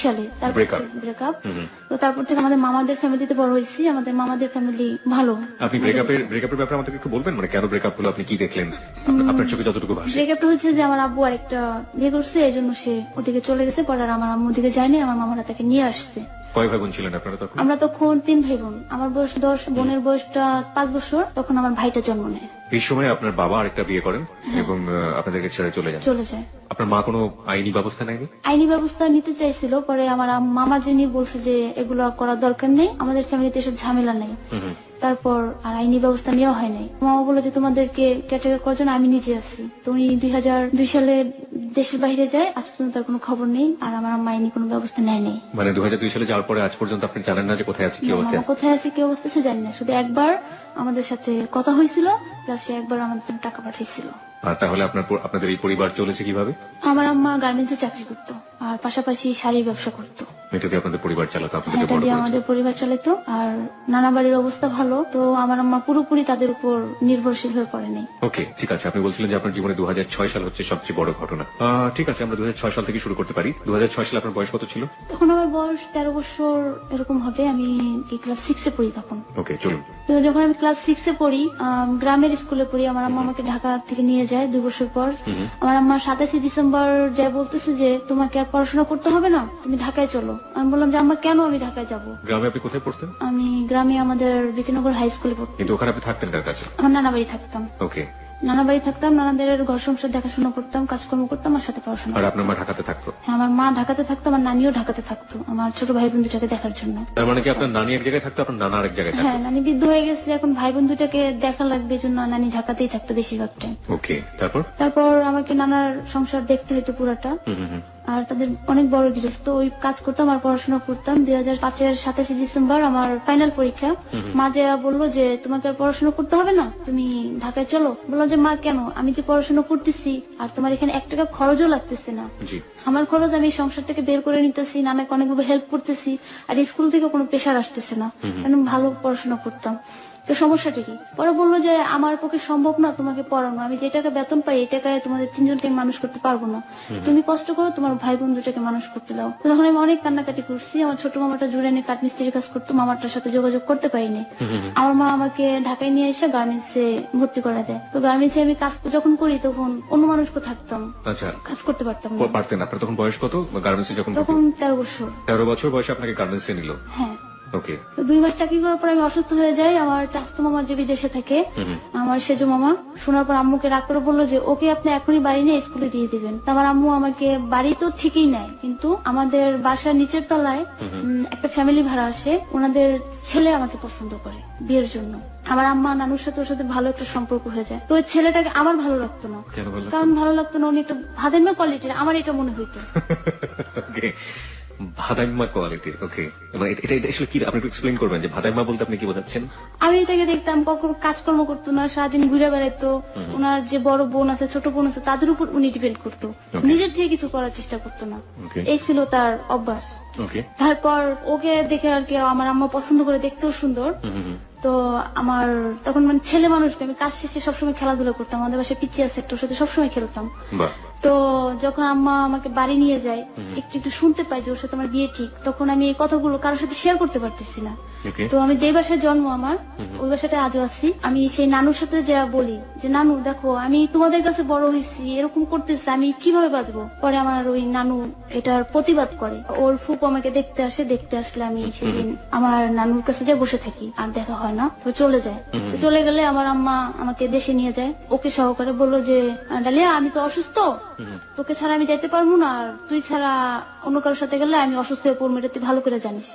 সালে তারপর ব্রেকআপ। তো তারপর থেকে আমাদের মামাদের ফ্যামিলিতে বড় হয়েছি, আমাদের মামাদের ফ্যামিলি ভালো। আপনি ব্রেকআপের ব্যাপারে আমাদেরকে একটু বলবেন, মানে কেন ব্রেকআপ হলো, আপনি কি দেখলেন, আপনার চোখে যতটুকু ভাসে? ব্রেকআপটা হচ্ছে যে আমার আব্বু আরেকটা বিয়ে করছে, এই জন্য সে ওদিকে চলে গেছে। পরে আর আমার আম্মু ওদিকে যায়নি, আমার মামারা তাকে নিয়ে আসছে। কয় ভাই বোন ছিলেন আপনারা তখন? আমরা তখন 3 ভাই বোন। আমার বয়স 10, বোনের বয়সটা 5 বছর। তখন আমার ভাইটা জন্ম নেয়। এই সময় আপনার বাবা আরেকটা বিয়ে করেন এবং আপনাদেরকে ছেড়ে চলে যায়। আপনার মা কোনো আইনি ব্যবস্থা নেয়নি? আইনি ব্যবস্থা নিতে চাইছিল, পরে আমার মামা যিনি বলছে যে এগুলো করার দরকার নেই, আমাদের ফ্যামিলিতে এসব ঝামেলা নেই। তারপর আর আইনি ব্যবস্থা নেওয়া হয় নাই। মামা বলে যে তোমাদেরকে ক্যাটাগরি করার জন্য আমি নিজে আছি। তো উনি 2002 সালে দেশের বাইরে যায়, আজ পর্যন্ত তার কোনো খবর নেই, আর আমার আম্মা আইনি কোনো ব্যবস্থা নেয় নেই। মানে 2002 সালে যাওয়ার পরে আজ পর্যন্ত আপনি জানেন না যে কোথায় আছে, কি অবস্থা? কোথায় আছে কি অবস্থা আছে জানি না, শুধু একবার আমাদের সাথে কথা হয়েছিল, প্লাস সে একবার আমাদের জন্য টাকা পাঠিয়েছিল। তাহলে আপনাদের এই পরিবার চলেছে কিভাবে? আমার আম্মা গার্মেন্টসে চাকরি করতো আর পাশাপাশি শাড়ির ব্যবসা করতো। এটা দিয়ে আপনাদের পরিবার চালাতো? এটা দিয়ে আমাদের পরিবার চালাতো। আর নানা বাড়ির অবস্থা ভালো, তো আমার আম্মা পুরোপুরি তাদের উপর নির্ভরশীল হয়ে পড়েনি। ওকে, ঠিক আছে। আপনি বলছিলেন যে আপনার জীবনে 2006 সাল হচ্ছে সবচেয়ে বড় ঘটনা। ঠিক আছে, আমরা 2006 সাল থেকে শুরু করতে পারি। 2006 সালে আপনার বয়স কত ছিল? তখন আমার বয়স 13 বছর এরকম হবে। আমি ক্লাস 6-এ পড়ি তখন। ওকে, চলুন। তো যখন আমি ক্লাস 6-এ পড়ি, গ্রামের স্কুলে পড়ি, আমার আম্মা আমাকে ঢাকা থেকে নিয়ে যায় 2 বছর পর। আমার আম্মা 27 ডিসেম্বর যায় বলতেছে যে তোমাকে আর পড়াশোনা করতে হবে না, তুমি ঢাকায় চলো। আমি বললাম যে আম্মা কেন আমি ঢাকায় যাবো? গ্রামে আপনি কোথায় পড়তেন? আমি গ্রামে আমাদের বিকেনগর হাই স্কুলে পড়তাম। কিন্তু ওখানে আপনি থাকতেন কার কাছে? আমার নানা বাড়ি থাকতাম। ওকে, নানা বাড়ি থাকতাম, নানাদের ঘর সংসার দেখাশোনা করতাম, কাজকর্ম করতাম, আর সাথে পড়াশোনা। আর আপনার মা ঢাকাতে থাকতো? হ্যাঁ, আমার মা ঢাকাতে থাকতো, আমার নানিও ঢাকাতে থাকতো, আমার ছোট ভাই বোন দুটাকে দেখার জন্য। তার মানে কি আপনার নানি এক জায়গায় থাকতো, আপনার নানা আরেক জায়গায় থাকতো? হ্যাঁ, নানি বৃদ্ধ হয়ে গেছে, এখন ভাই বোন দুটাকে দেখা লাগবে, এই জন্য নানি ঢাকাতেই থাকতো বেশিরভাগ টাইম। ওকে, তারপর আমাকে নানার সংসার দেখতে হইতো পুরাটা। আর তাদের অনেক বড় গৃহস্থ, ওই কাজ করতাম আর পড়াশোনা করতাম। 2005-এর 27 ডিসেম্বর আমার ফাইনাল পরীক্ষা। মা যে বললো যে তোমাকে আর পড়াশোনা করতে হবে না, তুমি ঢাকায় চলো। বললাম যে মা কেন, আমি যে পড়াশোনা করতেছি আর তোমার এখানে 1 টাকা খরচও লাগতেছে না, আমার খরচ আমি সংসার থেকে বের করে নিতেছি, নানাকে অনেকভাবে হেল্প করতেছি, আর স্কুল থেকে কোনো প্রেশার আসতেছে না, আমি ভালো পড়াশোনা করতাম। তো সমস্যাটা কি? পরে বললো যে আমার পক্ষে সম্ভব না তোমাকে পড়ানো, আমি যে টাকা বেতন পাই এই টাকায় তোমাদের 3 জনকে মানুষ করতে পারবো না, তুমি কষ্ট করো, তোমার ভাই বোন দুটাকে মানুষ করতে দাও। তখন আমি অনেক কান্নাকাটি করছি। আমার ছোট মামাটা জুড়ে কাঠমিস্ত্রির কাজ করতো, মামাটার সাথে যোগাযোগ করতে পারিনি। আমার মা আমাকে ঢাকায় নিয়ে এসে গার্মেন্টসে ভর্তি করে দেয়। তো গার্মেন্টসে আমি কাজ যখন করি তখন অন্য মানুষকে থাকতাম, কাজ করতে পারতাম না। পারতেন? আপনার তখন বয়স কত গার্মেন্টসে যখন? তখন 13 বছর। 13 বছর বয়সে আপনাকে গার্মেন্টসে নিল? হ্যাঁ। ওকে। 2 মাস চাকরি করার পর আমি অসুস্থ হয়ে যাই। আমার চাচাতো মামা যে বিদেশে থাকে, আমার সেজো মামা, শোনার পর আম্মুকে রাগ করে বললো যে ওকে আপনি এখনই বাড়ি নিয়ে স্কুলে দিয়ে দিবেন। আমার আম্মু আমাকে বাড়ি তো ঠিকই নেয়, কিন্তু আমাদের বাসার নিচের তলায় একটা ফ্যামিলি ভাড়া আসে, ওনাদের ছেলে আমাকে পছন্দ করে বিয়ের জন্য। আমার আম্মা নানুর সাথে ওর সাথে ভালো একটা সম্পর্ক হয়ে যায়। তো ওই ছেলেটাকে আমার ভালো লাগতো না। কারণ ভালো লাগতো না, উনি একটা ভাদাইমা কোয়ালিটির, আমার এটা মনে হইতো। ভাদাইমা কোয়ালিটির? ওকে, এটা আসলে কি, আপনি একটু এক্সপ্লেইন করবেন যে ভাদাইমা বলতে আপনি কি বোঝাচ্ছেন? আমি এটাকে দেখতাম কখনো কাজকর্ম করতো না, সারাদিন ঘুরে বেড়াইতো, ওনার যে বড় বোন আছে ছোট বোন আছে তাদের উপর উনি ডিপেন্ড করতো, নিজের থেকে কিছু করার চেষ্টা করতো না। এই ছিল তার অভ্যাস। তারপর ওকে দেখে আর কি আমার আম্মা পছন্দ করে, দেখতেও সুন্দর। তো আমার তখন মানে ছেলে মানুষকে আমি কাজ শেষে সবসময় খেলাধুলা করতাম, আমাদের বাসায় পিচ্ছি আছে একটা, ওর সাথে সবসময় খেলতাম। তো যখন আম্মা আমাকে বাড়ি নিয়ে যায়, একটু একটু শুনতে পাই যে ওর সাথে আমার বিয়ে ঠিক, তখন আমি এই কথাগুলো কারোর সাথে শেয়ার করতে পারতেছি না। তো আমি যে বাসায় জন্ম আমার, ওই বাসাটা আজও আছি। আমি সেই নানুর সাথে যা বলি যে নানু দেখো আমি তোমাদের কাছে বড় হয়েছি, এরকম করতেছি, আমি কিভাবে বাঁচবো? পরে আমার ওই নানু এটার প্রতিবাদ করে, ওর ফুপু আমাকে দেখতে আসে, দেখতে আসলে আমি সেদিন আমার নানুর কাছে যা বসে থাকি, আর দেখা হয় না। তো চলে যায়, চলে গেলে আমার আম্মা আমাকে দেশে নিয়ে যায়, ওকে সহকারে বললো যে ডালিয়া আমি তো অসুস্থ, তোকে ছাড়া আমি যাইতে পারবো না, আর তুই ছাড়া অন্য কারোর সাথে গেলে আমি অসুস্থ হয়ে পড়বো, এটা তুই ভালো করে জানিস।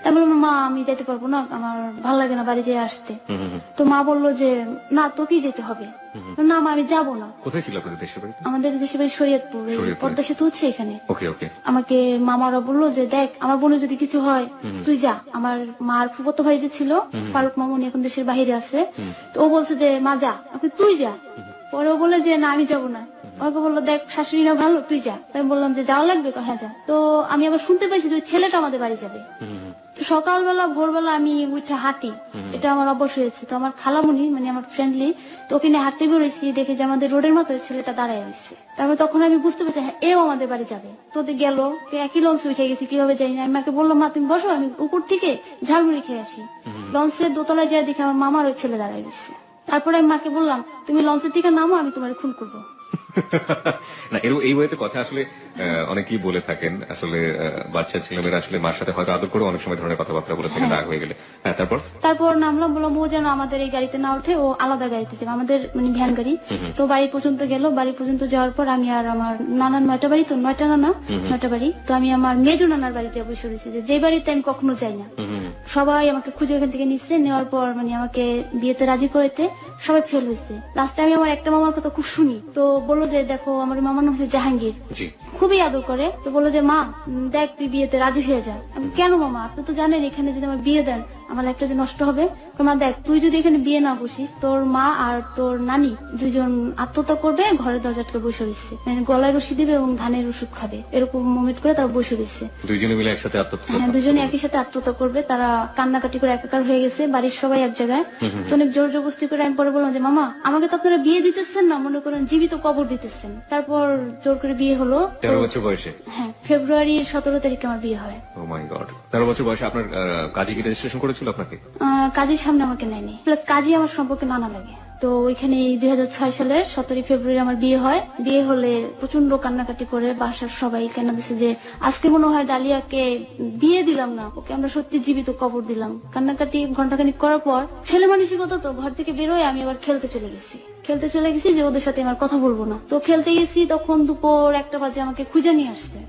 তাই বললাম মা আমি যাইতে পারবো না, আমার ভালো লাগে না বাড়ি যেয়ে আসতে। তো মা বললো যে না তোকেই যেতে হবে। না মা আমি যাবো না। কোথায় ছিল আপনাদের দেশের বাড়ি? আমাদের দেশের বাড়ি শরীয়তপুর, পদ্মা সেতু হচ্ছে এখানে। আমাকে মামারা বললো যে দেখ আমার বোনের যদি কিছু হয় তুই যা। আমার মার ফুফাতো ভাই যে ছিল ফারুক মামুনি, এখন দেশের বাইরে আছে, তো ও বলছে যে মা যা, তুই যা। পরে ও বলে যে না আমি যাবো না। আমাকে বললো দেখ শাশুড়ি না ভালো, তুই যা। আমি বললাম যে যাওয়া লাগবে, হ্যাঁ যা। তো আমি আবার শুনতে পাইছি যে ওই ছেলেটা আমাদের বাড়ি যাবে। তো সকালবেলা ভোরবেলা আমি উঠে হাঁটি, এটা আমার অভ্যাস হয়েছে। তো আমার খালামুনি মানে আমার ফ্রেন্ডলি, তো ওকে নিয়ে হাঁটতে বেরোইছি, দেখে যে আমাদের রোডের মতো ছেলেটা দাঁড়ায় রয়েছে। তারপর তখন আমি বুঝতে পারছি হ্যাঁ এও আমাদের বাড়ি যাবে। তো গেল, একই লঞ্চে উঠে গেছি, কিভাবে যাই না। আমি মাকে বললাম মা তুমি বসো, আমি উপর থেকে ঝালমুড়ি খেয়ে আসি। লঞ্চের দোতলায় যাই দেখি আমার মামার ওই ছেলে দাঁড়ায় রয়েছে। তারপরে আমি মাকে বললাম তুমি লঞ্চের থেকে নামো, আমি তোমার খুন করবো। না এই ওয়েতে কথা আসলে অনেকেই বলে থাকেন, আসলে বাচ্চা ছেলেমেয়েরা আসলে মার সাথে হয়তো আদর করে অনেক সময় ধরনের কথাবার্তা বলে থাকে রাগ হয়ে গেলে। হ্যাঁ তারপর নামলাম, বললাম ও যেন আমাদের এই গাড়িতে না ওঠে, ও আলাদা গাড়িতে যাবে, আমাদের মানে ভ্যান গাড়ি। তো বাড়ি পর্যন্ত গেল, বাড়ি পর্যন্ত যাওয়ার পর আমি আর আমার নানার 9টা বাড়ি, তো 9টা নানা 9টা বাড়ি, তো আমি আমার মেজো নানার বাড়িতে বসে রয়েছি, যে বাড়িতে আমি কখনো যাই না। সবাই আমাকে খুঁজে ওখান থেকে নিচ্ছে, নেওয়ার পর মানে আমাকে বিয়েতে রাজি করাইতে সবাই ফেল হয়েছে। লাস্টে আমি আমার একটা মামার কথা খুব শুনি, তো বললো যে দেখো আমার মামার নাম হচ্ছে জাহাঙ্গীর, খুবই আদর করে। তো বললো যে মা দেখ তুই বিয়েতে রাজি হয়ে যা। আমি কেন মামা, আপনি তো জানেন এখানে যদি আমার বিয়ে দেন আমার একটা যে নষ্ট হবে। মা দেখ তুই যদি এখানে বিয়ে না বসিস, তোর মা আর তোর নানি দুজন আত্মহত্যা করবে, ঘরের দরজাটকে বসে রয়েছে, গলায় রশি দিবে এবং ধানের ওষুধ খাবে, এরকম মোমেন্ট করে তারা বসে রয়েছে। দুইজনে মিলে একসাথে আত্মহত্যা? হ্যাঁ দুজনে একই সাথে আত্মহত্যা করবে। তারা কান্নাকাটি করে একাকার হয়ে গেছে, বাড়ির সবাই এক জায়গায়। তো অনেক জোর জবরদস্তি করে আমি পরে বললাম যে মামা আমাকে তো আপনারা বিয়ে দিতেছেন না, মনে করেন জীবিত কবর দিতেছেন। তারপর জোর করে বিয়ে হলো 13 বছর বয়সে। হ্যাঁ ফেব্রুয়ারির 17 তারিখে আমার বিয়ে হয়। ও মাই গড, 13 বছর বয়সে আপনার কাজী কি রেজিস্ট্রেশন করেছিল আপনাকে? কাজের সামনে আমাকে নেয়নি, প্লাস কাজী আমার সম্পর্কে নানা লাগে। তো ওইখানে 2006 সালের 17 ফেব্রুয়ারি আমার বিয়ে হয়। বিয়ে হলে প্রচন্ড কান্নাকাটি করে বাসার সবাই কেন দিচ্ছে যে আজকে মনে হয় ডালিয়াকে বিয়ে দিলাম না, ওকে আমরা সত্যি জীবিত কবর দিলাম। কান্নাকাটি ঘন্টাখানিক করার পর ছেলে মানসিকতা, তো ঘর থেকে বেরোয় আমি আবার খেলতে চলে গেছি যে ওদের সাথে আমার কথা বলবো না। তো খেলতে গেছি, তখন দুপুর 1টা বাজে আমাকে খুঁজে নিয়ে আসছে।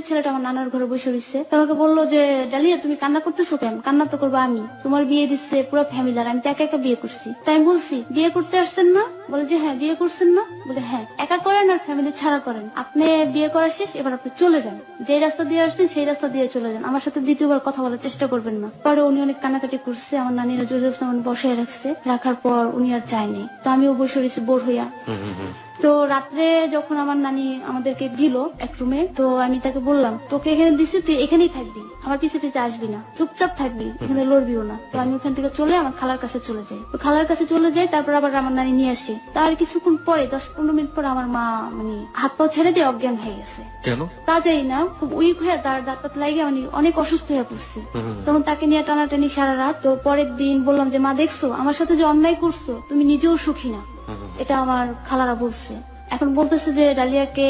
ছেলেটা আমার নানার ঘরে বসে রয়েছে। আমাকে বললো যে ডালিয়া তুমি কান্না করতেছো কেন? কান্না তো করবো আমি, তোমার বিয়ে দিচ্ছে পুরো ফ্যামিলি, আর আমি তো একা একা বিয়ে করছি। তাই আমি বলছি বিয়ে করতে আসছেন না? বলে যে হ্যাঁ। বিয়ে করছেন না? বলে হ্যাঁ। একা করেন আর ফ্যামিলি ছাড়া করেন? আপনি বিয়ে করা শেষ, এবার আপনি চলে যান, যে রাস্তা দিয়ে আসছেন সেই রাস্তা দিয়ে চলে যান, আমার সাথে দ্বিতীয়বার কথা বলার চেষ্টা করবেন না। পরে উনি অনেক কান্নাকাটি করছে, আমার নানিরা জোর বসে রাখছে, রাখার পর উনি আর যায়নি। তো আমিও বসে রয়েছি বোর হইয়া। তো রাত্রে যখন আমার নানি আমাদেরকে দিল এক রুমে, তো আমি তাকে বললাম তোকে এখানে দিচ্ছি, তুই এখানেই থাকবি, আমার পিছে পিছে আসবি না, চুপচাপ থাকবি, এখানে লড়বিও না। তো আমি ওখান থেকে চলে আমার খালার কাছে চলে যাই। তো খালার কাছে চলে যাই, তারপর আবার আমার নানি নিয়ে আসি। তার কিছুক্ষণ পরে 10-15 মিনিট পর আমার মা মানে হাত পা ছেড়ে দিয়ে অজ্ঞান হয়ে গেছে। কেন তা যাই না, খুব উইক হয়ে তার দাঁত লাগে মানে অনেক অসুস্থ হয়ে পড়ছে। তখন তাকে নিয়ে টানাটানি সারা রাত। তো পরের দিন বললাম যে মা দেখছো আমার সাথে যে অন্যায় করছো, তুমি নিজেও সুখী না, এটা আমার খালারা বলছে। এখন বলতেছে যে ডালিয়াকে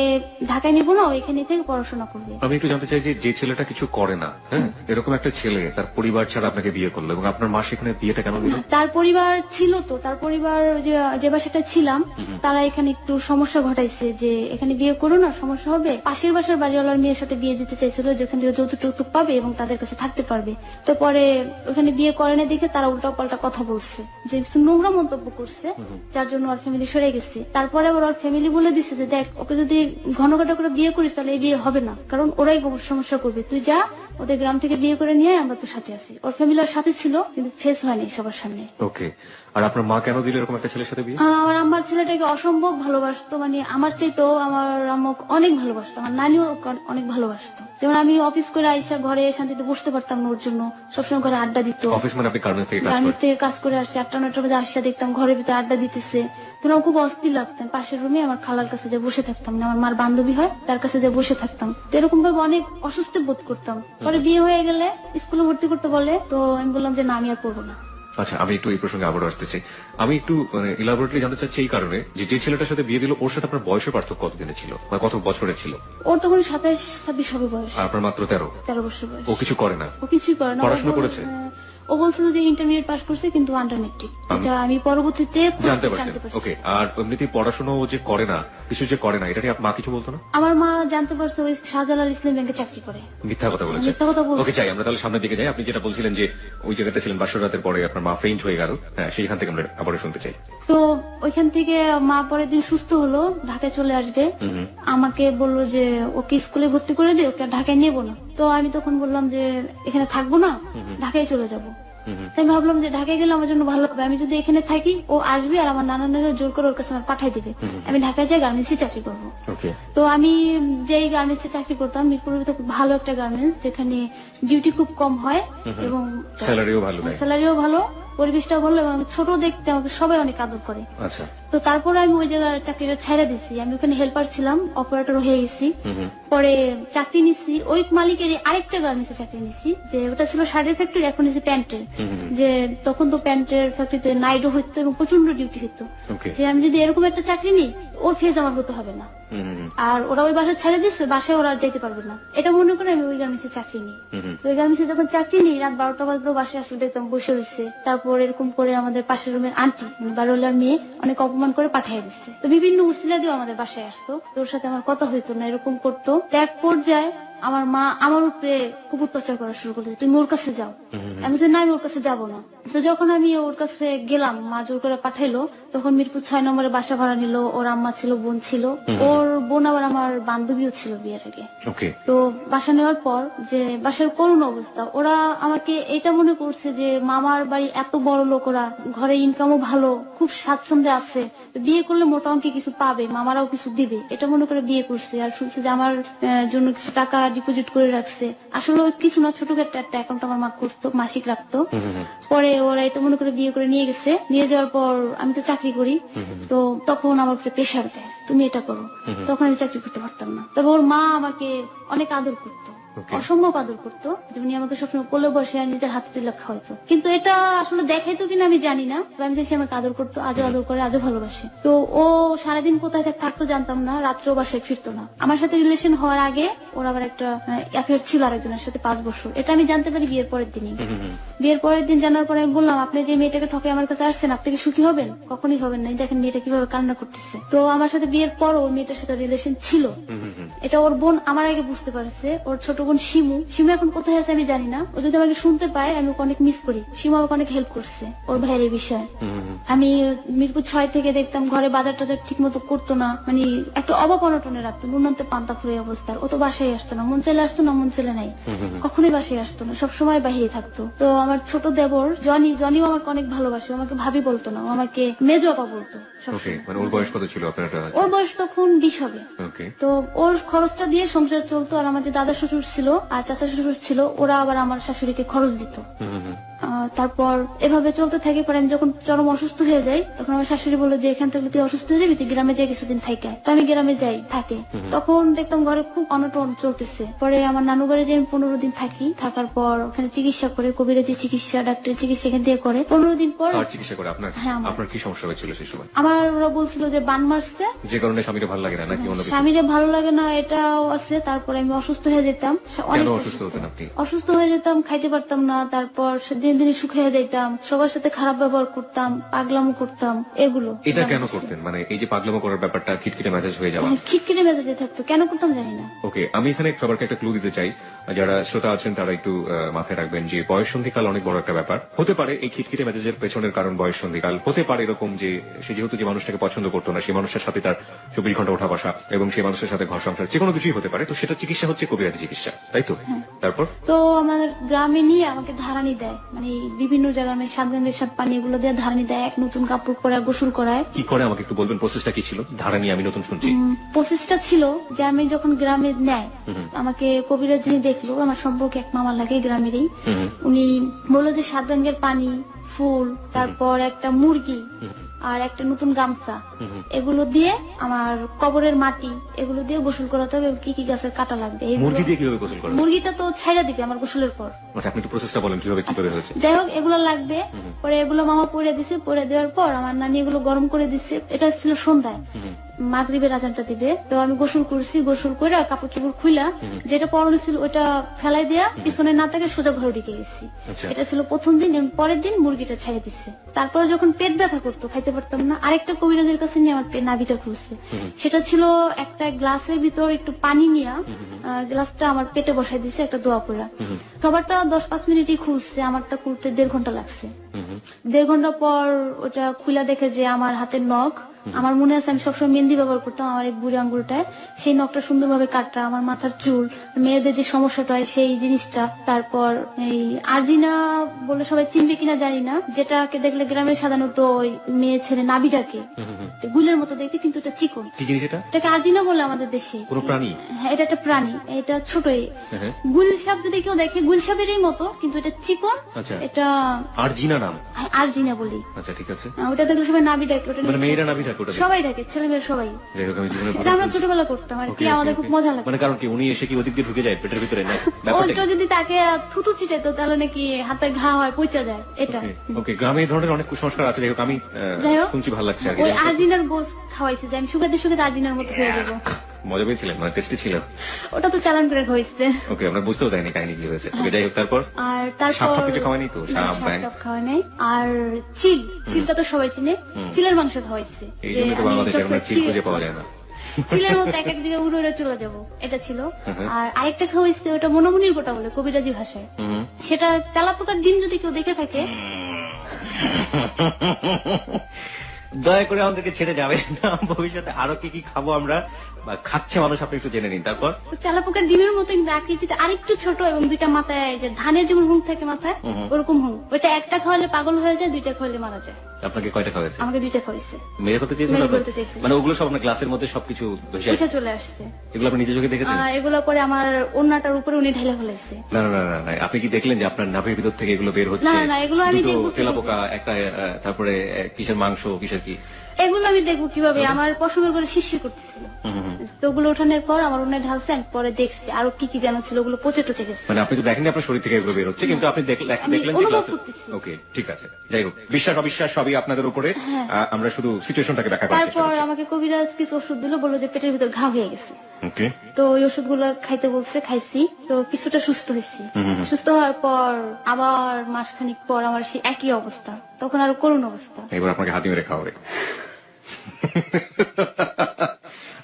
ঢাকায় নিবো না, এখানে থেকে পড়াশোনা করবে। আমি একটু জানতে চাই যে ছেলেটা কিছু করে না, হ্যাঁ এরকম একটা ছেলে তার পরিবার ছাড়া আপনাকে বিয়ে করলো, এবং আপনার মা সেখানে বিয়েটা কেন দিল? তার পরিবার ছিল, তো তার পরিবার যে বাসাটা ছিলাম তারা এখানে একটু সমস্যা ঘটাইছে, যে এখানে বিয়ে করো না সমস্যা হবে। পাশের বাসার বাড়িওয়ালার মেয়ের সাথে বিয়ে দিতে চাইছিল, যেখান থেকে যৌতুক পাবে এবং তাদের কাছে থাকতে পারবে। তো পরে ওখানে বিয়ে করে না দেখে তারা উল্টা পাল্টা কথা বলছে, যে কিছু নোংরা মন্তব্য করছে, যার জন্য ওর ফ্যামিলি সরে গেছে। তারপরে আবার ওর ফ্যামিলি বলে দিচ্ছে যে দেখ ওকে যদি ঘন ঘটা করে বিয়ে করিস তাহলে এই বিয়ে হবে না, কারণ ওরাই সমস্যা করবে, তুই যা ওদের গ্রাম থেকে বিয়ে করে নিয়ে আমরা তোর সাথে আছি। ওর ফ্যামিলি ওর সাথে ছিল কিন্তু ফেস হয়নি সবার সামনে। ওকে, আর আপনার মা কেন দিল এরকম একটা ছেলের সাথে বিয়ে? আমার আম্মার ছেলেটাকে অসম্ভব ভালোবাসতো, মানে আমার চাইতেও আমার আম্মু অনেক ভালোবাসতো, আমার নানিও অনেক ভালোবাসতো। যেমন আমি অফিস করে আইসা ঘরে শান্তিতে বসতে পারতাম না, ওর জন্য সবসময় ঘরে আড্ডা দিত। অফিস মানে আপনি গার্মেন্টস থেকে কাজ করে আসছে, 8টা-9টা বাজে আসা দেখতাম ঘরের ভিতরে আড্ডা দিতেছে। তখন খুব অস্থির লাগতাম, পাশের রুমে আমার খালার কাছে যে বসে থাকতাম, আমার মার বান্ধবী হয় তার কাছে যে বসে থাকতাম। এরকম ভাবে অনেক অসুস্থ বোধ করতাম। পরে বিয়ে হয়ে গেলে স্কুলে ভর্তি করতে বলে, তো আমি বললাম যে না আমি আর পড়বো না। আচ্ছা, আমি একটু এই প্রসঙ্গে আবারও আসতে চাই। আমি একটু ইলাবোরেটলি জানতে চাচ্ছি এই কারণে যে ছেলেটার সাথে বিয়ে দিল ওর সাথে আপনার বয়সের পার্থক্য কতদিনের ছিল, মানে কত বছরের ছিল? ওর তখন 27-26 হবে বয়স। আর আপনার মাত্র 13 বছর বয়স। ও কিছু করে না? ও কিছুই করে না। পড়াশোনা করেছে? ও বলছিল যে ইন্টারমিডিয়েট পাস করছে কিন্তু আন্ডার মেট্রিক, এটা আমি পরবর্তীতে জানতে পারছি। ওকে, আর এমনিতে পড়াশোনা ও যে করে না, কিছু যে করে না, এটা নিয়ে মা কিছু বলতো না? আমার মা জানতে পারছে ওই শাহজালাল ইসলাম ব্যাংকে চাকরি করে। মিথ্যা কথা বলেছে? মিথ্যা কথা বলছে। ওকে, চাই আমরা তাহলে সামনের দিকে যাই। আপনি যেটা বলছিলেন যে ওই জায়গাটা ছিলেন বাসর রাতের পরে আপনার মা ফেইন্ট হয়ে গেল, হ্যাঁ সেইখান থেকে আমরা আবারও শুনতে চাই। তো ওইখান থেকে মা পরের দিন সুস্থ হলো, ঢাকায় চলে আসবে। আমাকে বললো যে ওকে স্কুলে ভর্তি করে দে, ওকে ঢাকায় নেবো না। তো আমি তখন বললাম যে এখানে থাকবো না, ঢাকায় চলে যাব। তাই আমি ভাবলাম যে ঢাকায় গেলে আমার জন্য ভালো হবে, আমি যদি এখানে থাকি ও আসবে আর আমার নানারা জোর করে ওর কাছে আমার পাঠাই দিবে, আমি ঢাকায় যাই গার্মেন্টসে চাকরি করবো। তো আমি যেই গার্মেন্টসে চাকরি করতাম মিরপুরের ভিতরে খুব ভালো একটা গার্মেন্টস, যেখানে ডিউটি খুব কম হয় এবং স্যালারিও ভালো, পরিবেশটাও ভালো, এবং ছোট দেখতে আমাকে সবাই অনেক আদর করে। আচ্ছা। তো তারপরে আমি ওই জায়গার চাকরিটা ছেড়ে দিচ্ছি, আমি ওখানে হেল্পার ছিলাম, অপারেটর হয়ে গেছি। পরে চাকরি নিচ্ছি ওই মালিকের আরেকটা গার্মেন্টসে চাকরি নিচ্ছি, যে ওটা ছিল শার্টের ফ্যাক্টরি, এখন নিচ্ছি প্যান্টের। যে তখন তো প্যান্টের ফ্যাক্টরিতে নাইটও হইতো এবং প্রচন্ড ডিউটি হইতো, যে আমি যদি এরকম একটা চাকরি নিই ওর ফেজ আমার হতে হবে না, আর ওরা ওই বাসায় ছেড়ে দিচ্ছে, বাসায় ওরা আর যেতে পারবে না, এটা মনে করে আমি ওই গার্মেন্টসে চাকরি নিই। ওই গার্মেন্টসে যখন চাকরি নিই রাত 12টা বাজলেও বাসায় আসলে দেখতাম বসে রয়েছে। তারপর এরকম করে আমাদের পাশের রুমের আন্টি মানে বাড়িওয়ালার মেয়ে অনেক অপমান করে পাঠিয়ে দিচ্ছে, তো বিভিন্ন উসিলা দিয়েও আমাদের বাসায় আসতো, তোর সাথে আমার কথা হইতো না, এরকম করতো। এক পর্যায়ে আমার মা আমার উপরে খুব অত্যাচার করা শুরু করলো, তুমি ওর কাছে যাও। আমি বলছি না, আমি ওর কাছে যাবো না। তো যখন আমি ওর কাছে গেলাম, মা জোর করে পাঠাইলো, তখন মিরপুর 6 নম্বরে বাসা ভাড়া নিল, ওর আম্মা ছিল, বোন ছিল, ওর বোন আবার আমার বান্ধবীও ছিল বিয়ের আগে। তো বাসা নেওয়ার পর যে বাসার করুণ অবস্থা, ওরা আমাকে এটা মনে করছে যে মামার বাড়ি এত বড় লোক, ওরা ঘরে ইনকামও ভালো, খুব স্বাচ্ছন্দ্যে আছে, বিয়ে করলে মোটা অঙ্কে কিছু পাবে, মামারাও কিছু দিবে, এটা মনে করে বিয়ে করছে। আর শুনছে যে আমার জন্য কিছু টাকা ডিপোজিট করে রাখছে, আসলে কিছু না, ছোট একটা অ্যাকাউন্ট আমার মা করতো, মাসিক রাখতো। পরে ওরা এটা মনে করে বিয়ে করে নিয়ে গেছে। নিয়ে যাওয়ার পর আমি তো চাকরি করি, তো তখন আমার উপরে প্রেশার দেয়, তুমি এটা করো। তখন আমি চাকরি করতে পারতাম না। তবে ওর মা আমাকে অনেক আদর করতো, অসম্ভব আদর করতো, যেমনি আমাকে সবসময় কোলে বসে আর নিজের হাতে তুলে খাওয়াইতো। কিন্তু এটা আসলে দেখাইতো কিনা আমি জানি না, আমি দেখছি আমাকে আদর করতো, আজও আদর করে, আজও ভালোবাসে। তো ও সারাদিন কোথায় থাকতো জানতাম না, রাত্রেও বাসায় ফিরতো না। আমার সাথে রিলেশন হওয়ার আগে ওর আবার একটা অ্যাফেয়ার ছিল আরেকজনের সাথে 5 বছর, এটা আমি জানতে পারি বিয়ের পরের দিনই। বিয়ের পরের দিন জানার পরে আমি বললাম, আপনি যে মেয়েটাকে ঠকে আমার কাছে আসছেন, আপনি কি সুখী হবেন? কখনই হবেন না, দেখেন মেয়েটা কিভাবে কান্না করতেছে। তো আমার সাথে বিয়ের পর ওই মেয়েটার সাথে রিলেশন ছিল, এটা ওর বোন আমার আগে বুঝতে পারছে। ওর ছোট বোন শিমু এখন কোথায় আছে আমি জানি না, ও যদি আমাকে শুনতে পায় আমি ওকে অনেক মিস করি। শিমু আমাকে অনেক হেল্প করছে ওর ভাইয়ের এই বিষয়ে। আমি মিরপুর 6 থেকে দেখতাম ঘরে বাজার টাজার ঠিক মতো করতো না, মানে একটা অভাব অনটনে রাখতো, নুনান্তে পান্তা ফুয়ে অবস্থার। ও তো বাসায় আসতো না, মন চাইলে আসতো না, মন চাইলে নাই, কখনোই বাসায় আসতো না, সবসময় বাহিরে থাকতো। তো আমার ছোট দেবর জনিও আমাকে অনেক ভালোবাসে, আমাকে ভাবি বলতো না, ও আমাকে মেজো আপা বলতো। ওর বয়স কত ছিল আপনার? ওর বয়স তখন 20 হবে। তো ওর খরচটা দিয়ে সংসার চলতো, আর আমার যে দাদা শ্বশুর ছিল আর চাচা শ্বশুর ছিল, ওরা আবার আমার শাশুড়িকে খরচ দিত। তারপর এভাবে চলতে থাকে। পরে আমি যখন চরম অসুস্থ হয়ে যাই, তখন আমার শাশুড়ি বললো যে এখান থেকে তুই অসুস্থ হয়ে যাবি, তুই গ্রামে যাই কিছুদিন থাইকা। তো আমি গ্রামে যাই, থাকে। তখন দেখতাম ঘরে খুব অনটন চলতেছে। পরে আমার নানু বাড়ি যে আমি 15 দিন থাকি, থাকার পর ওখানে চিকিৎসা করে, কবিরাজি চিকিৎসা, ডাক্তারের চিকিৎসা এখান থেকে করে। 15 দিন পর চিকিৎসা করে আপনার কি সমস্যা হয়েছিল সেই সময়? আমার ওরা বলছিল যে বান মারছে, যে কারণে স্বামীরে ভালো লাগে না, নাকি অন্য কিছু? স্বামীরে ভালো লাগে না এটাও আছে। তারপরে আমি অসুস্থ হয়ে যেতাম, কেন অসুস্থ হতেন আপনি? অসুস্থ হয়ে যেতাম, খাইতে পারতাম না, তারপর দিন দিন শুকিয়ে যাইতাম, সবার সাথে খারাপ ব্যবহার করতাম, পাগলামো করতাম। এগুলো এটা কেন করতেন? মানে এই যে পাগলামো করার ব্যাপারটা, খিটখিটে মেজাজ হয়ে যাওয়া, খিটখিটে মেজাজে থাকতো, কেন করতাম জানি না। ওকে, আমি এখানে সবারকে একটা ক্লু দিতে চাই, যারা শ্রোতা আছেন তারা একটু মাথায় রাখবেন যে বয়ঃসন্ধিকাল অনেক বড় একটা ব্যাপার হতে পারে। এই খিটখিটে মেজাজের পেছনের কারণ বয়ঃসন্ধিকাল হতে পারে এরকম যে সে যেহেতু যে মানুষটাকে পছন্দ করতো না, সেই মানুষের সাথে তার 24 ঘন্টা ওঠা বসা, এবং সেই মানুষের সাথে ঘর সংসার, যে কোনো কিছুই হতে পারে। তো সেটা চিকিৎসা হচ্ছে কবিরাজি চিকিৎসা, তাই তো? তারপর তো আমাদের গ্রামে নিয়ে আমাকে ধারানি দেয়, মানে বিভিন্ন জায়গায় সাবধানের সাথে পানি এগুলো দিয়ে ধারানি দেয়, এক নতুন কাপড় পরে গোসল করায়। কি করে আমাকে একটু বলবেন, প্রসেসটা কি ছিল? ধারানি আমি নতুন শুনছি। প্রসেসটা ছিল যে আমি যখন গ্রামে নেয়, আমাকে কবিরাজ যিনি দেখলো, আমার সম্পর্কে এক মামা লাগে গ্রামেরই, উনি বললো যে 7 রঙের পানি, ফুল, তারপর একটা মুরগি আর একটা নতুন গামছা, এগুলো দিয়ে আমার কবরের মাটি এগুলো দিয়ে গোসল করাতে হবে। কি কি গাছের কাটা লাগবে? মুরগি দিয়ে কিভাবে গোসল করাবে? মুরগিটা তো ছাইড়া দিবে আমার গোসলের পর। আচ্ছা, আপনি একটু প্রসেসটা বলেন কিভাবে কি করে হয়েছে। যাই হোক, এগুলো লাগবে। পরে এগুলো মামা পরে দিছে, পরে দেওয়ার পর আমার নানি এগুলো গরম করে দিচ্ছে। এটা ছিল সন্ধ্যায়, মাগরিবের আজানটা দিবে। তো আমি গোসল করছি, গোসল করে কাপড় চোপড় খুইলা যেটা পরনে ছিল ওইটা ফেলাই দিয়া পিছনে না তাকে সোজা ঘরে ঢুকে গেছি। এটা ছিল প্রথম দিন। পরের দিন মুরগিটা ছাড়িয়ে দিচ্ছে। তারপরে যখন পেট ব্যথা করতো, খাইতে পারতাম না, আরেকটা কবিরাজের কাছে নিয়ে আমার নাভিটা খুলছে। সেটা ছিল একটা গ্লাসের ভিতর একটু পানি নিয়ে গ্লাসটা আমার পেটে বসাই দিচ্ছে, একটা দোয়া পড়া। সবারটা 10-5 মিনিটই খুলছে, আমারটা খুলতে 1.5 ঘন্টা লাগছে। 1.5 ঘন্টা পর ওটা খুলা দেখে যে আমার হাতের নখ আমার মনে আছে আমি সবসময় মেহেন্দি ব্যবহার করতাম আমার এই বুড়ি আঙ্গুলটায়, সেই নখটা সুন্দরভাবে কাটটা, আমার মাথার চুল, মেয়েদের যে সমস্যাটা হয় সেই জিনিসটা। তারপর এই আরজিনা বলে সবাই চিনবে কিনা জানি না, যেটাকে দেখলে গ্রামের সাধারণত ওই মেয়ে ছেলে নাবিটাকে গুলের মতো দেখতে, কিন্তু এটা চিকন। কি জিনিস এটা? এটাকে আরজিনা বলে আমাদের দেশে। কোনো প্রাণী? হ্যাঁ, এটা একটা প্রাণী, এটা ছোট গুলসাপ যদি কেউ দেখে গুলসাপেরই মতো, কিন্তু এটা চিকন। আচ্ছা। এটা আরজিনা নাম? আরজিনা বলি। আচ্ছা, ঠিক আছে। ওটা দেখলে সবাই নাবি ডাকে, ওটা মানে মেয়েরা নাবি ডাকে ওটা? সবাই ডাকে, ছেলে মেয়ে সবাই। যাই হোক, আমি জীবনে এটা আমরা ছোটবেলা করতাম আর কি, আমাদের খুব মজা লাগতো। মানে কারণ কি, উনি এসে কি ওদিক দিয়ে ঢুকে যায় পেটের ভিতরে না? ব্যাপারটা ওটা যদি তাকে থুতু ছিটাইতো তাহলে নাকি হাতে ঘা হয়, পচা যায়। এটা ওকে, গ্রামে এই ধরনের অনেক কুসংস্কার আছে। যাই হোক, আমি যাই হোক, শুনছি, ভালো লাগছে আর কি। ওই আরজিনার গোস খাওয়াইছে যে আমি সুগাতে সুগাতে আরজিনার মতো হয়ে যাবো। মজা পেয়েছিলেন? মানে টেস্টি ছিল? ওটা তো চালান করে খাওয়াইছে। ওকে, আমরা বুঝতেও দেয়নি কাহিনী কি হয়েছে। ওকে, যাই হোক, তারপর? আর সাপ তারপর কিছু খাওয়ায়নি তো? সাপ, ব্যাঙ খাওয়া নাই। আর চিলটা তো সবাই চিনে, চিলের মাংস খাওয়াইছে। এই জন্য তো বাংলাদেশে এখন আর চিল খুঁজে পাওয়া যায় না। চিলের মতো এক এক জায়গায় উড়ে উড়ে চলে যাবো, এটা ছিল। আর আরেকটা খাওয়াইছে, ওটা মনোমনির গোটা বলে কবিরাজি ভাষায়। সেটা তেলাপোকার ডিম যদি কেউ দেখে থাকে, দয়া করে আমাদেরকে ছেড়ে যাবে না। ভবিষ্যতে আরো কি কি খাবো আমরা বা খাচ্ছে মানুষ, আপনি একটু জেনে নিন। তারপর? তেলাপোকার ডিমের মতো কিন্তু আকৃতিটা আরেকটু ছোট এবং দুইটা মাথায়, যে ধানের যেমন হুং থাকে মাথায়, ওরকম হুং। ওইটা একটা খাওয়ালে পাগল হয়ে যায়, দুইটা খাওয়ালে মারা যায়। আপনাকে কয়টা খাওয়াচ্ছে? আমাকে দুইটা খাওয়াইছে। মেরে ফেলতে চেয়েছিল? মেরে ফেলতে চেয়েছিল। মানে ওগুলো সব আপনার গ্লাসের মধ্যে সবকিছু উঠে চলে আসছে। এগুলো আপনি নিজে চোখে দেখেছেন? এগুলো পরে আমার ওন্নাটার উপরে উনি ঢেলে ফেলেছে। না না না না, আপনি কি দেখলেন যে আপনার নাভির ভিতর থেকে এগুলো বের হচ্ছে? না না, এগুলো আমি দেখবো। তেলাপোকা একটা, তারপরে কিসের মাংস, কিসের কি? এগুলো আমি দেখবো কিভাবে? আমার পশমের করে শিরশির করতেছিল, তো ওগুলো ওঠানোর পর আমার উন্নয় ঢালছে, আমি পরে দেখছি আরো কি কি যেন ছিল, ওগুলো পচে টচে গেছে। মানে আপনি তো দেখেননি আপনার শরীর থেকে এগুলো বের হচ্ছে, কিন্তু আপনি দেখলেন যে গ্লাসে। ওকে, ঠিক আছে। যাই হোক, বিশ্বাস অবিশ্বাস সবই আপনাদের উপরে। আমরা শুধু সিচুয়েশনটাকে ব্যাখ্যা করার চেষ্টা তারপর করছি। আমাকে কবিরাজ কিছু ওষুধ দিল, বললো যে পেটের ভিতর ঘা হয়ে গেছে। ওকে, তো ওই ওষুধগুলো খাইতে বলছে, খাইছি, তো কিছুটা সুস্থ হয়েছি। সুস্থ হওয়ার পর আবার মাসখানিক পর আমার সেই একই অবস্থা, তখন আরো করুণ অবস্থা। এবার আপনাকে হাতি মেরে খাওয়াবে।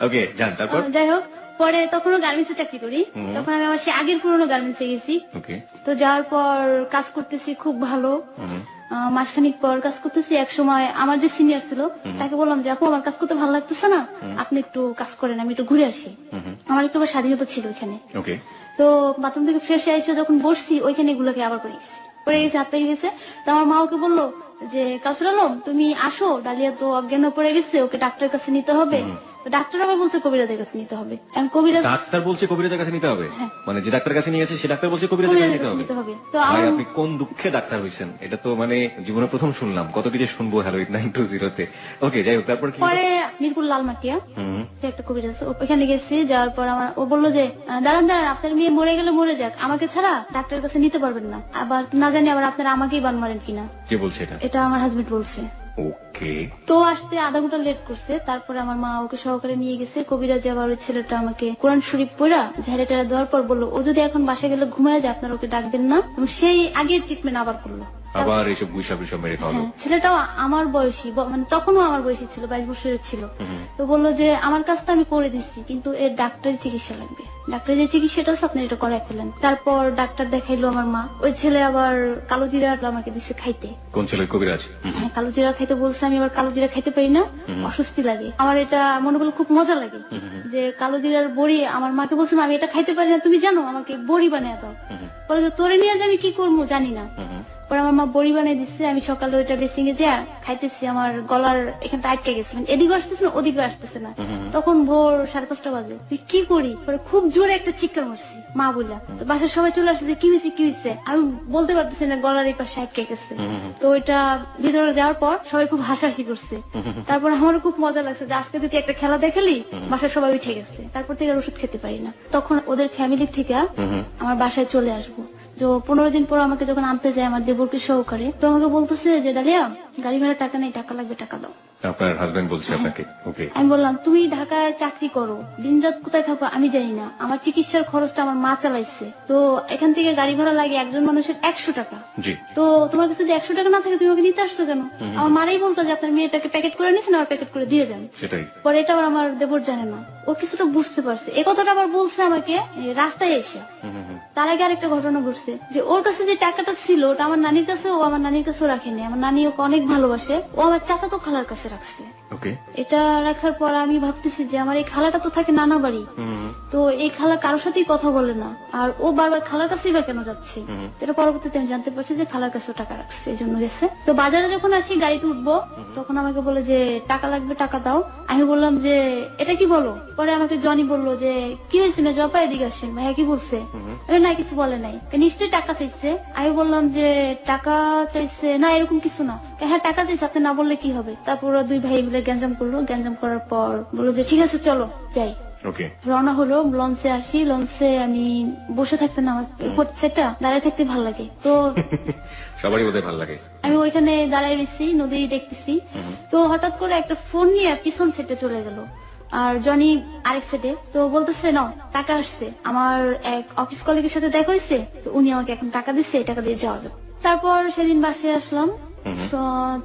ওকে, যান। তারপর? যাই হোক, পরে তখনও গার্মেন্টসে চাকরি করি, তখন আমি আমার সে আগের পুরোনো গার্মেন্টসে গেছি। তো যাওয়ার পর কাজ করতেছি খুব ভালো। মাসখানিক পর কাজ করতেছি, এক সময় আমার যে সিনিয়র ছিল তাকে বললাম যে আপু আমার কাজ করতে ভালো লাগতেছে না, আপনি একটু কাজ করেন, আমি একটু ঘুরে আসি। আমার একটু স্বাধীনতা ছিল ওইখানে। তো বাথরুম থেকে ফ্রেশ হয়ে এসে যখন বসছি, ওইখানে এগুলোকে আবার করে গেছে, হাত পেয়ে গেছে। তো আমার মা ওকে বললো যে কাসুর আলম তুমি আসো, ডালিয়া তো অজ্ঞান পড়ে গেছে, ওকে ডাক্তারের কাছে নিতে হবে। ডাক্তার আবার বলছে কবিরাজের কাছে নিতে হবে। ডাক্তার বলছে কবিরাজের কাছে নিতে হবে? মানে যে ডাক্তার কাছে নিয়ে গেছে সে ডাক্তার বলছে কবিরাজের কাছে নিতে হবে। তো আপনি কোন দুঃখে ডাক্তার হয়েছেন? এটা তো মানে জীবনে প্রথম শুনলাম, কত কিছু শুনবো হ্যালো 8920-তে। ওকে, যাই হোক, তারপর কি? পরে মিরপুর লালমাটিয়া একটা কবিরাজ, ওখানে গেছি। যাওয়ার পর ও বললো যে দাঁড়ান দাঁড়ান, আপনার মেয়ে মরে গেলে মরে যাক, আমাকে ছাড়া ডাক্তারের কাছে নিতে পারবেন না, আবার না জানি আবার আপনারা আমাকেই বান মারেন কিনা। কে বলছে এটা? এটা আমার হাজবেন্ড বলছে। ওকে, তো আসতে আধা ঘন্টা লেট করছে। তারপরে আমার মা ওকে সহকারে নিয়ে গেছে। কবিরাজ আবার ওই ছেলেটা আমাকে কোরআন শরীফ পড়া ঝেড়ে টেড়ে দেওয়ার পর বললো ও যদি এখন বাসা গেলে ঘুমায় যায়, আপনারা ওকে ডাকবেন না। সেই আগের ট্রিটমেন্ট আবার করলো, আবার এইসব গুইসাপ মেরে খাওয়ালো। ছেলেটাও আমার বয়সী, মানে তখনও আমার বয়সী ছিল, 22 বছরের ছিল। তো বললো যে আমার কাজ তো আমি করে দিচ্ছি, কিন্তু এর ডাক্তারি চিকিৎসা লাগবে, ডাক্তারের যে চিকিৎসাটা আছে আপনি এটা করাই ফেলেন। তারপর ডাক্তার দেখাইলো আমার মা। ওই ছেলে আবার কালো জিরা আমাকে দিচ্ছে খাইতে। কোন ছেলে? কবিরাজ? হ্যাঁ, কালো জিরা খাইতে বলছে। আমি আবার কালো জিরা খাইতে পারি না, অস্বস্তি লাগে আমার। এটা মনে করলে খুব মজা লাগে যে কালো জিরার বড়ি। আমার মাকে বলছিলাম আমি এটা খাইতে পারি না, তুমি জানো, আমাকে বড়ি বানিয়ে দাও। বলে যে তোরে নিয়ে যে আমি কি করবো জানি না। পরে আমার মা বড়ি বানিয়ে দিচ্ছে। আমি সকালে ওইটা বেসিং এ যা খাইতেছি, আমার গলার এখানটা আটকে গেছে, এদিকে আসতেছে না ওদিকে আসতেছে না। তখন ভোর 5:30 বাজে। কি করি? পরে খুব জোরে একটা চিৎকার মারছি মা বললা। তো বাসার সবাই চলে আসছে যে কি হয়েছে কি হয়েছে, আমি বলতে পারতেছি না, গলার এই পাশে আটকে গেছে। তো ওইটা ভিতরে যাওয়ার পর সবাই খুব হাসাহাসি করছে। তারপর আমারও খুব মজা লাগছে যে আজকে যদি একটা খেলা দেখালি, বাসার সবাই উঠে গেছে। তারপর থেকে আর ওষুধ খেতে পারি না। তখন ওদের ফ্যামিলি থেকে আমার বাসায় চলে আসবো। তো 15 দিন পর আমাকে যখন আনতে যায় আমার দেবরকে সহকারে, তো আমাকে বলতেছে যে ডালিয়া গাড়ি ভাড়া টাকা নেই, টাকা লাগবে, টাকা দাও। আপনার হাজবেন্ড বলছে আপনাকে? ওকে, আমি বললাম তুমি ঢাকায় চাকরি করো, দিন রাত কোথায় থাকো আমি জানি না, আমার চিকিৎসার খরচটা আমার মা চালাইছে, তো এখান থেকে গাড়ি ভাড়া লাগে একজন মানুষের 100 টাকা। তো তোমার কাছে যদি 100 টাকা না থাকে তুমি ওকে নিতে আসছো কেন? আমার মারাই বলতো যে আপনার মেয়েটাকে প্যাকেট করে নিয়েছেন, আমার প্যাকেট করে দিয়ে যান। পরে এটা আবার আমার দেবর জানে না, ও কিছুটা বুঝতে পারছে। এ কথাটা আবার বলছে আমাকে রাস্তায় এসে। তার আগে আরেকটা ঘটনা ঘটছে যে ওর কাছে যে টাকাটা ছিল ওটা আমার নানির কাছে, ও আমার নানির কাছেও রাখেনি। আমার নানি ওকে অনেক ভালোবাসে, ও আমার চাচাতো খালার কাছে কাছে রাখছে। ওকে। এটা রাখার পর আমি ভাবতেছি যে আমার এই খালাটা তো থাকে নানা বাড়ি, তো এই খালা কারোর সাথেই কথা বলে না, আর ও বারবার খালার কাছেই বা কেন যাচ্ছে। এটা পরবর্তীতে আমি জানতে পারছি যে খালার কাছেও টাকা রাখছে, এই জন্য গেছে। তো বাজারে যখন আসি গাড়িতে উঠবো, তখন আমাকে বলে যে টাকা লাগবে, টাকা দাও। আমি বললাম যে এটা কি বলো? পরে আমাকে জনি বললো যে কি হয়েছে না জপা, এদিকে আসেন। ভাইয়া কি বলছে? না কিছু বলে নাই। নিশ্চয়ই টাকা চাইছে। আমি বললাম যে টাকা চাইছে না, এরকম কিছু না। হ্যাঁ টাকা চাইছে, আপনি না বললে কি হবে? তারপর ওরা দুই ভাই মিলে গ্যাঞ্জাম করলো। গ্যাঞ্জাম করার পর বললো যে ঠিক আছে চলো যাই। ওকে। রওনা হলো, লঞ্চে আসি। লঞ্চে আমি বসে থাকতে না, আমার সেটা দাঁড়ায় থাকতে ভালো লাগে, তো সবারই বোধহয় ভালো লাগে। আমি ওইখানে দাঁড়ায় রয়েছি, নদী দেখতেছি। তো হঠাৎ করে একটা ফোন নিয়ে পিছন সেটে চলে গেল, আর জনি আরেক সেটে। তো বলতেছে নাও টাকা আসছে, আমার এক অফিস কলিগের সাথে দেখা হয়েছে, তো উনি আমাকে এখন টাকা দিচ্ছে, টাকা দিয়ে যাওয়া যাবে। তারপর সেদিন বাসায় আসলাম,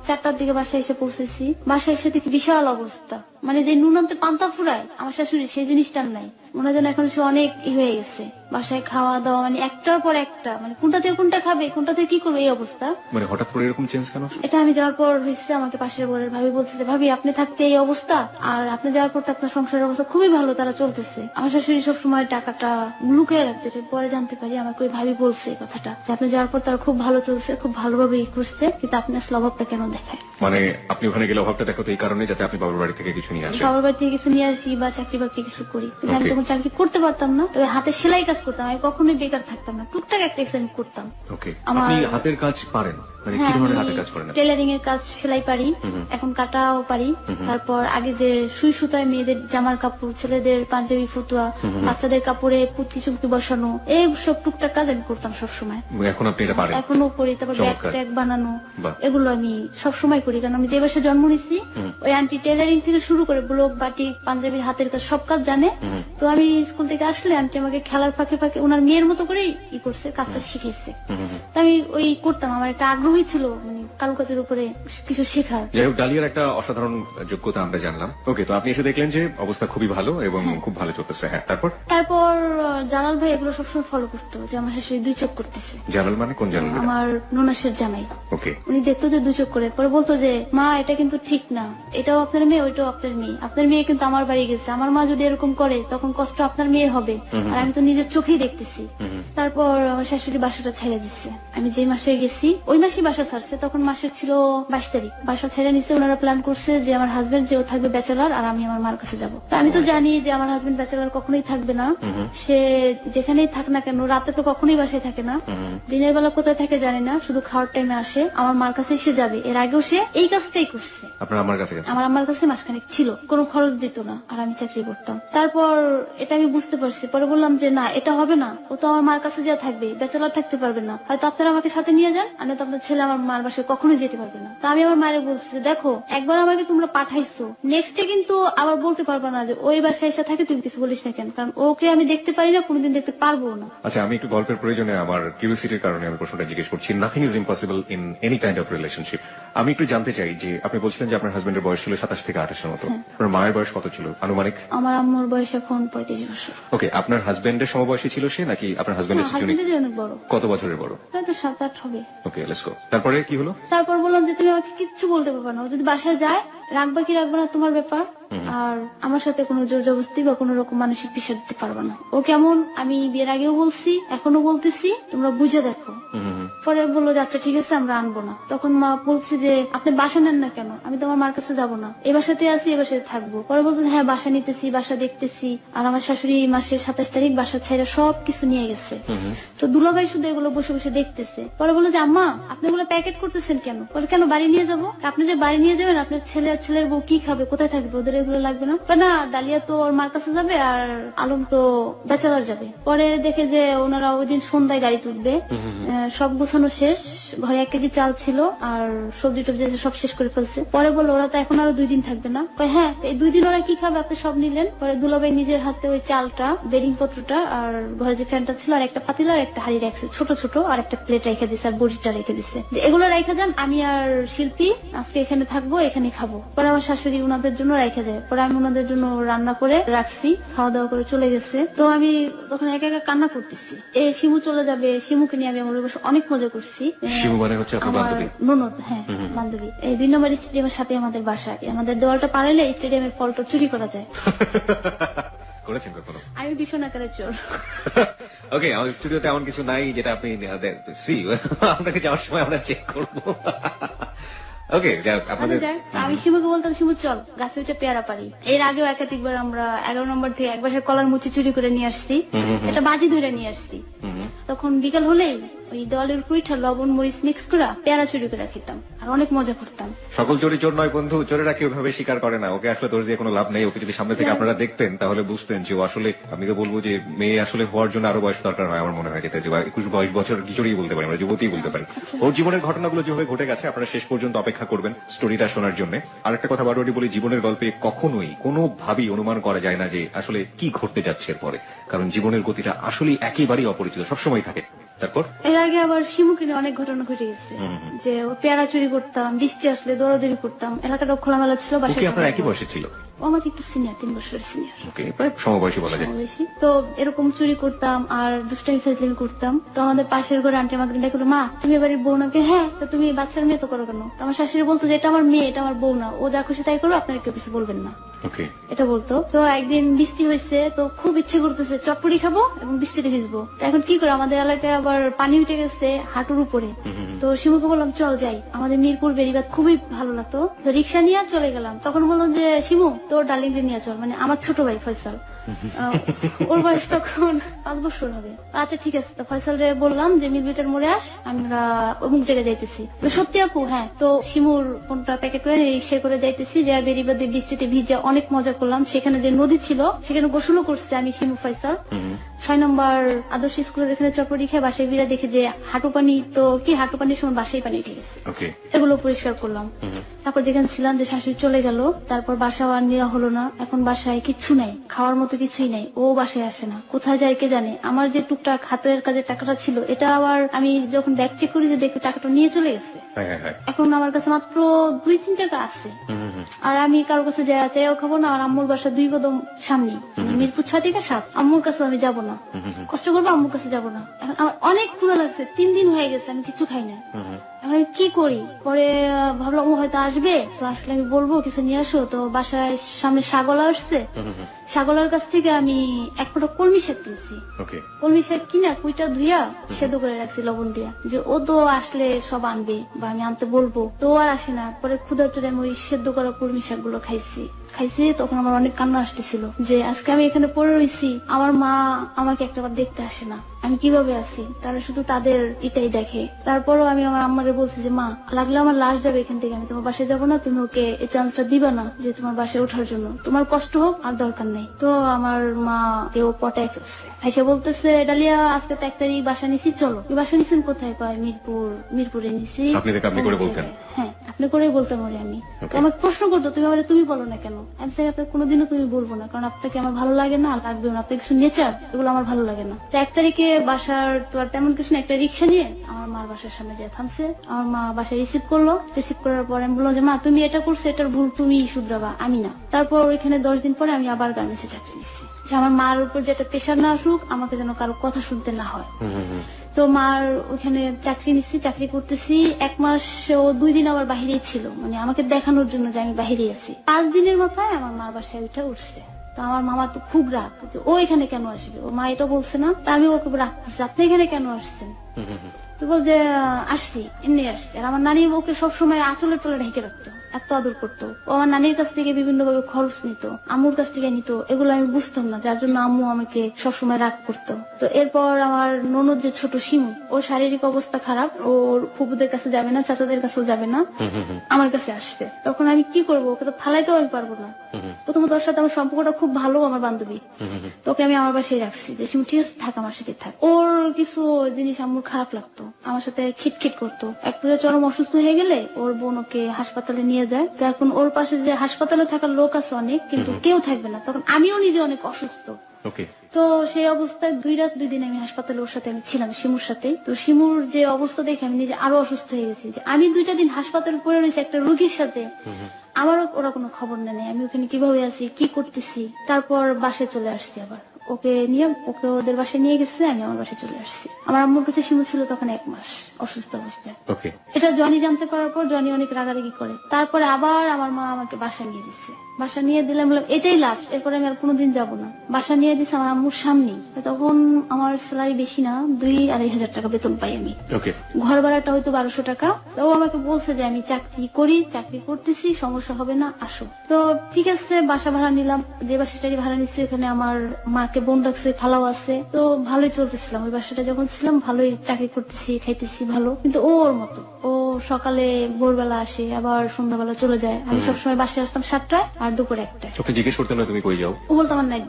4টার দিকে বাসায় এসে পৌঁছেছি। বাসায় এসে দেখি বিশাল অবস্থা, মানে যে নুনান্তে পান্তা ফুরায় আমার শাশুড়ি, সেই জিনিসটার নাই। মনে হয় যেন এখন সে অনেক হয়ে গেছে। বাসায় খাওয়া দাওয়া মানে একটার পর একটা, মানে কোনটা থেকে কোনটা খাবে, কোনটা থেকে কি করবে, এই অবস্থা। মানে হঠাৎ করে এরকম চেঞ্জ কেন? এটা আমি যাওয়ার পর হয়েছে। আমাকে পাশের ঘরের ভাবি বলছে যে ভাবি আপনি থাকতে এই অবস্থা, আর আপনি যাওয়ার পর তো আপনার সংসারের অবস্থা খুবই ভালো, তারা চলতেছে। আমার শাশুড়ি সবসময় টাকাটা লুকিয়ে রাখতে, পরে জানতে পারি আমাকে ওই ভাবি বলছে এই কথাটা, যে আপনি যাওয়ার পর তারা খুব ভালো চলছে, খুব ভালোভাবে করছে, কিন্তু আপনি আসলে অভাবটা কেন দেখায়। মানে আপনি ওখানে গেলে অভাবটা দেখাতো এই কারণে যাতে আপনি বাবার বাড়ি থেকে কিছু নিয়ে আসেন। বাবার বাড়ি থেকে কিছু নিয়ে আসি বা চাকরি বাকরি কিছু করি। কিন্তু আমি তখন চাকরি করতে পারতাম না, তবে হাতে সেলাই কাজ করতাম, আমি কখনোই বেকার থাকতাম না, টুকটাক একটা এক্সপেরিমেন্ট করতাম। ওকে। আপনি হাতের কাজ পারেন? মানে কি ধরনের হাতের কাজ করেন? টেলারিং এর কাজ, সেলাই পারি, এখন কাটাও পারি। তারপর আগে যে সুই সুতায় মেয়েদের জামার কাপড়, ছেলেদের পাঞ্জাবি, ফতুয়া, বাচ্চাদের কাপড়ে পুঁতি চুমকি বসানো, এই সব টুকটাক কাজ আমি করতাম সবসময়। এখন আপনি এটা পারেন? এখনো করি। তারপর ব্যাগ ট্যাগ বানানো, এগুলো আমি সবসময় করি, কারণ আমি যে বাসায় জন্ম নিচ্ছি ওই আন্টি টেলারিং থেকে শুরু করে ব্লক, বাটি, পাঞ্জাবির হাতের কাজ সব কাজ জানে। তো আমি স্কুল থেকে আসলে আন্টি আমাকে খেলার ফাঁকে ফাঁকে ওনার মেয়ের মতো করেই করছে, কাজটা শিখেছে। তো আমি ওই করতাম, আমার একটা আগ্রহী ছিল মানে কারুকাজের উপরে কিছু শেখার। যাই হোক, ডালিয়ার একটা অসাধারণ যোগ্যতা আমরা জানলাম। ওকে, তো আপনি এসে দেখলেন যে অবস্থা খুবই ভালো এবং খুব ভালো চলতেছে। হ্যাঁ, তারপর জালাল ভাই এগুলো সবসময় ফলো করতো, যে আমার শাশুড়ি দুই চোখ করতেছে। জালাল মানে কোন জালাল? আমার ননাসের জামাই। ওকে। উনি দেখতো যে দুই চোখ করে, পরে বলতো যে মা এটা কিন্তু ঠিক না, এটাও আপনার মেয়ে, ওইটাও আপনার মেয়ে, আপনার মেয়ে কিন্তু আমার বাড়ি গেছে, আমার মা যদি এরকম করে তখন কষ্ট আপনার মেয়ে হবে, আর আমি তো নিজের চোখেই দেখতেছি। তারপর আমার শাশুড়ি বাসাটা ছেড়ে দিচ্ছে। আমি যে মাসে গেছি ওই মাসেই বাসা ছাড়ছে, তখন মাসের ছিল 22 তারিখ। বাসা ছেড়ে নিচ্ছে। ওনারা প্ল্যান করছে যে আমার হাজবেন্ড যে থাকবে ব্যাচেলার, আর আমি আমার মার কাছে যাবো। তা আমি তো জানি যে আমার হাজবেন্ড ব্যাচেলার কখনোই থাকবে না, সে যেখানেই থাক না কেন রাতে তো কখনোই বাসায় থাকে না, দিনের বেলা কোথায় থাকে জানি না, শুধু খাওয়ার টাইমে আসে, আমার মার কাছে এসে যাবে। এর আগেও সে এই কাজটাই করছে। আপনার আমার কাছে? আমার আম্মার কাছে মাসখানেক ছিল, কোনো খরচ দিত না, আর আমি চাকরি করতাম। তারপর এটা আমি বুঝতে পারছি। পরে বললাম যে না, এটা হবে না, ও তো আমার মার কাছে যা থাকবে, ব্যাচেলার থাকতে পারবে না, হয়তো আপনারা আমাকে সাথে নিয়ে যান, আর তো আপনার ছেলে আমার মার বাসায় কখনোই যেতে পারবে না। তো আমি আমার মায়ের বলছি, দেখো একবার আমাকে তোমরা পাঠাইছো, নেক্সট ডে কিন্তু আবার বলতে পারবে না যে ওই বাসায় এসে থাকে, তুমি কিছু বলিস না কেন, কারণ ওকে আমি দেখতে পারি না, কোনোদিন দেখতে পারবো না। আচ্ছা, আমি একটু গল্পের প্রয়োজনে আমার কিউরিওসিটির কারণে আমি প্রশ্নটা জিজ্ঞেস করছি। Nothing is impossible in any kind of relationship. আমি একটু জানতে চাই যে আপনি বলছিলেন যে আপনার হাজবেন্ডের বয়স ছিল 27 থেকে 28 এর মতো, আপনার মায়ের বয়স কত ছিল আনুমানিক? আমার আম্মুর বয়স এখন 35 বছর। ওকে, আপনার হাজবেন্ডের সমবয়সী ছিল সে, নাকি আপনার হাজবেন্ডের অনেক বড়? কত বছরের বড়? হয়তো 7-8 হবে। ওকে, লেটস গো। তারপরে কি হলো? তারপর বললাম যে তুমি আমাকে কিচ্ছু বলতে পারবে না, ও যদি বাসায় যায় রাখবা কি রাখবে না তোমার ব্যাপার, আর আমার সাথে কোনো জোর জবরদস্তি বা কোনো রকম মানসিক প্রেশার দিতে পারবে না। ও কেমন আমি বিয়ের আগেও বলছি, এখনো বলতেছি, তোমরা বুঝে দেখো। পরে বললো যে আচ্ছা ঠিক আছে আমরা আনবো না। তখন মা বলছে যে আপনি বাসা নেন না কেন? আমি তো আমার মার কাছে যাবো না, এই বাসাতে আছি, এই বাসাতে থাকবো। পরে বলছে হ্যাঁ বাসা নিতেছি, বাসা দেখতেছি। আর আমার শাশুড়ি মাসের 27 তারিখ বাসা ছেড়ে সবকিছু নিয়ে গেছে। তো দুলাভাই শুধু এগুলো বসে বসে দেখতেছে। পরে বললো যে আম্মা আপনি এগুলো প্যাকেট করতেছেন কেন? বলে কেন, বাড়ি নিয়ে যাবো। আপনি যে বাড়ি নিয়ে যাবেন, আপনার ছেলে আর ছেলের বউ কি খাবে, কোথায় থাকবে, ওদের এগুলো লাগবে না। না, ডালিয়া তো ওর মার কাছে যাবে, আর আলম তো ব্যাচেলার যাবে। পরে দেখে যে ওনারা ওই দিন সন্ধ্যায় গাড়ি তুলবে, সব গোছানো শেষ, ঘরে 1 কেজি চাল ছিল, আর সবজি টবজি সব শেষ করে ফেলছে। পরে বললো ওরা তো এখন আরো 2 দিন থাকবে না। হ্যাঁ, এই 2 দিন ওরা কি খাবে, আপনি সব নিলেন। পরে দুলাভাই নিজের হাতে ওই চালটা, বেডিং পত্রটা, আর ঘরে যে ফ্যানটা ছিল, আর একটা পাতিলা, আর একটা হাড়ি রাখছে ছোট ছোট, আর একটা প্লেট রেখে দিচ্ছে, আর বড়িটা রেখে দিচ্ছে, যে এগুলো রেখে যান, আমি আর শিল্পী আজকে এখানে থাকবো, এখানে খাবো। পরে আমার শাশুড়ি ওনাদের জন্য রেখে দেয়, পরে আমি ওনাদের জন্য রান্না করে রাখছি, খাওয়া দাওয়া করে চলে গেছে। তো আমি তখন একা একা কান্না করতেছি, শিমু চলে যাবে, শিমুকে নিয়ে আমি আমার বসে অনেক মজা করছি। শিমু মানে হচ্ছে আপনার আমার বান্ধবী? ননদ, হ্যাঁ বান্ধবী। এই 2 নম্বর স্টেডিয়ামের সাথে আমাদের বাসা, আমাদের দেওয়ালটা পারাইলে স্টেডিয়ামের ফলটা চুরি করা যায়। করেছেন কখনো? আমি ভীষণ আকারে চোর। ওকে, আমাদের স্টুডিওতে এমন কিছু নাই যেটা আপনি আপনাকে যাওয়ার সময় আমরা চেক করবো। ওকে, আপনাদের আমি শিমুকে বলতাম, শিমু চল গাছে উঠে পেয়ারা পারি। এর আগেও একাধিকবার আমরা 11 নম্বর থেকে এক বাসার কলার মুচি চুরি করে নিয়ে আসছি, এটা বাজি ধরে নিয়ে আসছি। তখন বিকাল হলেই ওই দেওয়ালের উপর উঠে লবণ মরিচ মিক্স করে পেয়ারা চুরি করে খেতাম আর অনেক মজা করতাম। সকল চোরই চোর নয় বন্ধু, চোরেরা কেউ ভাবে স্বীকার করে না। ওকে আসলে তোর দিয়ে কোনো লাভ নেই। ওকে যদি সামনে থেকে আপনারা দেখতেন তাহলে বুঝতেন যে ও আসলে, আমি তো বলবো যে মেয়ে আসলে হওয়ার জন্য আরো বয়স দরকার হয় আমার মনে হয়, যেটা 21-22 বছর কিশোরই বলতে পারি, আমরা যুবতী বলতে পারি। ওর জীবনের ঘটনাগুলো যেভাবে ঘটে গেছে আপনারা শেষ পর্যন্ত অপেক্ষা করবেন স্টোরিটা শোনার জন্য। আর একটা কথা বারবারই বলি, জীবনের গল্পে কখনোই কোনোভাবেই অনুমান করা যায় না যে আসলে কি ঘটতে যাচ্ছে এরপরে, কারণ জীবনের গতিটা আসলে একেবারেই অপরিচিত, সবসময় থাকে। তারপর এর আগে আবার শিমুকে নিয়ে অনেক ঘটনা ঘটে গেছে, যে ও পেয়ারা চুরি করতাম, বৃষ্টি আসলে দৌড়াদৌড়ি করতাম, এলাকাটা খোলামেলা ছিল। বাসায় আপনার একই বয়সে ছিল? ও আমার একটু সিনিয়র, 3 বছরের সিনিয়র। ওকে, প্রায় সমবয়সী বলা যায়। তো এরকম চুরি করতাম আর দুষ্টামি ফাজলামি করতাম। তো আমাদের পাশের ঘরে আন্টি আমাকে ডাকে, মা তুমি এবারে বউ নাকি? হ্যাঁ, তো তুমি বাচ্চার মেয়ে তো করো কেন? তো আমার শাশুড়ি বলতো যে এটা আমার মেয়ে, এটা আমার বউ না, ও যা খুশি তাই করো, আপনারা কেউ কিছু বলবেন না, এটা বলতো। তো একদিন বৃষ্টি হয়েছে, তো খুব ইচ্ছে করতেছে চটপটি খাবো এবং বৃষ্টিতে ভিজবো। তো এখন কি করে, আমাদের এলাকায় আবার পানি উঠে গেছে হাঁটুর উপরে। তো শিমুকে বললাম চল যাই, আমাদের মিরপুর বেরিবাদ খুবই ভালো লাগতো। তো রিক্সা নিয়ে চলে গেলাম। তখন বললাম যে শিমু তোর ডার্লিং নিয়ে চল, মানে আমার ছোট ভাই ফয়সাল, ওর বয়স তখন 5 বছর হবে। আচ্ছা ঠিক আছে। তো ফয়সাল রে বললাম যে মিরবিটার মোড়ে আস, আমরা অমুক জায়গায় যাইতেছি। সত্যি আপু? হ্যাঁ। তো শিমুর ফোনটা প্যাকেট করে রিক্সা করে যাইতেছি, যে বেরিবাদে বৃষ্টিতে ভিজে অনেক মজা করলাম। সেখানে যে নদী ছিল সেখানে গোসলও করছে আমি, শিমু, ফয়সাল। 6 নম্বর আদর্শ স্কুলের এখানে চটপটি খেয়ে বাসায় বিরা দেখে যে হাঁটু পানি, তো কি হাঁটু পানির সময় বাসায় পানি উঠে গেছে, এগুলো পরিষ্কার করলাম। তারপর যেখানে ছিলাম যে শাশুড়ি চলে গেল, তারপর বাসাও আর নেওয়া হলো না। এখন বাসায় কিচ্ছু নাই, খাওয়ার মতো কিছুই নাই, ও বাসায় আসে না, কোথায় যায় কে জানে। আমার যে টুকটাক হাতের কাজের টাকাটা ছিল, এটা আবার আমি যখন ব্যাগ চেক করি যে দেখি টাকাটা নিয়ে চলে গেছে। এখন আমার কাছে মাত্র 2-3 টাকা আছে, আর আমি কারোর কাছে চাইও খাবো না। আর আম্মুর বাসা 2 কদম সামনে, মিরপুর 6 থেকে 7, আম্মুর কাছে আমি যাবো না, কষ্ট করবো, আম্মুর কাছে যাবো না। এখন আমার অনেক ক্ষুধা লাগছে, 3 দিন হয়ে গেছে আমি কিছু খাই না। এখন আমি কি করি? পরে ভাবলাম ও হয়তো আসবে, তো আসলে আমি বলবো কিছু নিয়ে আসো। তো বাসায় সামনে ছাগলা আসছে, ছাগলার কাছ থেকে আমি 1 ফোঁটা কলমি শাক কিনছি। কলমি শাক কিনা কুইটা ধুইয়া সেদ্ধ করে রাখছি লবণ দিয়া, যে ও তো আসলে সব আনবে বা আমি আনতে বলবো, তো আর আসে না। পরে ক্ষুধা চড়ে আমি ওই সেদ্ধ করা কলমি শাক গুলো খাইছি। তখন আমার অনেক কান্না আসতেছিল যে আজকে আমি এখানে পড়ে রয়েছি, আমার মা আমাকে একটাবার দেখতে আসে না, আমি কিভাবে আছি, তারা শুধু তাদের এটাই দেখে। তারপরও আমি আমার আম্মারে বলছি যে মা লাগলে আমার লাশ যাবে এখান থেকে, আমি তোমার বাসায় যাবো না, তুমি ওকে এই চান্সটা দিবা না যে তোমার বাসায় ওঠার জন্য, তোমার কষ্ট হোক আর দরকার নেই। তো আমার মা কেউ পটায় ফেলছে, ভাইসা বলতেছে ডালিয়া আজকে তো 1 তারিখ বাসা নিছি, চলো। বাসা নিছেন কোথায়? কয় মিরপুরে নিছি। হ্যাঁ, আপনি করেই বলতে পারি আমি। আমাকে প্রশ্ন করতো তুমি আমার তুমি বলো না কেন? আমি স্যার আপনার কোনোদিনও তুমি বলবো না, কারণ আপনাকে আমার ভালো লাগে না, লাগবেও না, আপনার কিছু নেচার এগুলো আমার ভালো লাগে না। তো 1 তারিখে বাসার তো আর তেমন কিছু না, একটা রিক্সা নিয়ে আমার মার বাসার সামনে যায় থামছে। আমার মা বাসায় রিসিভ করলো। রিসিভ করার পর আমি বললাম যে মা তুমি এটা করছো, এটার ভুল তুমি শুধরাবা, আমি না। তারপর ওইখানে 10 দিন পরে আমি আবার গার্মেন্টসে চাকরি নিচ্ছি, যে আমার মার উপর যে একটা প্রেশার না আসুক, আমাকে যেন কারো কথা শুনতে না হয়। তো মার ওখানে চাকরি নিচ্ছি, চাকরি করতেছি 1 মাস। ও 2 দিন আবার বাহিরেই ছিল, মানে আমাকে দেখানোর জন্য যে আমি বাহিরে আছি। 5 দিনের মাথায় আমার মার বাসায় উঠছে। তো আমার মামা তো খুব রাগ, ও এখানে কেন আসবে, ও মা এটা বলছে না। তা আমি ওকে রাগ করছি, আপনি এখানে কেন আসছেন? তো বল যে আসছি, এমনি আসছি। আর আমার নানি ওকে সবসময় আঁচলের তলে ঢেকে রাখতো, এত আদর করতো। ও আমার নানির কাছ থেকে বিভিন্ন ভাবে খরচ নিত, আম্মুর কাছ থেকে নিত, এগুলো আমি বুঝতাম না, যার জন্য আম্মু আমাকে সবসময় রাগ করতো। তো এরপর আমার ননদ যে ছোট শিমু, ওর শারীরিক অবস্থা খারাপ, ওর ফুপুদের কাছে যাবে না, চাচাদের কাছেও যাবে না, আমার কাছে আসছে। তখন আমি কি করবো? ওকে তো ফালাইতেও আমি পারবো না। প্রথমত ওর সাথে আমার সম্পর্কটা খুব ভালো, আমার বান্ধবী। তোকে আমি আমার বাসায় রাখছি যে শিমু ঠিক আছে থাক, আমার সাথে থাক। ওর কিছু জিনিস আম্মুর খারাপ লাগতো, আমার সাথে খিটখিট করতো। এক পর্যায়ে চরম অসুস্থ হয়ে গেলে ওর বোন ওকে হাসপাতালে নিয়ে যায়। তো এখন ওর পাশে যে হাসপাতালে থাকার লোক আছে অনেক, কিন্তু কেউ থাকবে না। তখন আমিও নিজে অনেক অসুস্থ। তো সেই অবস্থায় 2 রাত 2 দিন আমি হাসপাতালে ওর সাথে আমি ছিলাম, শিমুর সাথে। তো শিমুর যে অবস্থা দেখে আমি নিজে আরো অসুস্থ হয়ে গেছি, যে আমি 2টা দিন হাসপাতালে পড়ে রয়েছি একটা রোগীর সাথে, আমারও ওরা কোনো খবর নেই আমি ওখানে কিভাবে আছি কি করতেছি। তারপর বাসায় চলে আসছি, আবার ওকে ওদের বাসায় নিয়ে গেছে, আমি আমার বাসায় চলে আসছি। আমার আম্মুর কাছে শিমু ছিল তখন 1 মাস অসুস্থ অবস্থায়। এটা জনি জানতে পারার পর জনি অনেক রাগারাগি করে, তারপরে আবার আমার মা আমাকে বাসা নিয়ে দিচ্ছে। বাসা নিয়ে দিলাম, বললাম এটাই লাস্ট, এরপরে আমি আর কোনোদিন যাবো না। বাসা নিয়ে দিচ্ছে আমার আম্মুর সামনেই। তখন আমার স্যালারি বেশি না, 2-2.5 হাজার টাকা বেতন পাই আমি। ঘর ভাড়াটা হয়তো 1200 টাকা। তো ও আমাকে বলছে যে আমি চাকরি করতেছি, সমস্যা হবে না, আসো। তো ঠিক আছে, বাসা ভাড়া নিলাম। যে বাসাটাকে ভাড়া নিচ্ছি ওখানে আমার মাকে বোন রাখছে, খালাও আছে, তো ভালোই চলতেছিলাম। ওই বাসাটা যখন ছিলাম ভালোই চাকরি করতেছি, খাইতেছি ভালো। কিন্তু ওর মতো ও সকালে ভোরবেলা আসে, আবার সন্ধ্যাবেলা চলে যায়। আমি সবসময় বাসায় আসতাম 7টায় আর দুপুরে 1টায়। ওকে জিজ্ঞেস করতে না তুমি কই যাও? ও বলতো আমার নাইট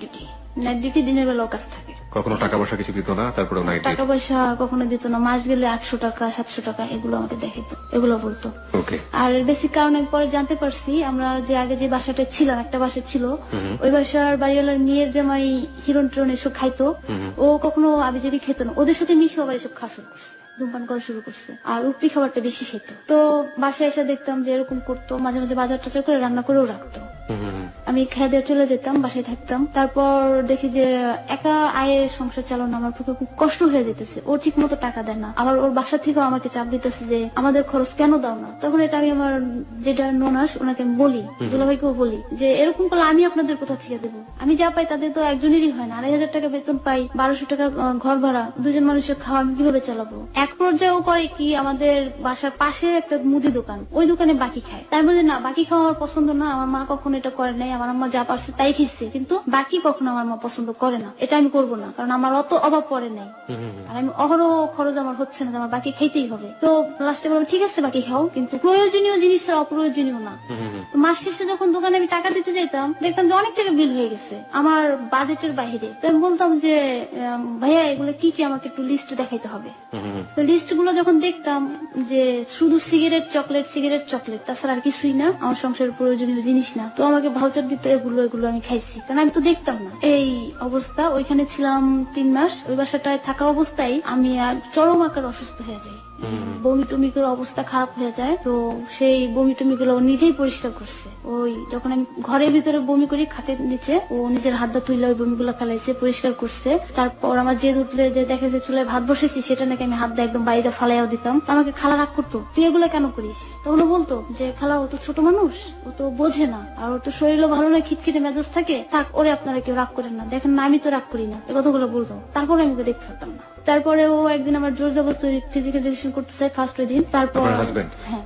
ডিউটি দিনের বেলাও কাজ থাকে। কখনো টাকা পয়সা কিছু দিত না? তারপরে টাকা পয়সা কখনো দিত না, মাস গেলে 800 টাকা 700 টাকা এগুলো আমাকে দেখাইতো, এগুলো বলতো। আর বেসিক কারণে পরে জানতে পারছি, আমরা যে আগে যে বাসাটা ছিলাম, একটা বাসা ছিল, ওই বাসার বাড়িওয়ালার মেয়ের জামাই হিরোন টিরন এসব খাইতো। ও কখনো আবিজাবি খেত না, ওদের সাথে মিশে আবার এসব খাওয়া শুরু করছে, ধূমপান করা শুরু করছে। আর উপরি খাবারটা বেশি খেত। তো বাসায় এসে দেখতাম যে এরকম করতো, মাঝে মাঝে বাজার টাজার করে রান্না করেও রাখতো। আমি খেয়ে দিয়ে চলে যেতাম, বাসায় থাকতাম। তারপর দেখি যে একা আয়ে সংসার চালানো আমার পক্ষে খুব কষ্ট হয়ে যেতেছে। ও ঠিক মতো টাকা দেয় না, আবার ওর বাসা থেকেও আমাকে চাপ দিতেছে যে আমাদের খরচ কেন দাও না। তখন এটা আমি আমার যেটা ননাস ওনাকে বলি, দুলাভাইকেও বলি যে এরকম করলে আমি আপনাদের কোথা থেকে দেবো? আমি যা পাই তাদের তো একজনেরই হয় না। 2.5 হাজার টাকা বেতন পাই, 1200 টাকা ঘর ভাড়া, 2জন মানুষের খাওয়া আমি কিভাবে চালাবো? এক পর্যায়ে ও করে কি, আমাদের বাসার পাশে একটা মুদি দোকান, ওই দোকানে বাকি খায়। তাই বলে না, বাকি খাওয়া আমার পছন্দ না, আমার মা কখনো এটা করে নাই। আমার আম্মা যা পারছে তাই খেয়েছে, কিন্তু বাকি কখনো আমার মা পছন্দ করে না। এটা আমি করবো না, কারণ আমার অত অভাব পড়ে নাই, আর আমি অহরহ খরচ আমার হচ্ছে না, আমার বাকি খাইতেই হবে। তো লাস্টে বললাম ঠিক আছে বাকি খাও, কিন্তু প্রয়োজনীয় জিনিস ছাড়া অপ্রয়োজনীয় না। মাস শেষে যখন দোকানে আমি টাকা দিতে যেতাম, দেখতাম যে অনেক টাকা বিল হয়ে গেছে আমার বাজেটের বাইরে। তো আমি বলতাম যে ভাইয়া এগুলো কি কি আমাকে একটু লিস্ট দেখাইতে হবে। তো লিস্ট গুলো যখন দেখতাম যে শুধু সিগারেট চকলেট, তাছাড়া আর কিছুই না, আমার সংসারের প্রয়োজনীয় জিনিস না, তো আমাকে ভাউচার দিতে এগুলো আমি খাইছি, কারণ আমি তো দেখতাম না। এই অবস্থা, ওইখানে ছিলাম 3 মাস। ওই বাসাটায় থাকা অবস্থায় আমি আর চরম আকার অসুস্থ হয়ে যাই, বমি টমি করে অবস্থা খারাপ হয়ে যায়। তো সেই বমি টমি গুলো নিজেই পরিষ্কার করছে। ওই যখন আমি ঘরের ভিতরে বমি করি, খাটের নিচে ও নিজের হাতটা তুইলে ওই বমি গুলো ফেলাইছে, পরিষ্কার করছে। তারপর আমার যে উঠলে যে দেখে যে চুলায় ভাত বসেছি, সেটা নাকি আমি হাত দিয়ে একদম বাড়িতে ফালাইয়াও দিতাম। আমাকে খালা রাগ করতো, তুই এগুলো কেন করিস? তখন ও বলতো যে খালা ও তো ছোট মানুষ, ও তো বোঝে না, আর ওর তো শরীরও ভালো না, খিটখিটে মেজাজ থাকে, থাক ওরে আপনারা কেউ রাগ করেন না, দেখেন না আমি তো রাগ করি না, এ কথাগুলো বলতো। তারপরে আমি ওকে দেখতে পারতাম না। তারপরে ও একদিন আমার জোর জবরদস্তি ফিজিক্যাল রিলেশন করতে চাই, ফার্স্ট ওই দিন। তারপর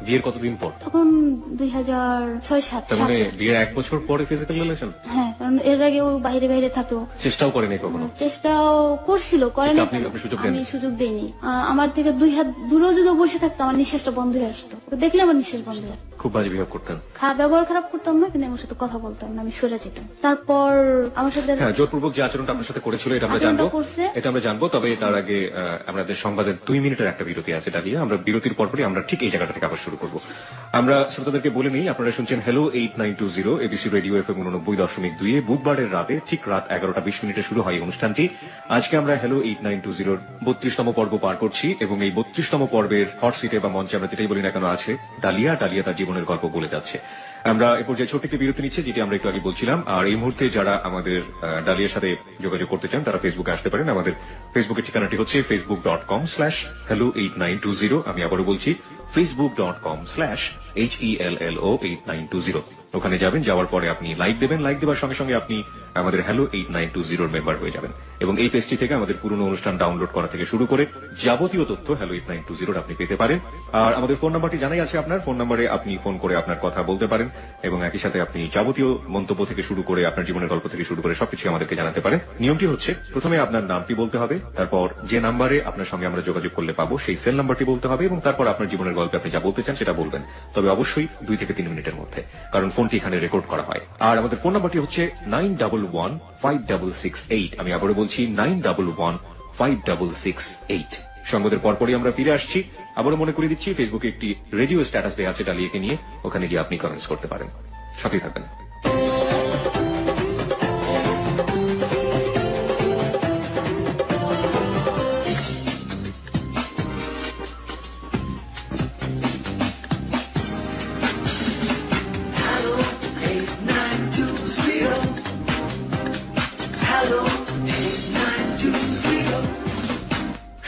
বিয়ের কতদিন পর? তখন 2006-07। মানে বিয়ের 1 বছর পরে ফিজিক্যাল রিলেশন? হ্যাঁ, কারণ এর আগে ও বাইরে থাকতো। চেষ্টাও করেনি কখনো? চেষ্টাও করছিল, করেনি, আমি সুযোগ দেইনি। আমার থেকে 2 হাত দূরেও যদি বসে থাকতো, আমার নিঃশ্বাসটা বন্ধ হয়ে আসতো, দেখলে আমার নিঃশ্বাস বন্ধ হয়ে। খুব বাজে বিহেভ করতেন? ব্যবহার খারাপ করতাম না, কিন্তু আমার সাথে কথা বলতাম না, আমি সরে যেতাম। তারপর আমার সাথে জোরপূর্বক যে আচরণটা আপনার সাথে করেছিল এটা আমরা জানবো। তবে তার আগে আমাদের সংবাদের 2 মিনিটের একটা বিরতি আছে, ডালিয়া। আমরা বিরতির পরপরই আমরা ঠিক এই জায়গাটা থেকে আবার শুরু করবো। আমরা শ্রোতাদেরকে বলে নিই, আপনারা শুনছেন হ্যালো 8920 এবিসি রেডিও FM 89.2 বুধবারের রাতে ঠিক রাত 11:20 শুরু হয় অনুষ্ঠানটি। আজকে আমরা হ্যালো 8920 32তম পর্ব পার করছি, এবং এই 32তম পর্বের হট সিটে বা মঞ্চে আমরা যেটাই বলি না কেন আছে ডালিয়া তার জীবনের গল্প বলে যাচ্ছে। আমরা এ পর্যায়ে ছোট্ট একটি বিরতি নিচ্ছি, যেটি আমরা একটু আগে বলছিলাম। আর এই মুহূর্তে যারা আমাদের ডালিয়ার সাথে যোগাযোগ করতে চান তারা ফেসবুকে আসতে পারেন। আমাদের ফেসবুকের ঠিকানাটি হচ্ছে facebook.com/hello8920। আমি আবারও বলছি facebook.com/HELLO8920। ওখানে যাবেন, যাওয়ার পরে আপনি লাইক দেবেন, লাইক দেওয়ার সঙ্গে সঙ্গে আপনি আমাদের হ্যালো 8920 মেম্বার হয়ে যাবেন, এবং এই পেজটি থেকে আমাদের পুরনো অনুষ্ঠান ডাউনলোড করা থেকে শুরু করে যাবতীয় তথ্য হ্যালো 8920 আপনি পেতে পারেন। আর আমাদের ফোন নাম্বারটি জানাই আছে, আপনার ফোন নাম্বারে আপনি ফোন করে আপনার কথা বলতে পারেন, এবং একই সাথে আপনি যাবতীয় মন্তব্য থেকে শুরু করে আপনার জীবনের গল্প থেকে শুরু করে সবকিছু আমাদেরকে জানাতে পারেন। নিয়মটি হচ্ছে, প্রথমে আপনার নামটি বলতে হবে, তারপর যে নাম্বারে আপনার সঙ্গে আমরা যোগাযোগ করলে পাবো সেই সেল নাম্বারটি বলতে হবে, এবং তারপর আপনার জীবনের গল্পে আপনি যা বলতে চান সেটা বলবেন। তবে অবশ্যই 2 থেকে 3 মিনিটের মধ্যে, কারণ ফোনটি এখানে রেকর্ড করা হয়। আর আমাদের ফোন নাম্বারটি হচ্ছে 91156668। আমি আবারও বলছি 91156668। সংবাদের পরপরই আমরা ফিরে আসছি। আবারও মনে করিয়ে দিচ্ছি, ফেসবুকে একটি রেডিও স্ট্যাটাস দেওয়া আছে ডালিয়াকে নিয়ে, ওখানে গিয়ে আপনি কমেন্টস করতে পারেন। সাথেই থাকবেন। Hello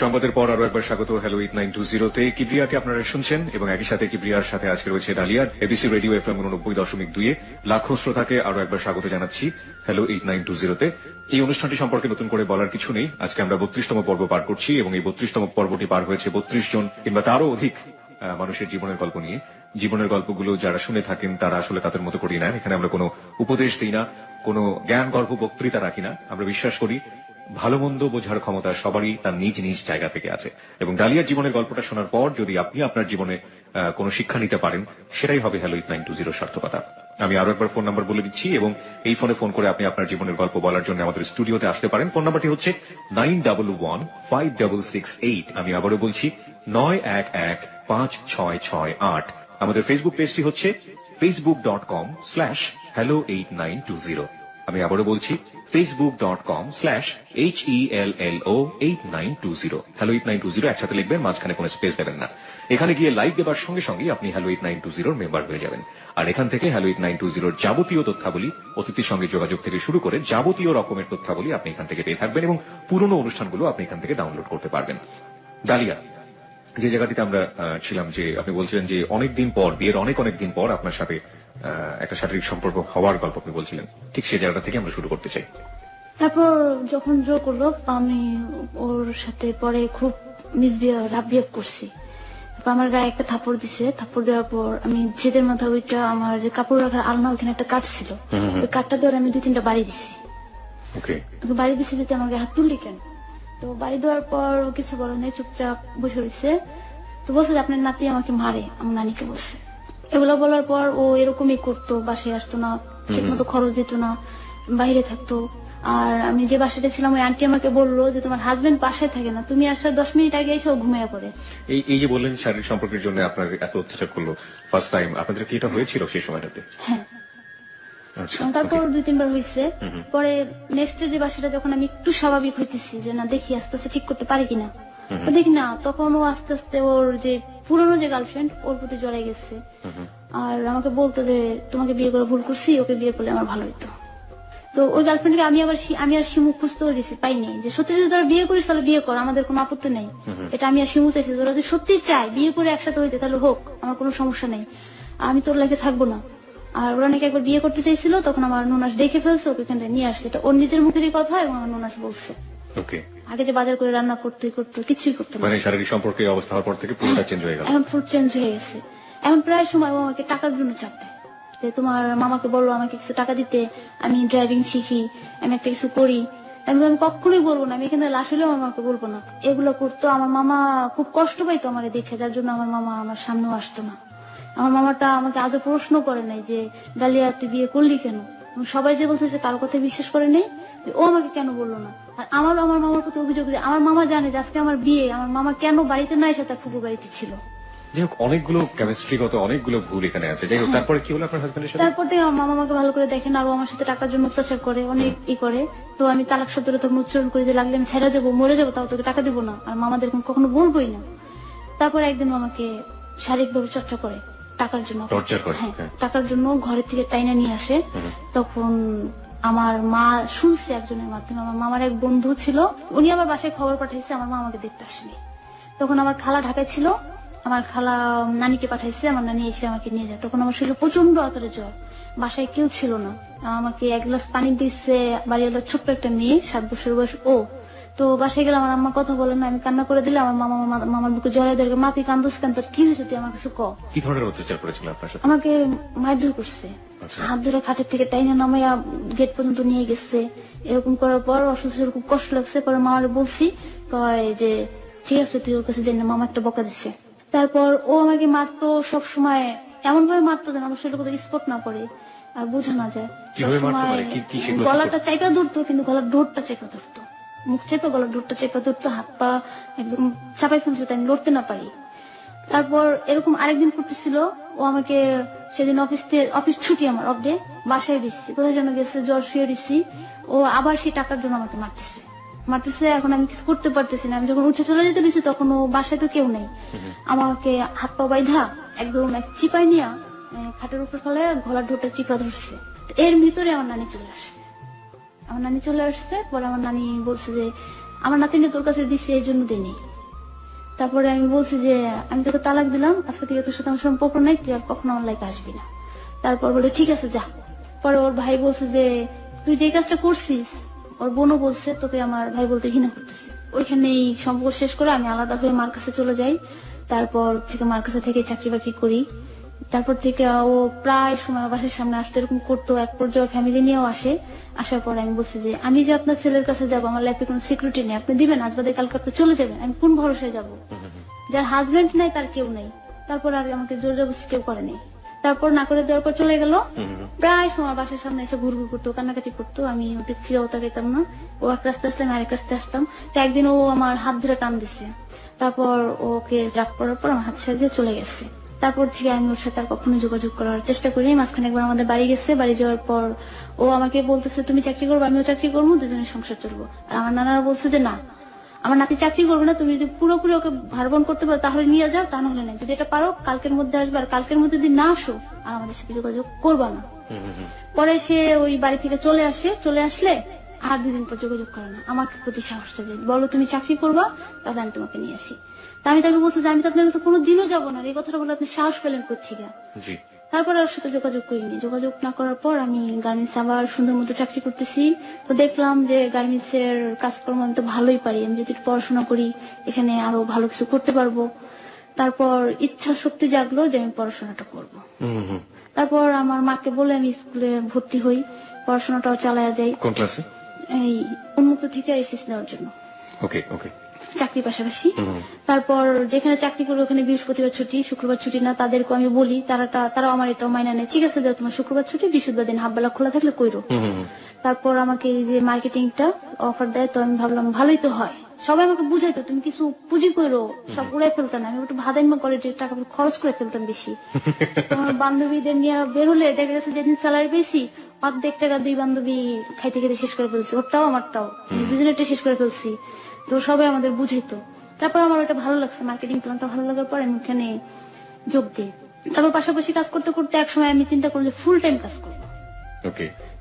সংবাদের পর আরো একবার স্বাগত হ্যালো 8920 তে। কিবরিয়াকে আপনারা শুনছেন এবং একই সাথে কিবরিয়ার সাথে আজকে রয়েছে ডালিয়া। এবিসি রেডিও FM 89.2 লাখো শ্রোতাকে আরো একবার স্বাগত জানাচ্ছি হ্যালো 8920 তে। এই অনুষ্ঠানটি সম্পর্কে নতুন করে বলার কিছু নেই। আজকে আমরা 32তম পর্ব পার করছি এবং এই 32তম পর্বটি পার হয়েছে 32 জন কিংবা তারও অধিক মানুষের জীবনের গল্প নিয়ে। জীবনের গল্পগুলো যারা শুনে থাকেন তারা আসলে তাদের মতো করিয়ে নেন। এখানে আমরা কোনো উপদেশ দিই না, কোনো জ্ঞান গর্ভ বক্তৃতা রাখি না। আমরা বিশ্বাস করি ভালো মন্দ বোঝার ক্ষমতা সবারই তার নিজ নিজ জায়গা থেকে আছে এবং ডালিয়ার জীবনের গল্পটা শোনার পর যদি আপনি আপনার জীবনে কোনো শিক্ষা নিতে পারেন সেটাই হবে হ্যালো 8920 সার্থকতা। আমি আরো একবার ফোন নাম্বার বলে দিচ্ছি এবং এই ফোনে ফোন করে আপনি আপনার জীবনের গল্প বলার জন্য আমাদের স্টুডিওতে আসতে পারেন। ফোন নাম্বারটি হচ্ছে 91156668। আমি আবারও বলছি 91156668। আমাদের ফেসবুক পেজটি হচ্ছে facebook.com/hello8920। আমি আবারও বলছি facebook.com/HELLO8920। হ্যালো 8920 একসাথে লিখবেন, মাঝখানে কোনো স্পেস দেবেন না। এখানে গিয়ে লাইক দেবার সঙ্গে সঙ্গে আপনি হ্যালো 8920 মেম্বার হয়ে যাবেন। আর এখান থেকে হ্যালো 8920 যাবতীয় তথ্যাবলী, অতিথির সঙ্গে যোগাযোগ থেকে শুরু করে যাবতীয় রকমের তথ্যাবলী আপনি এখান থেকে পেয়ে থাকবেন এবং পুরনো অনুষ্ঠানগুলো আপনি এখান থেকে ডাউনলোড করতে পারবেন। ডালিয়া, যে জায়গাটিতে আমরা ছিলাম, যে আপনি বলছিলেন যে অনেকদিন পর, বিয়ের অনেক দিন পর আপনার সাথে একটা শারীরিক সম্পর্ক হওয়ার গল্প আপনি বলছিলেন, ঠিক সেই জায়গাটা থেকে আমরা শুরু করতে চাই। তারপর যখন জোর করলো আমি ওর সাথে পরে খুব মিসবিহেভ রাফ বিহেভ করছি। তারপর আমার গায়ে একটা থাপ্পড় দিছে। থাপ্পড় দেওয়ার পর আমি জেদের মাথা ওইটা আমার যে কাপড় রাখার আলনা ওইখানে একটা কাঠ ছিল, ওই কাঠটা ধরে আমি 2-3টা বাড়ি দিছি। বাড়ি দিছি যেতে আমার গায়ে হাত তুললি কেন? তো বাড়ি দেওয়ার পর ও কিছু বলে নাই, চুপচাপ বসে রয়েছে। তো বলছে যে আপনার নাতি আমাকে মারে, আমার নানিকে বলছে। এগুলো বলার পর ও এরকমই করতো, বাসায় আসতো না, ঠিক মতো খরচ দিত না, বাইরে থাকতো। আর আমি যে বাসাটা ছিলাম ওই আন্টি আমাকে বললো যে তোমার হাজবেন্ড বাসায় থাকে না, তুমি আসার 10 মিনিট আগে এসে ও ঘুমিয়ে পড়ে। এই যে বললেন শারীরিক সম্পর্কের জন্য আপনার এত অত্যাচার করলো, ফার্স্ট টাইম আপনাদের কি এটা হয়েছিল সেই সময়টাতে? হ্যাঁ, তারপর 2-3 বার হয়েছে। পরে নেক্সট যে বাসাটা যখন আমি একটু স্বাভাবিক হইতেছি যে না দেখি আস্তে আস্তে ঠিক করতে পারি কিনা, দেখি না, তখন ও আস্তে আস্তে ওর যে পুরনো যে গার্লফ্রেন্ড ওর প্রতি জড়াই গেছে। আর আমাকে বলতো যে তোমাকে বিয়ে করে ভুল করছি, ওকে বিয়ে করলে আমার ভালো হইতো। তো ওই গার্লফ্রেন্ডকে আমি আর শিমু খুঁজতে গেছি, পাইনি। যে সত্যি যদি তোরা বিয়ে করিস তাহলে বিয়ে কর, আমাদের কোনো আপত্তি নেই। এটা আমি আর শিমু চাইছি, তোরা যদি সত্যি চাই বিয়ে করে একসাথে হইতে তাহলে হোক, আমার কোনো সমস্যা নেই, আমি তোর লাগে থাকবো না। আর ওরা নাকি একবার বিয়ে করতে চাইছিল, তখন আমার ননাস দেখে ফেলছে, ওকে এখান থেকে নিয়ে আসছে। এটা ওর নিজের মুখেরই কথা এবং আমার ননাস বলছে। আগে যে বাজার করে রান্না করতো কিছুই করতো না। মানে শারীরিক সম্পর্কে অবস্থা হওয়ার পর থেকে পুরোটা চেঞ্জ হয়ে গেল। এখন ফুল চেঞ্জ হয়ে গেছে। এখন প্রায় সময় ও আমাকে টাকার জন্য চাপ দেয় যে তোমার মামাকে বললো আমাকে কিছু টাকা দিতে, আমি ড্রাইভিং শিখি, আমি একটা কিছু করি। আমি কখনোই বলবো না, আমি এখানে লাশ হলেও আমার মাকে বলবো না। এগুলো করতো। আমার মামা খুব কষ্ট পাইতো আমার দেখে, যার জন্য আমার মামা আমার সামনেও আসতো না। আমার মামাটা আমাকে আজও প্রশ্ন করে নাই যে ডালিয়া তুই বিয়ে করলি কেন। সবাই যে বলছে যে কারো কথা বিশ্বাস করে নেই, ও আমাকে কেন বললো না। আর আমারও আমার মামার প্রতি অভিযোগ দিই। আমার মামা জানে যে আজকে আমার বিয়ে, আমার মামা কেন বাড়িতে নাই, সে তার ফুপুর বাড়িতে ছিল। যাই হোক, অনেকগুলো কেমিস্ট্রিগত অনেকগুলো ভুল এখানে আছে। যাই হোক, তারপরে কি হলো আপনার হাজবেন্ডের সাথে? তারপর থেকে আমার মামা আমাকে ভালো করে দেখেন, আর আমার সাথে টাকার জন্য অত্যাচার করে, অনেক করে। তো আমি তালাক শব্দটা তখন উচ্চারণ করে যে লাগলে আমি ছেড়ে দেবো, মরে যাবো, তাও তোকে টাকা দেবো না। আর মামাদের কখনো বলবোই না। তারপর একদিন মামাকে শারীরিক ভাবে চর্চা করে টাকার জন্য। হ্যাঁ, টাকার জন্য ঘরের থেকে টাইনা নিয়ে আসে। তখন আমার মা শুনছে একজনের মাধ্যমে। আমার মামার এক বন্ধু ছিল, উনি আমার বাসায় খবর পাঠাইছে, আমার মা আমাকে দেখতে আসেনি। তখন আমার খালা ঢাকায় ছিল, আমার খালা নানিকে পাঠাইছে, আমার নানি এসে আমাকে নিয়ে যায়। তখন আমার শরীরে প্রচন্ড আকারে জ্বর, বাসায় কেউ ছিল না। আমাকে 1 গ্লাস পানি দিচ্ছে বাড়িওয়ালার ছোট্ট একটা মেয়ে, 7 বছর বয়স ও। তো বাসায় গেলে আমার আম্মা কথা বলে না, আমি কান্না করে দিলে আমার মামার বুকে জড়াই দেয়, মা তুই কান্দোস কেন, তোর কি হয়েছে, তুই আমার কাছে ক। কি ধরনের অত্যাচার করেছিল আপনার সাথে? আমাকে মারধর করছে, হাত ধরে খাটের থেকে টাইনা নামাইয়া গেট পর্যন্ত নিয়ে গেছে। এরকম করার পর অসুস্থ খুব কষ্ট লাগছে। পরে মামার বলছি, কয় যে ঠিক আছে তুই ওর কাছে যাই না, মামা একটা বকা দিচ্ছে। তারপর ও আমাকে মারতো সব সময়, এমন ভাবে মারতো যেন আমার শরীরে কোথাও স্পট না পড়ে আর বোঝা না যায়। গলাটা চাইপা ধরতো, কিন্তু গলার ডোরটা চেপা ধরতো, মুখ চেপে গলার ডোরটা চেপা ধরতো, হাত পা একদম চাপাই ফেলছে, তাই আমি লড়তে না পারি। তারপর এরকম আরেকদিন করতেছিল, ও আমাকে সেদিন অফিস ছুটি, আমার অফ ডে, বাসায় দিচ্ছি, কোথায় যেন গেছে, জ্বর শুয়ে দিচ্ছি। ও আবার সেই টাকার জন্য আমাকে মারতেছে। এখন আমি কিছু করতে পারতেছি না। আমি যখন উঠে চলে যেতে দিচ্ছি তখন ও বাসায় তো কেউ নেই। আমাকে হাত পা বাইধা একদম চিপাই নিয়ে খাটের উপর ফেলে গলার ঢোটা চিপা ধরছে। এর ভিতরে আমার নানি চলে আসছে। পরে আমার নানি বলছে যে আমার নাতিনি তোর কাছে দিচ্ছে, এই জন্য দিনি। তারপরে আমি বলছি যে আমি তোকে তালাক দিলাম, আজকে থেকে তোর সাথে আমার সম্পর্ক নাই, তুই আর কখনো আমার লাইফে আসবি না। তারপর বলে ঠিক আছে যা। পরে ওর ভাই বলছে যে তুই যে কাজটা করছিস, ওর বোনও বলছে তোকে আমার ভাই বলতে ঘৃণা করতেছে। ওইখানেই সম্পর্ক শেষ করে আমি আলাদা হয়ে মার কাছে চলে যাই। তারপর থেকে মার কাছে থেকে চাকরি বাকরি করি। তারপর থেকে ও প্রায় সময় বাসার সামনে আসতে এরকম করতো, এক পর্যায়ে ফ্যামিলি নিয়েও আসে। আসার পর আমি বলছি যে আমি যে আপনার ছেলের কাছে যাবো, আমার লাইফে কোনো সিকিউরিটি নেই, আপনি দিবেন, আজ বাদে কালকে আপনি চলে যাবেন, আমি কোন ভরসায় যাবো? যার হাজবেন্ড নাই তার কেউ নেই। তারপর আর আমাকে জোর জবরদস্তি কেউ করেনি। তারপর না করে দেওয়ার পর চলে গেল। প্রায় সময় বাসার সামনে এসে ঘুরঘুর করতো, কান্নাকাটি করতো, আমি ওদের ফিরেও তাকাইতাম না। ও এক রাস্তা আসলাম, আরেক রাস্তায় আসতাম। তো একদিন ও আমার হাত ধরে টান দিছে। তারপর ওকে রাগ করার পর আমার হাত ছেড়ে দিয়ে চলে গেছে। তারপর থেকে আমি ওর সাথে আর কখনো যোগাযোগ করার চেষ্টা করিনি। মাঝখানে একবার আমাদের বাড়ি গেছে, বাড়ি যাওয়ার পর ও আমাকে বলতেছে তুমি চাকরি করবো, আমিও চাকরি করবো, দুজনের সংসার চলবো। আর আমার নানারা বলছে যে না, আমার নাতি চাকরি করবে না, তুমি যদি পুরোপুরি ওকে ভারবন করতে পারো তাহলে নিয়ে যাও, তা নাহলে না। যদি এটা পারো কালকের মধ্যে আসবে, আর কালকের মধ্যে যদি না আসো আর আমাদের সাথে যোগাযোগ করবা না। পরে সে ওই বাড়ি থেকে চলে আসে, চলে আসলে আর 2 দিন পর যোগাযোগ করে না। আমাকে প্রতি সাহসটা দেয়, বলো তুমি চাকরি করবা, তাহলে আমি তোমাকে নিয়ে আসি। তা আমি তাকে বলছি যে আমি তো আপনার কাছে কোনোদিনও যাবো না, এই কথাটা বলে আপনি সাহস পেলেন কোথেকে? তারপর ওর সাথে যোগাযোগ করিনি। যোগাযোগ না করার পর আমি গার্মেন্টস আবার সুন্দর মতো চাকরি করতেছি। তো দেখলাম যে গার্মেন্টস এর কাজকর্ম আমি তো ভালোই পারি, আমি যদি পড়াশোনা করি এখানে আরো ভালো কিছু করতে পারবো। তারপর ইচ্ছা শক্তি জাগলো যে আমি পড়াশোনাটা করব। তারপর আমার মাকে বলে আমি স্কুলে ভর্তি হই, পড়াশোনাটাও চালায়া যাই। কোন ক্লাসে? এই উন্মুক্ত থেকে এসএসসি দেওয়ার জন্য। ওকে ওকে। চাকরির পাশাপাশি। তারপর যেখানে চাকরি করি ওখানে বৃহস্পতিবার ছুটি, শুক্রবার ছুটি না। তাদেরকে আমি বলি, তারাও আমার এটাও মাইনা নেয়, ঠিক আছে তোমার শুক্রবার ছুটি, বৃহস্পতিবার দিন হাফ বেলা খোলা থাকলে কইরো। তারপর আমাকে এই যে মার্কেটিংটা অফার দেয়, তো আমি ভাবলাম ভালোই তো হয়। সবাই আমাকে বুঝাইতো তুমি কিছু পুঁজি করো, সব উড়াই ফেলতাম। আমি একটু ভাদাইমা কোয়ালিটির টাকা খরচ করে ফেলতাম বেশি। আমার বান্ধবীদের নিয়ে বের হলে দেখা গেছে যেদিন স্যালারি পেয়েছি 1/2 টাকা 2 বান্ধবী খাইতে খেতে শেষ করে ফেলছি, ওরটাও আমারটাও, দুজনেরটা শেষ করে ফেলছি। তো সবাই আমাদের বুঝাইতো। তারপর আমার ওটা ভালো লাগছে, মার্কেটিং প্ল্যানটা ভালো লাগার পর আমি ওখানে যোগ দিই। তারপর পাশাপাশি কাজ করতে করতে এক সময় আমি চিন্তা করলাম যে ফুল টাইম কাজ করবো।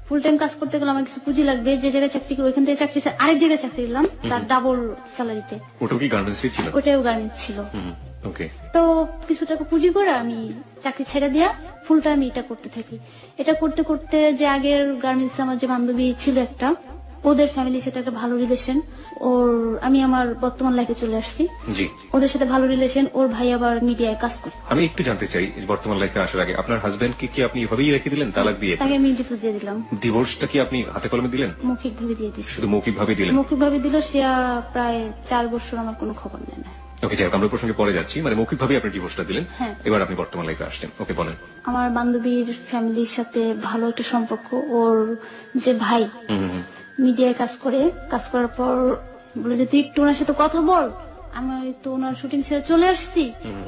ফুল টাইম কাজ করতে গেলে আমার কিছু পুঁজি লাগবে। যে জায়গায় চাকরি করি ওইখান থেকে চাকরি আরেক জায়গায় চাকরি নিলাম, তার ডাবল স্যালারিতে। ওটাও কি গার্মেন্টস ছিল? ওটাও গার্মেন্টস ছিল। তো কিছু টাকা পুঁজি করে আমি চাকরি ছেড়ে দিয়া ফুল টাইম এটা করতে থাকি। এটা করতে করতে যে আগের গার্মেন্টস আমার যে বান্ধবী ছিল একটা, ওদের ফ্যামিলির সাথে একটা ভালো রিলেশন। আমি আমার বর্তমান লাইফে চলে আসছি, ওদের সাথে ভালো রিলেশন। ওর ভাই আবার মিডিয়ায় কাজ করে। আমি একটু জানতে চাই, বর্তমান লাইফে আসার আগে আপনার হাজবেন্ডকে কি আপনি এভাবেই রেখে দিলেন, তালাক দিয়ে? তাকে আমি ডিভোর্স দিয়ে দিলাম। ডিভোর্সটা কি আপনি হাতে কলমে দিলেন? মৌখিক ভাবে দিয়ে দিচ্ছি। শুধু মৌখিক ভাবে দিলেন? মৌখিক ভাবে দিল। সে প্রায় 4 বছর আমার কোনো খবর নেয় না। ওকে, যাই হোক, আমরা প্রসঙ্গে পরে যাচ্ছি। মানে মৌখিক ভাবে আপনি ডিভোর্সটা দিলেন, এবার আপনি বর্তমান লাইফে আসছেন। ওকে, বলেন। আমার বান্ধবীর ফ্যামিলির সাথে ভালো একটা সম্পর্ক। ওর যে ভাই মিডিয়ায় কাজ করে, কাজ করার পর বলে যে তুই একটু ওনার সাথে কথা বল, আমি তো ওনার শুটিং ছেড়ে চলে আসছি,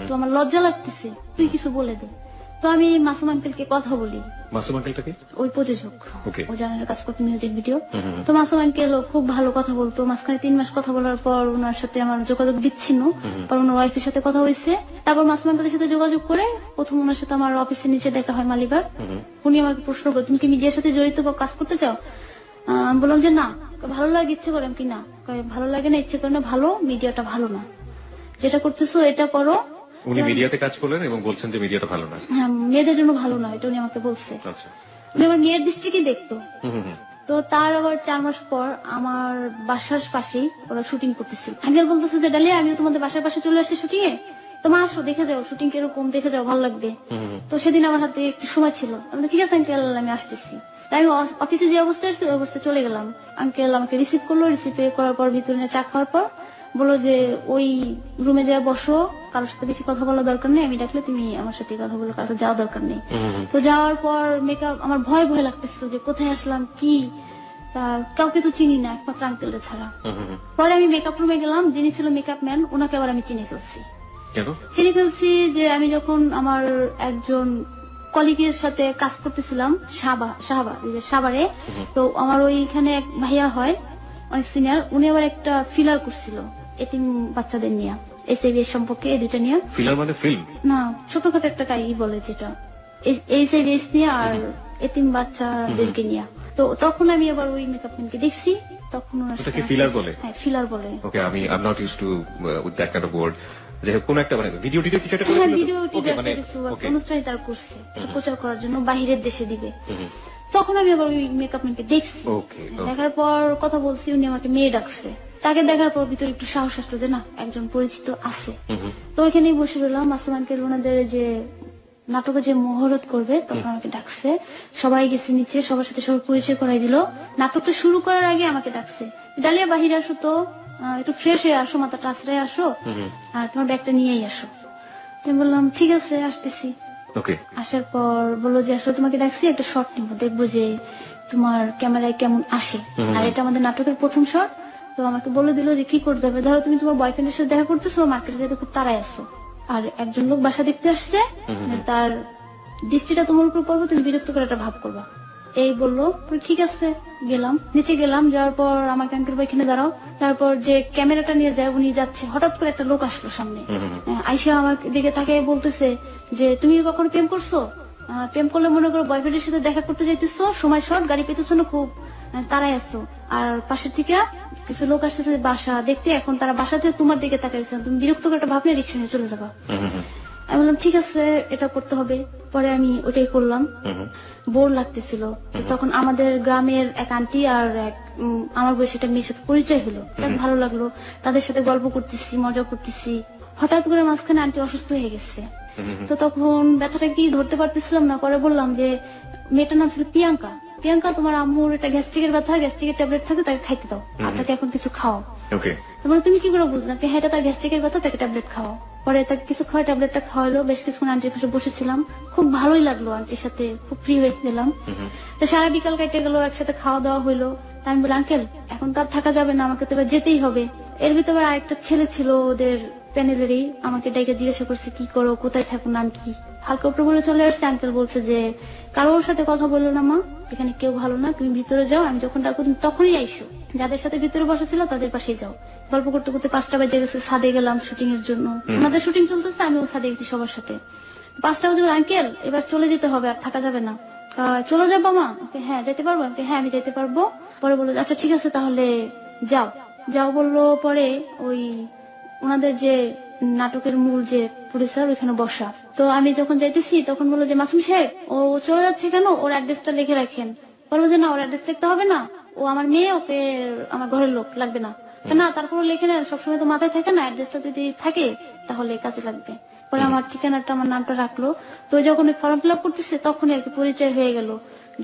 তো আমার লজ্জা লাগতেছে, তুই কিছু বলে দে। তো আমি মাসুম আঙ্কেলকে কথা বলি। মাসুম আঙ্কেলটাকে? ওই প্রযোজক, ও জানার কাজ করতে মিউজিক ভিডিও। তো মাসুম আঙ্কেল খুব ভালো কথা বলতো। মাঝখানে 3 মাস কথা বলার পর ওনার সাথে আমার যোগাযোগ বিচ্ছিন্ন। পর ওনার ওয়াইফের সাথে কথা হয়েছে। তারপর মাসুম আঙ্কেলের সাথে যোগাযোগ করে প্রথম ওনার সাথে আমার অফিসের নিচে দেখা হয় মালিবাগ। উনি আমাকে প্রশ্ন করে তুমি কি মিডিয়ার সাথে জড়িত বা কাজ করতে চাও? আমি বললাম যে না, ভালো লাগে, ইচ্ছে করে। কি না, ভালো লাগে না, ইচ্ছে করে না, ভালো মিডিয়াটা ভালো না, যেটা করতেছো এটা করো। উনি মিডিয়াতে কাজ করলেন এবং বলছেন যে মিডিয়াটা ভালো না। হ্যাঁ, মেয়েদের জন্য ভালো না, এটা উনি আমাকে বলছে। উনি আমার মেয়ের দৃষ্টিকে দেখতো। তো তার আবার 4 মাস পর আমার বাসার পাশেই ওরা শুটিং করতেছিল। আঙ্কেল বলতেছে যে ডালিয়া আমিও তোমাদের বাসার পাশে চলে আসছি শুটিং এ, তোমার আসো, দেখে যাও শুটিং কিরকম, দেখে যাও, ভালো লাগবে। তো সেদিন আমার হাতে একটু সময় ছিল। আমি ঠিক আছে আঙ্কেল, আমি আসতেছি। তাই আমি অফিসে যে অবস্থায় আসছি ওই অবস্থায় চলে গেলাম। আঙ্কেল আমাকে রিসিভ করলো। রিসিভ করার পর ভিতরে নিয়ে চা খাওয়ার পর বলো যে ওই রুমে যা বসো, কারোর সাথে বেশি কথা বলার দরকার নেই, আমি ডাকলে তুমি আমার সাথে কথা বলো, কারোর যাওয়া দরকার নেই। তো যাওয়ার পর মেকআপ আমার ভয় ভয় লাগতেছিল যে কোথায় আসলাম, কি কাউকে তো চিনি না একমাত্র আঙ্কেলটা ছাড়া। পরে আমি মেকআপ রুমে গেলাম, যিনি ছিল মেকআপ ম্যান ওনাকে আবার আমি চিনে ফেলছি যে আমি যখন আমার একজন কলিগের সাথে কাজ করতেছিলাম সাভারে, তো আমার ওইখানে এক ভাইয়া হয় অনেক সিনিয়র, উনি আবার একটা ফিলার করছিল এতিম বাচ্চাদের নিয়ে, এসএবি সম্পর্কে, এই 2টা নিয়ে। ফিলার মানে ফিল্ম না, ছোটখাটো একটা কাই বলে যেটা এইচআইভি/এইডস নিয়ে আর এতিম বাচ্চাদেরকে নিয়ে। তো তখন আমি আবার ওই মেকআপ ম্যানকে দেখছি, তখন ওনার ওটাকে সাথে ফিলার বলে? হ্যাঁ, ফিলার বলে। ওকে, আমি I am not used to with that kind of word. যাই হোক, কোন একটা মানে ভিডিও টিডিও কিছু একটা হ্যাঁ, করেছিল তো? ভিডিও ওকে, মানে কিছু ওকে, অনুষ্ঠানে তার করছে, এটা প্রচার করার জন্য বাহিরের দেশে দিবে। তখন আমি আবার ওই মেকআপ ম্যানকে দেখছি। ওকে, দেখার পর কথা বলছি, উনি আমাকে মেয়ে ডাকছে। তাকে দেখার পর ভিতরে একটু সাহস আসলো যে না, একজন পরিচিত আছে। তো ওইখানেই বসে রইলাম। মাসুম আঙ্কেল ওনাদের যে নাটকে যে মহরত করবে, তখন আমাকে ডাকছে। সবাই গেছে নিচে, সবার সাথে সবার পরিচয় করাই দিল। নাটকটা শুরু করার আগে আমাকে ডাকছে, ডালিয়া বাহিরে আসো তো, একটু ফ্রেশ হয়ে আসো, মাথাটা আশ্রয় আসো, আর তোমার ব্যাগটা নিয়েই আসো। আমি বললাম ঠিক আছে, আসতেছি। ওকে, আসার পর বললো যে আসলে তোমাকে ডাকছি, একটা শর্ট নিবো, দেখবো যে তোমার ক্যামেরায় কেমন আসে। আর এটা আমাদের নাটকের প্রথম শর্ট। তো আমাকে বলে দিল যে কি করতে হবে, ধরো তুমি তোমার বয়ফ্রেন্ডের সাথে দেখা করতেছো, মার্কেটে যেতে খুব তাড়ায় আসো, আর একজন লোক বাসা দেখতে আসছে, তার দৃষ্টিটা তোমার উপর পড়বে, তুমি বিরক্ত করে একটা ভাব করবা, এই বললো। ঠিক আছে, গেলাম, নিচে গেলাম। যাওয়ার পর আমাকে আঙ্কেল এখানে দাঁড়াও। তারপর যে ক্যামেরাটা নিয়ে যায়, উনি যাচ্ছে, হঠাৎ করে একটা লোক আসলো সামনে। আইসা আমার দিকে তাকে বলতেছে যে তুমি কখনো প্রেম করছো? প্রেম করলে মনে করো বয়ফ্রেন্ডের সাথে দেখা করতে যাইতেছো, সময় শর্ট, গাড়ি পেতেছো না, খুব তারাই আসছো, আর পাশের থেকে কিছু লোক আসতেছে বাসা দেখতে, এখন তারা বাসা থেকে তোমার দিকে তাকাইছে, তুমি বিরক্ত করে একটা ভাবনা রিক্সা নিয়ে চলে যাবা। আমি বললাম ঠিক আছে, এটা করতে হবে। পরে আমি ওটাই করলাম। বোর লাগতেছিল। তখন আমাদের গ্রামের এক আন্টি আর এক আমার বয়সী একটা মেয়ের সাথে পরিচয় হলো, তার ভালো লাগলো, তাদের সাথে গল্প করতেছি, মজা করতেছি। হঠাৎ করে মাঝখানে আন্টি অসুস্থ হয়ে গেছে। তো তখন ব্যথাটা কি ধরতে পারতেছিলাম না। পরে বললাম যে মেয়েটার নাম ছিল প্রিয়াঙ্কা, প্রিয়াঙ্কা তোমার আম্মুর একটা গ্যাস্ট্রিকের ব্যথা, গ্যাস্ট্রিকের ট্যাবলেট থাকে, তাকে খাইতে দাও, আর তাকে এখন কিছু খাও। ওকে, তারপরে তুমি কি করে বুঝলাম? হ্যাঁ, এটা তার গ্যাস্ট্রিকের ব্যথা, তাকে ট্যাবলেট খাওয়া। পরে তাকে কিছু খাওয়া, ট্যাবলেটটা খাওয়ালো। বেশ কিছুক্ষণ আন্টির পাশে বসেছিলাম, খুব ভালোই লাগলো, আন্টির সাথে খুব ফ্রি হয়ে গেলাম। তো সারা বিকাল কেটে গেল, একসাথে খাওয়া দাওয়া হইলো। তা আমি বলি আঙ্কেল এখন তার থাকা যাবে না, আমাকে তো এবার যেতেই হবে। এর ভিতরে আরেকটা ছেলে ছিল ওদের প্যানেলেরই, আমাকে ডাইকে জিজ্ঞাসা করছে কি করো, কোথায় থাকো, নাম কি। হালকা উপরে বলে চলে আসছে। আঙ্কেল বলছে যে কারোর সাথে কথা বললো না মা, এখানে কেউ ভালো না, তুমি ভিতরে যাও, আমি যখন ডাকবো তুমি তখনই আইসো, যাদের সাথে ভিতরে বসা ছিল তাদের পাশেই যাও। গল্প করতে করতে 5টা বাজে গেছে, ছাদে গেলাম শুটিং এর জন্য। আমাদের শুটিং চলতেছে, আমিও ছাদে গেছি সবার সাথে। 5টা বাজে আঙ্কেল এবার চলে যেতে হবে, আর থাকা যাবে না। চলে যাবো মা? হ্যাঁ যেতে পারবো? হ্যাঁ আমি যেতে পারবো। পরে বললো আচ্ছা ঠিক আছে তাহলে যাও যাও বললো। পরে ওই ওনাদের যে নাটকের মূল যে প্রডিউসার ওইখানে বসা। তো আমি যখন যাইতেছি তখন বললো যে মাসুম সাহেব ও চলে যাচ্ছে কেন, ওর অ্যাড্রেসটা লিখে রাখেন। বলবো যে না, ওর অ্যাড্রেস লিখতে হবে না, ও আমার মেয়ে, ওকে আমার ঘরের লোক লাগবে না। না তারপর লিখে নেন, সবসময় তো মাথায় থাকে না, অ্যাড্রেসটা যদি থাকে তাহলে কাজে লাগবে। পরে আমার ঠিকানাটা, আমার নামটা রাখলো। তো যখন ফর্ম ফিল আপ করতেছে তখনই আর কি পরিচয় হয়ে গেল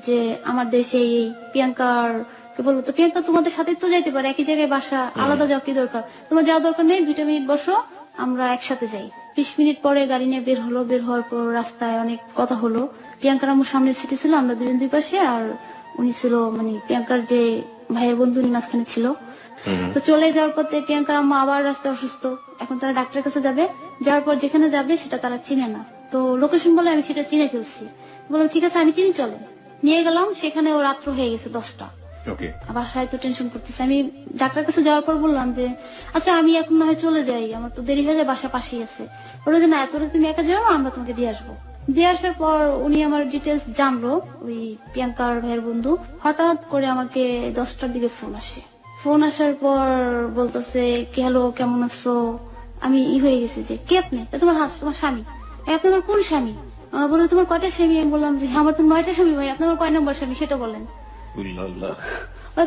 যে আমার দেশে এই প্রিয়াঙ্কার কে বলবো। তো প্রিয়াঙ্কা তোমাদের সাথে তো যাইতে পারে, একই জায়গায় বাসা, আলাদা যাও কি দরকার, তোমার যাওয়া দরকার নেই, 2টা মিনিট বসো, আমরা একসাথে যাই। 20 মিনিট পরে গাড়ি নিয়ে বের হলো। বের হওয়ার পর রাস্তায় অনেক কথা হলো। প্রিয়াঙ্কার আমার সামনের সিটে ছিল, আমরা দুজন দুই পাশে, আর উনি ছিল মানে প্রিয়াঙ্কার যে ভাইয়ের বন্ধু, উনি মাঝখানে ছিল। তো চলে যাওয়ার পথে প্রিয়াঙ্কার আম্মা আবার রাস্তায় অসুস্থ, এখন তারা ডাক্তারের কাছে যাবে। যাওয়ার পর যেখানে যাবে সেটা তারা চিনে না, তো লোকেশন বলে আমি সেটা চিনে ফেলছি। বললাম ঠিক আছে আমি চিনি, চলে নিয়ে গেলাম। সেখানে ও রাত্র হয়ে গেছে 10টা। আবার হয়তো টেনশন করতেছে। আমি ডাক্তারের কাছে যাওয়ার পর বললাম যে আচ্ছা আমি এখন না হয় চলে যাই, আমার তো দেরি হয়ে যায়, বাসা পাশেই আছে। বললো যে না এত তুমি একা যাও, আমরা তোমাকে দিয়ে আসবো। দিয়ে আসার পর উনি আমার ডিটেলস জানলো, ওই প্রিয়াঙ্কার ভাইয়ের বন্ধু। হঠাৎ করে আমাকে 10টার দিকে ফোন আসে। ফোন আসার পর বলতেছে কি হ্যালো কেমন আছো। আমি হয়ে গেছি যে কে আপনি? তোমার তোমার স্বামী। আপনি আমার কোন স্বামী? বলে তোমার কয়টা স্বামী? আমি বললাম যে আমার তো 9টা স্বামী ভাই, আপনার কয় নম্বর স্বামী সেটা বলেন।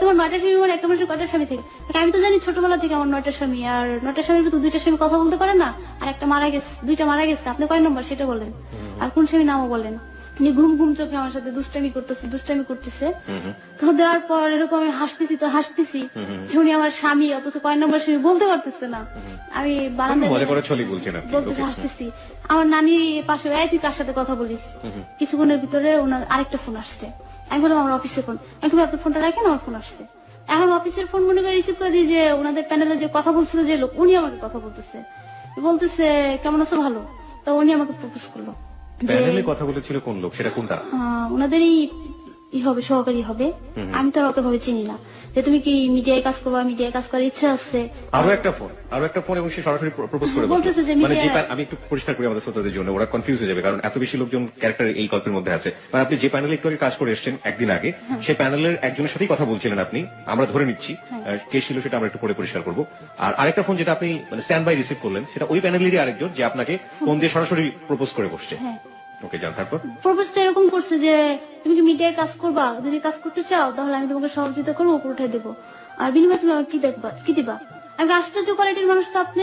তোমার 9টা স্বামী মানে একটা মানুষের কয়টা স্বামী থেকে? আমি তো জানি ছোটবেলা থেকে আমার 9টা স্বামী, আর 9টা স্বামীর ভিতর 2টা স্বামী কথা বলতে পারে না, আর একটা মারা গেছে, 2টা মারা গেছে, আপনি কয় নম্বর সেটা বলেন, আর কোন স্বামী নামও বলেন। উনি ঘুম ঘুম চোখে আমার সাথে দুষ্টামি করতেছে। তো দেওয়ার পর এরকম আমি হাসতেছি যে উনি আমার স্বামী, অথচ কয় নম্বর স্বামী বলতে পারতেছে না। আমি বারান্দায় বলতেছি, হাসতেছি। আমার নানি পাশে, তুই কার সাথে কথা বলিস? কিছুক্ষণের ভিতরে ওনার আরেকটা ফোন আসছে। আমি বললাম আমার অফিসের ফোন। আমি আপনার ফোনটা রাখেন, আমার ফোন আসছে। এখন অফিসের ফোন মনে করে রিসিভ করে দিই যে ওনাদের প্যানেলে যে কথা বলছিল যে লোক, উনি আমাকে কথা বলতেছে কেমন আছো, ভালো। তো উনি আমাকে প্রপোজ করলো। প্যানেলে কথা বলেছিল কোন লোক, সেটা কোনটা? ওনাদেরই হবে, সহকারী হবে। আমি তো আর অত ভাবে চিনি না যে তুমি কি মিডিয়ায় কাজ করবা, মিডিয়ায় কাজ করার ইচ্ছা আছে। আরো একটা ফোন এবং সে সরাসরি প্রপোজ করে বলতেছে যে মানে যে media- আমি একটু পরিষ্কার করি আমাদের শ্রোতাদের জন্য, ওরা কনফিউজ হয়ে যাবে কারণ এত বেশি লোকজন ক্যারেক্টার এই গল্পের মধ্যে আছে। মানে আপনি যে প্যানেলে একটু আগে কাজ করে এসেছেন একদিন আগে, সেই প্যানেলের একজনের সাথেই কথা বলছিলেন আপনি, আমরা ধরে নিচ্ছি কে ছিল সেটা আমরা একটু পরে পরিষ্কার করবো। আর আরেকটা ফোন যেটা আপনি মানে স্ট্যান্ড বাই রিসিভ করলেন, সেটা ওই প্যানেলেরই আরেকজন যে আপনাকে ফোন দিয়ে সরাসরি প্রপোজ করে বসছে। ওকে, জান তারপর প্রপোজটা এরকম করছে যে তুমি কি মিডিয়ায় কাজ করবা, যদি কাজ করতে চাও তাহলে আমি তোমাকে সহযোগিতা করবো, উপর উঠে দেবো, আর বিনিময়ে তুমি আমাকে কি দিবা। আমি আশ্চর্য কোয়ালিটির মানুষ তো আপনি,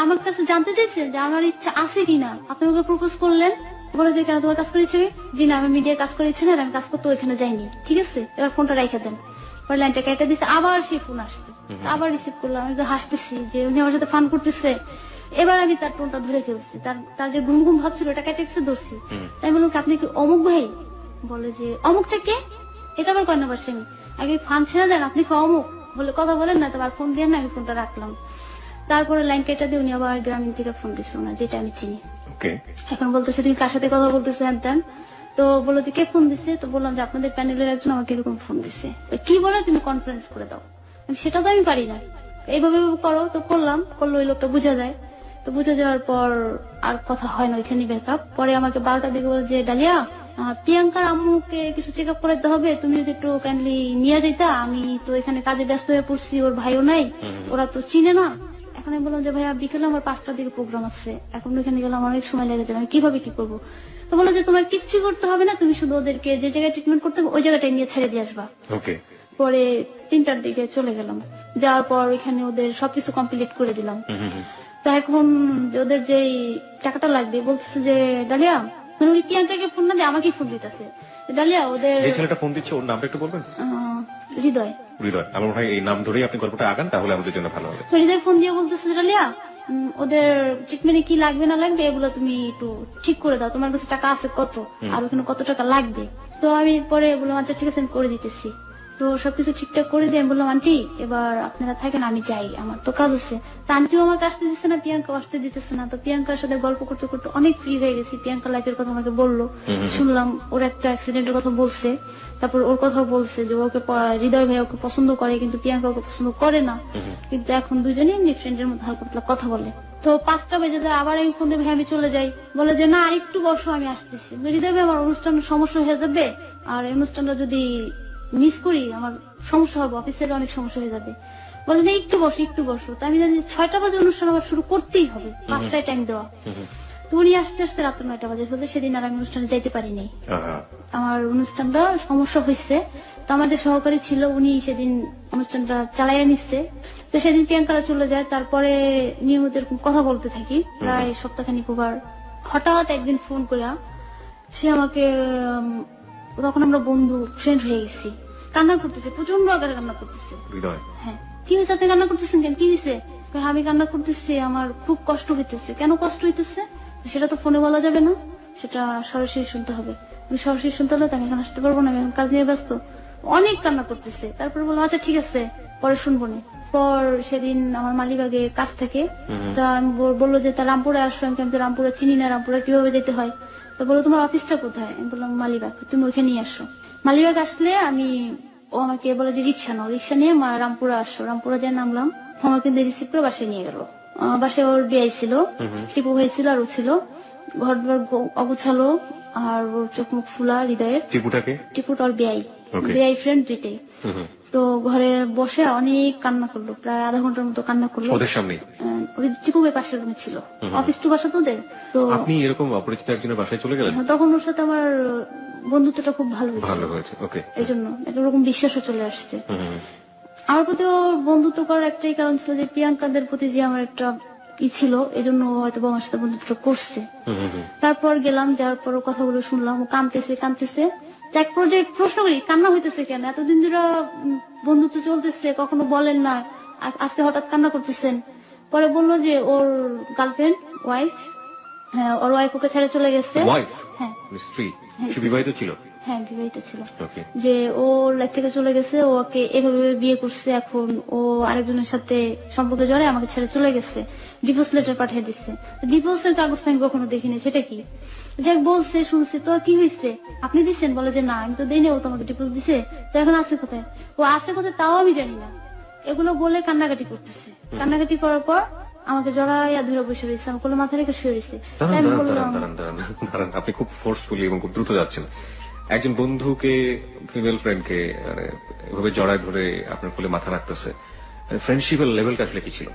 আমার কাছে জানতে চাইছেন যে আমার ইচ্ছা আছে কিনা। আপনি আমাকে প্রপোজ করলেন, বলে যে কেন তোমার কাজ করেছি, জি না আমি মিডিয়ায় কাজ করেছি না, আর আমি কাজ করতে ওইখানে যাইনি। ঠিক আছে, এবার ফোনটা রেখে দেন। পরে লাইনটা কেটে দিচ্ছে, আবার সেই ফোন আসছে, আবার রিসিভ করলাম। আমি তো হাসতেছি যে উনি আমার সাথে ফান করতেছে। এবার আমি তার টোনটা ধরে ফেলছি, তার যে ঘুম ঘুম ভাব ছিল ওটা কেটে ধরছি। তাই বললাম আপনি কি অমুক ভাই? বলে যে অমুকটা কে, এটা আবার কয় নাম্বার সেমি, আগে ফান ছেড়ে দেন, আপনি কি অমুক বলে কথা বলেন না, তারপর ফোন দিয়ে না আমি ফোনটা রাখলাম। তারপরে লাইন কেটে দিয়ে উনি আবার গ্রামীণ থেকে ফোন দিচ্ছে, ওনার যেটা আমি চিনি। এখন বলতেছে তুমি কার সাথে কথা বলতেছে হ্যান ত্যান। তো বললো যে কে ফোন দিচ্ছে, তো বললাম যে আপনাদের প্যানেলের একজন আমাকে এরকম ফোন দিচ্ছে। কি বলে তুমি কনফারেন্স করে দাও, সেটা তো আমি পারি না, এইভাবে করো। তো করলো, ওই লোকটা বুঝা যায়। তো বুঝে যাওয়ার পর আর কথা হয় না, ওইখানে ব্রেকআপ। পরে আমাকে 12টার দিকে বলে যে ডালিয়া প্রিয়াঙ্কার আম্মুকে কিছু চেক আপ করাতে হবে, তুমি যদি একটু কাইন্ডলি নিয়ে যাইতা, আমি তো এখানে কাজে ব্যস্ত হয়ে পড়ছি, ওর ভাইও নাই, ওরা তো চিনে না। এখন আমি বললাম যে ভাইয়া বিকেলে আমার 5টার দিকে প্রোগ্রাম আছে, এখন ওইখানে গেলে আমার অনেক সময় লেগে যাবে, আমি কিভাবে কি করবো। তো বললো যে তোমার কিচ্ছু করতে হবে না, তুমি শুধু ওদেরকে যে জায়গায় ট্রিটমেন্ট করতে হবে ওই জায়গাটায় নিয়ে ছেড়ে দিয়ে আসবা। পরে 3টার দিকে চলে গেলাম, যাওয়ার পর ওইখানে ওদের সবকিছু কমপ্লিট করে দিলাম। তো এখন ওদের যে টাকাটা লাগবে বলতেছে যে ডালিয়া, মানে উনি প্রিয়াঙ্কাকে ফোন না দিয়ে আমাকে ফোন দিতেছে। ডালিয়া ওদের যে ছেলেটা ফোন দিচ্ছে ওর নামটা একটু বলবেন? হৃদয়। আমার ভাই এই নাম ধরেই আপনি গল্পটা আগান, তাহলে আমাদের জন্য ভালো হবে। তো হৃদয় ফোন দিয়ে বলতেছে ডালিয়া ওদের ট্রিটমেন্টে কি লাগবে না লাগবে এগুলো তুমি একটু ঠিক করে দাও, তোমার কাছে টাকা আছে কত, আর ওখানে কত টাকা লাগবে। তো আমি পরে বললাম আচ্ছা ঠিক আছে আমি করে দিতেছি। তো সবকিছু ঠিকঠাক করে দিয়ে আমি বললাম আন্টি এবার আপনারা থাকেন, আমি যাই, আমার তো কাজ আছে। তা আন্টিও আমাকে আসতে দিচ্ছে না, প্রিয়াঙ্কাও আসতে দিতেছে না। তো প্রিয়াঙ্কার সাথে গল্প করতে করতে অনেক ফ্রি হয়ে গেছি। প্রিয়াঙ্কার লাইফের কথা আমাকে বললো, শুনলাম ওর একটা অ্যাক্সিডেন্টের কথা বলছে, তারপর ওর কথা বলছে যে ওকে হৃদয় ভাই ওকে পছন্দ করে কিন্তু প্রিয়াঙ্কা ওকে পছন্দ করে না, কিন্তু এখন দুজনেই এমনি ফ্রেন্ডের মধ্যে হালকা পাতলা কথা বলে। তো 5টা বেজে যায়, আবার আমি ফোন দিয়ে ভাই আমি চলে যাই, বলে যে না আরেকটু বসো আমি আসতেছি। হৃদয় ভাই আমার অনুষ্ঠানের সমস্যা হয়ে যাবে, আর এই অনুষ্ঠানটা যদি মিস করি আমার সমস্যা হবে, অফিসের অনেক সমস্যা হয়ে যাবে। বলে যে একটু বসো। তো আমি জানি 6টা বাজে অনুষ্ঠান আমার শুরু করতেই হবে, 5টায় টাইম দেওয়া। তো উনি আসতে আসতে রাত 9টা বাজে ফেলতে, সেদিন আর আমি অনুষ্ঠানে যাইতে পারিনি। আমার অনুষ্ঠানটা সমস্যা হয়েছে। তো আমার যে সহকারী ছিল উনি সেদিন অনুষ্ঠানটা চালাইয়া নিচ্ছে। তো সেদিন প্রিয়াঙ্কারা চলে যায়, তারপরে নিয়মিত এরকম কথা বলতে থাকি প্রায় সপ্তাহখানিক ওভার। হঠাৎ একদিন ফোন করে সে আমাকে, তখন আমরা বন্ধু ফ্রেন্ড হয়ে গেছি, কান্না করতেছে, প্রচন্ড আকারে কান্না করতেছে। হ্যাঁ, কি হয়েছে আপনি কান্না করতেছেন কেন, কি হয়েছে? আমি কান্না করতেছি, আমার খুব কষ্ট হইতেছে। কেন কষ্ট হইতেছে সেটা তো ফোনে বলা যাবে না, সেটা সরাসরি শুনতে হবে। আমি সরাসরি শুনতে হলে আমি এখন আসতে পারবো না, আমি এখন কাজ নিয়ে ব্যস্ত। অনেক কান্না করতেছে। তারপরে বললাম আচ্ছা ঠিক আছে পরে শুনবো না। পর সেদিন আমার মালিবাগে কাজ থেকে, তা আমি বললো যে তা রামপুরে আসো। আমি রামপুরে চিনি না, রামপুরে কিভাবে যেতে হয়। তো বললো তোমার অফিসটা কোথায়? আমি বললাম মালিবাগ, তুমি ওইখানেই আসো। মালিবাগ আসলে ও আমাকে বলে যে রিক্সা নাও, রিক্সা নিয়ে রামপুরা আসো। রামপুরা যায় নামলাম, আমাকে রিসিভ করে বাসায় নিয়ে গেল। বাসায় ওর বিয়ে ছিল, টিপু হয়েছিল আর ও ছিল, ঘর দুয়ার অগুছালো, আর ওর চোখ মুখ ফুলা হৃদয়ের। টিপুটা ওর বিয়াই ফ্রেন্ড দুইটাই। তো ঘরে বসে অনেক কান্না করলো, প্রায় আধা ঘন্টার মতো কান্না করলো ওদের সামনে। টিপুবের পাশের রুমে ছিল, অফিস টু বাসা তো ওদের। তো আপনি এরকম অপরিচিত একজনের বাসায় চলে গেলেন? তখন ওর সাথে আমার বন্ধুত্বটা খুব ভালো হয়েছে, এই জন্য এরকম বিশ্বাসও চলে আসছে আমার প্রতি। ওর বন্ধুত্ব করার একটাই কারণ ছিল যে প্রিয়াঙ্কাদের প্রতি যে আমার একটা ছিল, এই জন্য হয়তো আমার সাথে বন্ধুত্ব করছে। তারপর গেলাম, যাওয়ার পর কথাগুলো শুনলাম, ও কাঁদতেছে। এক পর্যায়ে প্রশ্ন করি কান্না হইতেছে কেন, এতদিন ধরে বন্ধুত্ব চলতেছে, কখনো বলেন না, আজকে হঠাৎ কান্না করতেছেন। পরে বললো যে ওর গার্লফ্রেন্ড ওয়াইফ, হ্যাঁ ওর ওয়াইফ ওকে ছেড়ে চলে গেছে। হ্যাঁ, বিবাহিত ছিল। হ্যাঁ বিবাহিত ছিল। ওকে। যে ও লাইফ থেকে চলে গেছে, ওকে এভাবে বিয়ে করছে, এখন ও আরেকজনের সাথে সম্পর্কে জড়ায় আমাকে ছেড়ে চলে গেছে, ডিভোর্স লেটার পাঠিয়ে দিচ্ছে। ডিভোর্সের কাগজ তো আমি কখনো দেখিনি, সেটা কি? যাক বলছে, শুনছি, তো কি হয়েছে আপনি দিচ্ছেন? বলে যে না আমি তো দেইনি, ও তোমাকে ডিভোর্স দিছে, তো এখন আছে কোথায়? ও আছে কোথায় তাও আমি জানি না। এগুলো বলে কান্নাকাটি করতেছে। কান্নাকাটি করার পর আমাকে জড়াইয়া ধরে বসে রয়েছে, আমার কোলে মাথা রেখে শুয়ে রয়েছে। তাই আমি বললাম, দাঁড়ান, আপনি খুব ফোর্সফুলি এবং খুব দ্রুত যাচ্ছেন। একজন বন্ধুকে, ফিমেল ফ্রেন্ডকে এভাবে জড়ায় ধরে আপনার কোলে মাথা রাখতেছে, ফ্রেন্ডশিপের লেভেলটা আসলে কি ছিল?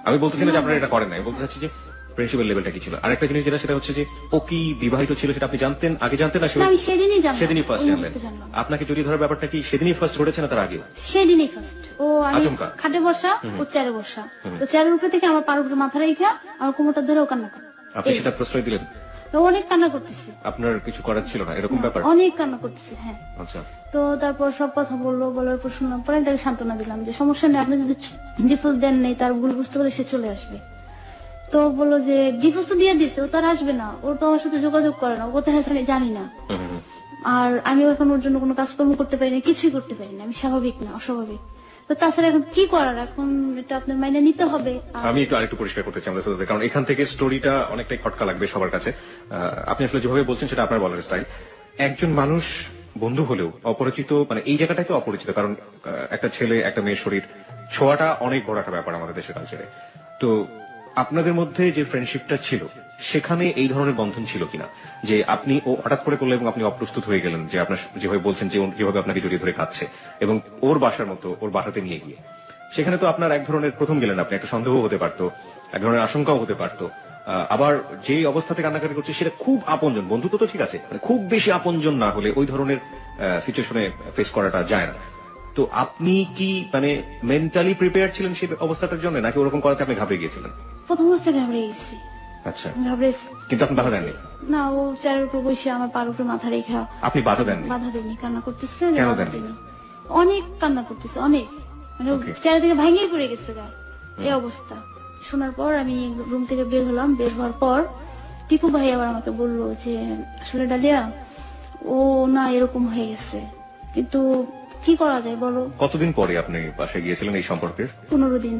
আমি বলতেছি না যে আপনারা এটা করেন না, আমি বলতে চাচ্ছি যে ফ্রেন্ডশিপের লেভেলটা কি ছিল। আরেকটা জিনিস যেটা, সেটা হচ্ছে যে ও কি বিবাহিত ছিল সেটা আপনি জানতেন, আগে জানতেন না? আমি সেদিনই জানলাম, সেদিনই ফার্স্ট ওই জানলেন। মুহূর্তে জানলাম। আপনাকে জড়িয়ে ধরার ব্যাপারটা কি সেদিনই ফার্স্ট ঘটেছে না তার আগেও? সেদিনই ফার্স্ট। ও আমি আচমকা? খাটে বসা, ও চেয়ারে বসা, তো চেয়ারের উপরে থেকে আমার পার উপরে মাথা রেখে আমার কোমরটা ধরে ও কান্না করে। আপনি সেটা প্রশ্রয় দিলেন? তো অনেক কান্না করতেছে। আপনার কিছু করার ছিল না এরকম ব্যাপার? অনেক কান্না করতেছে, হ্যাঁ। আচ্ছা। তো তারপর সব কথা বললো, বলার পর শুনলাম, পরে আমি তাকে সান্ত্বনা দিলাম যে সমস্যা নেই, আপনি যদি ডিভোর্স দেন নেই, তার ভুল বুঝতে পারলে সে চলে আসবে। তো বললো যে ডিভোর্স তো দিয়ে দিছে, ও তো আর আসবে না, ওর তো আমার সাথে যোগাযোগ করে না, ও কোথায় আছে আমি জানি না। আর আমিও এখন ওর জন্য কোনো কাজকর্ম করতে পারি না, কিছুই করতে পারি না, আমি স্বাভাবিক না, অস্বাভাবিক। তো তাছাড়া এখন কি করার, এখন এটা আপনার মাইনে নিতে হবে। আমি একটু আরেকটু পরিষ্কার করতে চাই আমাদের শ্রোতাদের, কারণ এখান থেকে স্টোরিটা অনেকটাই খটকা লাগবে সবার কাছে। আপনি আসলে যেভাবে বলছেন সেটা আপনার বলার স্টাইল। একজন মানুষ বন্ধু হলেও অপরিচিত, মানে এই জায়গাটাই তো অপরিচিত, কারণ একটা ছেলে একটা মেয়ের শরীর ছোঁয়াটা অনেক বড় একটা ব্যাপার আমাদের দেশের কালচারে। তো আপনাদের মধ্যে যে ফ্রেন্ডশিপটা ছিল সেখানে এই ধরনের বন্ধন ছিল কিনা, যে আপনি ও হঠাৎ করে করলো এবং আপনি অপ্রস্তুত হয়ে গেলেন, যে আপনার যেভাবে বলছেন যে যেভাবে আপনাকে জড়িয়ে ধরে কাঁদছে এবং ওর বাসার মতো ওর বাসাতে নিয়ে গিয়ে, সেখানে তো আপনার এক ধরনের প্রথম গেলেন আপনি, একটা সন্দেহ হতে পারতো, এক ধরনের আশঙ্কাও হতে পারতো। আবার যে অবস্থাতে কান্নাকাটি করছে সেটা খুব আপনজন, বন্ধুত্ব তো ঠিক আছে, মানে খুব বেশি আপনজন না হলে ওই ধরনের সিচুয়েশনে ফেস করাটা যায় না। তো আপনি কি মানে মেন্টালি প্রিপেয়ার ছিলেন সেই অবস্থাটার জন্য, নাকি ওরকম করাতে আপনি ঘাবড়ে গিয়েছিলেন? প্রথম অবস্থায় ঘাবড়ে গেছি। আচ্ছা। ঘাবড়েছি, কিন্তু আপনি বাধা দেননি? না, ও চেয়ারের উপর বসে আমার পার উপরে মাথা রেখা। আপনি বাধা দেননি? বাধা দেয়নি, কান্না করতেছে। কেন বাধা দেননি? দেয়নি। অনেক কান্না করতেছে, অনেক, মানে Okay. চেয়ার থেকে ভাঙিয়ে পড়ে গেছে গায়ে, এই অবস্থা। শোনার পর আমি রুম থেকে বের হলাম। বের হওয়ার পর টিপু ভাই আবার আমাকে বললো যে আসলে ডালিয়া, ও না এরকম হয়ে গেছে, কিন্তু কি করা যায় বলো। কতদিন পরে আপনি বাসায় গিয়েছিলেন এই সম্পর্কের? 15 দিন।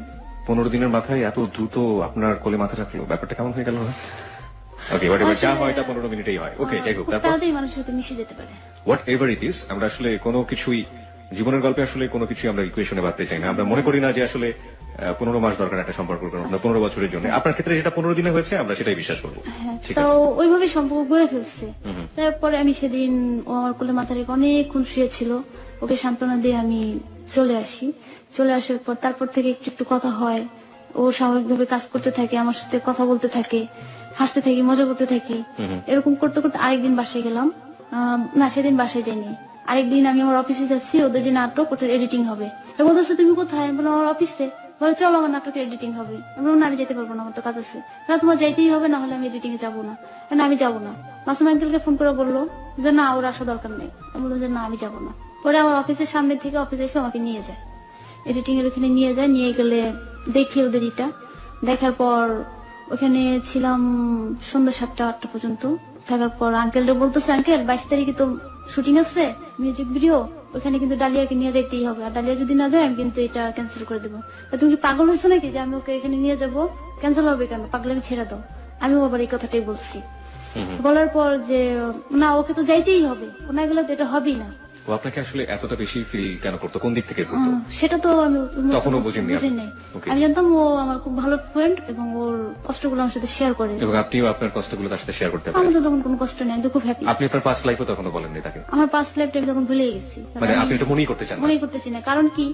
15 দিনের মাথায় এত দ্রুত আপনার কোলে মাথা রাখলো, ব্যাপারটা কেমন হয়ে গেল? ওকে, হোয়াট যা হয় তা 15 মিনিটেই হয়। ওকে, যাই হোক, খুব তারপর তাড়াতাড়ি মানুষের সাথে মিশে যেতে পারে। হোয়াট এভার ইট ইজ, আমরা আসলে কোনো কিছুই জীবনের গল্পে আসলে কোনো কিছুই আমরা ইকুয়েশনে বাঁধতে চাই না। আমরা মনে করি না যে আসলে 15 মাস দরকার একটা সম্পর্ক করার, 15 বছরের জন্য। আপনার ক্ষেত্রে যেটা 15 দিনে হয়েছে আমরা সেটাই বিশ্বাস করবো। হ্যাঁ, ঠিক তো আছে। ওইভাবে সম্পর্ক গড়ে ফেলছে। তারপরে আমি সেদিন ও আমার কোলে মাথা রেখে অনেকক্ষণ শুয়েছিল, ওকে সান্ত্বনা দিয়ে আমি চলে আসি। চলে আসার পর তারপর থেকে একটু একটু কথা হয়, ও স্বাভাবিকভাবে কাজ করতে থাকে, আমার সাথে কথা বলতে থাকে, হাসতে থাকি, মজা করতে থাকি। এরকম করতে করতে আরেকদিন বাসায় গেলাম। না, সেদিন বাসায় যাইনি। আরেকদিন আমি আমার অফিসে যাচ্ছি, ওদের যে নাটক ওটার এডিটিং হবে। তো বলতেছে তুমি কোথায়? আমি বললাম আমার অফিসে। বলে চলো আমার নাটকের এডিটিং হবে। আমি বললাম না, আমি যেতে পারবো না, আমার তো কাজ আছে। না, তোমার যাইতেই হবে, না হলে আমি এডিটিং এ যাবো না। না, আমি যাবো না। মাসুম আঙ্কেলকে ফোন করে বললো যে না, ওর আসা দরকার নেই। আমি বললাম যে না, আমি যাবো না। পরে আমার অফিসের সামনে থেকে অফিসে এসে আমাকে নিয়ে যায়, এডিটিং এর ওখানে নিয়ে যায়। নিয়ে গেলে দেখি ওদের ইটা। দেখার পর ওখানে ছিলাম সন্ধ্যা 7টা-8টা পর্যন্ত। থাকার পর আঙ্কেলটা বলতেছে, আঙ্কেল 22 তারিখে তো শুটিং আছে, মিউজিক ভিডিও, ওখানে কিন্তু ডালিয়াকে নিয়ে যাইতেই হবে, আর ডালিয়া যদি না যায় আমি কিন্তু এটা ক্যান্সেল করে দেবো। তুমি কি পাগল হয়েছো নাকি যে আমি ওকে এখানে নিয়ে যাবো? ক্যান্সেল হবে কেন? পাগলামি ছেড়ে দাও। আমি আবার এই কথাটাই বলছি। বলার পর যে না, ওকে তো যাইতেই হবে, ও না গেলে তো এটা হবেই না। ও আপনাকে আসলে এতটা বেশি ফিল কেন করতো, কোন দিক থেকে করতো? সেটা তো আমি তখনও বুঝিনি আপনি? নাই। Okay. আমি জানতাম ও আমার খুব ভালো ফ্রেন্ড এবং ওর কষ্টগুলো আমার সাথে শেয়ার করে, এবং আপনিও আপনার কষ্টগুলো তার সাথে শেয়ার করতে আমার পারেন। তো তখন কোনো কষ্ট নেই, আমি তো খুব হ্যাপি। আপনি আপনার পাস্ট লাইফও তখনও বলেননি তাকে? আমার পাস্ট লাইফটা আমি তখন ভুলে গেছি। মানে আপনি এটা মনেই করতে চান না? মনে করতেছি না। কারণ কি,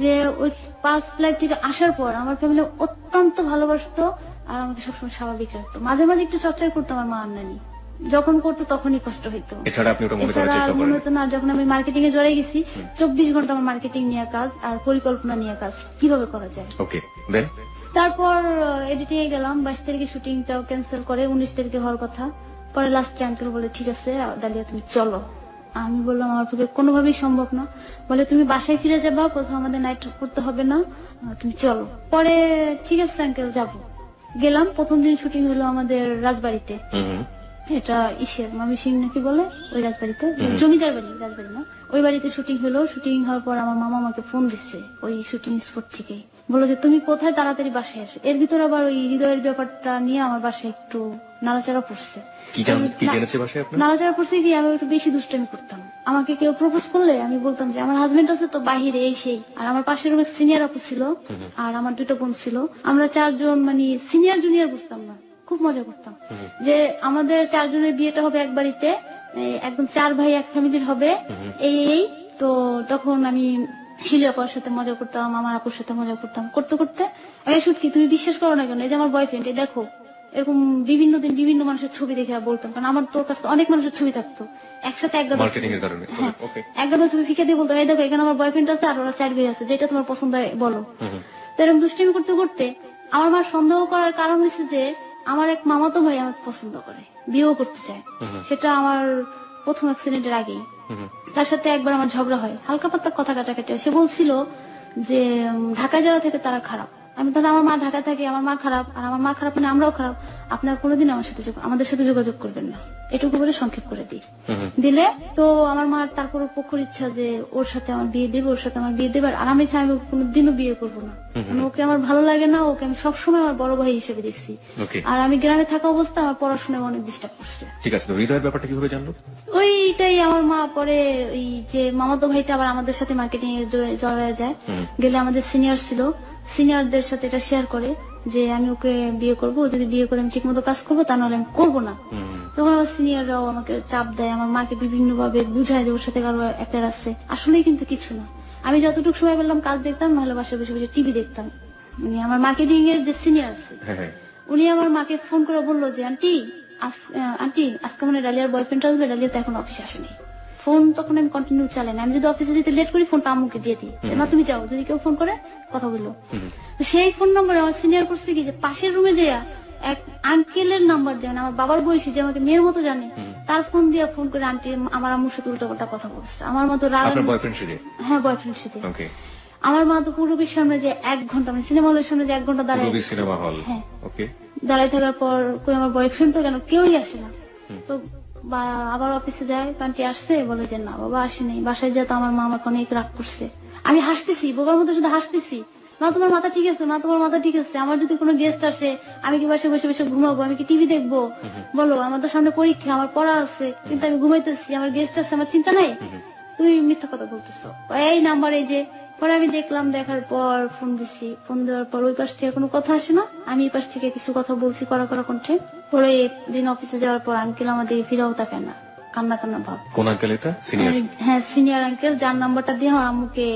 যে ওই পাস্ট লাইফ থেকে আসার পর আমার ফ্যামিলি অত্যন্ত ভালোবাসতো আর আমাকে সবসময় স্বাভাবিক রাখতো। মাঝে মাঝে একটু চর্চা করতো আমার মা আর নানি, যখন করতো তখনই কষ্ট হইতো। এছাড়া আপনি ওটা মনে করার এছাড়া চেষ্টা মনে করেন? হতো না। যখন আমি মার্কেটিং এ জড়াই গেছি, 24 ঘন্টা আমার মার্কেটিং নিয়ে কাজ আর পরিকল্পনা নিয়ে কাজ, কিভাবে করা যায়। ওকে, দেন তারপর এডিটিং এ গেলাম। 22 তারিখে শুটিংটাও ক্যান্সেল করে 19 তারিখে হওয়ার কথা। পরে লাস্টে আঙ্কেল বলে ঠিক আছে ডালিয়া তুমি চলো। আমি বললাম আমার পক্ষে কোনোভাবেই সম্ভব না। বলে তুমি বাসায় ফিরে যাবা, কোথাও আমাদের নাইট করতে হবে না, তুমি চলো। পরে ঠিক আছে আঙ্কেল যাবো। গেলাম। প্রথম দিন শুটিং হলো আমাদের রাজবাড়িতে। এটা ইসের ময়মনসিং নাকি বলে ওই রাজবাড়িতে, জমিদার বাড়ি, রাজবাড়ি না, ওই বাড়িতে শুটিং হলো। শুটিং হওয়ার পর আমার মামা আমাকে ফোন দিচ্ছে ওই শুটিং স্পট থেকে, বললো যে তুমি কোথায়, তাড়াতাড়ি বাসায় আসো। এর ভিতর আবার ওই হৃদয়ের ব্যাপারটা নিয়ে আমার বাসায় একটু নাড়াচাড়া পড়ছে। কি জেনেছে বাসায় আপনার? নাড়াচাড়া পড়ছে কি, আমি একটু বেশি দুষ্টামি করতাম। আমাকে কেউ প্রপোজ করলে আমি বলতাম যে আমার হাজবেন্ড আছে তো বাহিরে, এই সেই। আর আমার পাশের রুমে সিনিয়র আপু ছিল, আর আমার 2টা বোন ছিল। আমরা 4 জন মানে সিনিয়র জুনিয়র বুঝতাম না, খুব মজা করতাম। যে আমাদের 4 জনের বিয়েটা হবে এক বাড়িতে, একদম 4 ভাই এক ফ্যামিলির হবে, এই তো তখন আমি শিলিয়া আপার সাথে মজা করতাম, আমার আপুর সাথে মজা করতাম। করতে করতে শুটকি তুমি বিশ্বাস করো না কেন, এই যে আমার বয়ফ্রেন্ড, এই দেখো, এরকম বিভিন্ন দিন বিভিন্ন মানুষের ছবি দেখে বলতাম, কারণ আমার তোর কাছে অনেক মানুষের ছবি থাকতো একসাথে, এক গাদা ছবি ফিকে দিয়ে বলতাম, এই দেখো এখানে আমার বয়ফ্রেন্ড আছে আর ওরা 4 ভাই আছে, যেটা তোমার পছন্দ হয় বলো। তো এরকম দুষ্টামি করতে করতে আমার মা সন্দেহ করার কারণ হচ্ছে যে আমার এক মামাতো ভাই আমাকে পছন্দ করে, বিয়েও করতে চায়। সেটা আমার প্রথম অ্যাক্সিডেন্টের আগেই। তার সাথে একবার আমার ঝগড়া হয়, হালকা পাতলা কথা কাটাকাটি। সে বলছিল যে ঢাকায় যাওয়া থেকে তারা খারাপ। আমি তাহলে আমার মা ঢাকায় থাকে, আমার মা খারাপ, আর আমার মা খারাপ মানে আমরাও খারাপ, আপনার কোনোদিন আমাদের সাথে যোগাযোগ করবেন না, এটুকু বলে সংক্ষেপ করে দিলে। তো আমার মার তারপর পক্ষর ইচ্ছা যে ওর সাথে আমার বিয়ে দেবে, ওর সাথে আমার বিয়ে দেবে। আর আমি চাই আমি কোনোদিনও বিয়ে করবো না, মানে ওকে আমার ভালো লাগে না, ওকে আমি সবসময় আমার বড় ভাই হিসেবে দেখছি। আর আমি গ্রামে থাকা অবস্থা আমার পড়াশোনায় অনেক ডিস্টার্ব করছে। ঠিক আছে, হৃদয়ের ব্যাপারটা কিভাবে জানলো? ওইটাই আমার মা পরে ওই যে মামাতো ভাইটা আবার আমাদের সাথে মার্কেটিং এ জড়ায় যায়, গেলে আমাদের সিনিয়র ছিল, সিনিয়রদের সাথে এটা শেয়ার করে যে আমি ওকে বিয়ে করবো, যদি বিয়ে করে আমি ঠিক মতো কাজ করবো, তা নাহলে আমি করবো না। তখন আমার সিনিয়ররাও আমাকে চাপ দেয়, আমার মাকে বিভিন্ন ভাবে বুঝায় যে ওর সাথে কারো অ্যাফেয়ার আছে। আসলেই কিন্তু কিছু না, আমি যতটুকু সময় পেলাম কাজ দেখতাম, নাহলে বাসায় বসে বসে টিভি দেখতাম। মানে আমার মার্কেটিং এর যে সিনিয়র আছে উনি আমার মাকে ফোন করে বললো যে আন্টি আজকে মানে ডালিয়ার বয়ফ্রেন্ড আসবে, ডালিয়া তো এখন অফিসে আসেনি। ফোন তখন আমি কন্টিনিউ চালাই না, আমি যদি অফিসে যেতে লেট করি ফোনটা আম্মুকে দিয়ে দিই, না তুমি যাও, যদি কেউ ফোন করে কথা বললো। সেই ফোন নম্বরে আমার সিনিয়র করছে কি যে পাশের রুমে যেয়া এক আঙ্কেলের নাম্বার দেন, আমার বাবার বয়সী, যে আমাকে মেয়ের মতো জানে, তার ফোন দিয়ে ফোন করে আন্টি আমার আম্মুর সাথে উল্টাপাল্টা কথা বলছে। আমার মতো রাগ, হ্যাঁ বয়ফ্রেন্ড সাথে। আমার মা তো পুরোপুরি সামনে যে 1 ঘন্টা, মানে সিনেমা হলের সামনে যে 1 ঘন্টা দাঁড়ায়, হ্যাঁ দাঁড়ায় থাকার পর কই আমার বয়ফ্রেন্ড তো কেন কেউই আসে না। তো আবার অফিসে যায়, আন্টি আসছে, বলে যে না বাবা আসেনি। বাসায় যেত আমার মা আমাকে অনেক রাগ করছে। আমি হাসতেছি, বোকার মতো শুধু হাসতেছি, মা তোমার মাথা ঠিক আছে, মা তোমার মাথা ঠিক আছে। আমার যদি কোনো গেস্ট আসে আমি কি বাসায় বসে বসে ঘুমাবো, আমি কি টিভি দেখবো বলো? আমার তো সামনে পরীক্ষা, আমার পড়া আছে, কিন্তু আমি ঘুমাইতেছি, আমার গেস্ট আছে, আমার চিন্তা নাই। তুমি মিথ্যা কথা বলতেছো, এই নাম্বার এই যে। পরে আমি দেখলাম, দেখার পর ফোন দিছি, ফোন দেওয়ার পর ওই পাশ থেকে কোনো কথা আসে না, আমি এই পাশ থেকে কিছু কথা বলছি কড়া কড়া কণ্ঠে। পরে দিন অফিসে যাওয়ার পর আঙ্কেল আমাদের ফিরাও তাকায় না, কান্না কান্না ভাব। কোন আঙ্কেল এটা? সিনিয়র? হ্যাঁ সিনিয়র আঙ্কেল, যার নাম্বারটা দিয়ে আমার আম্মুকে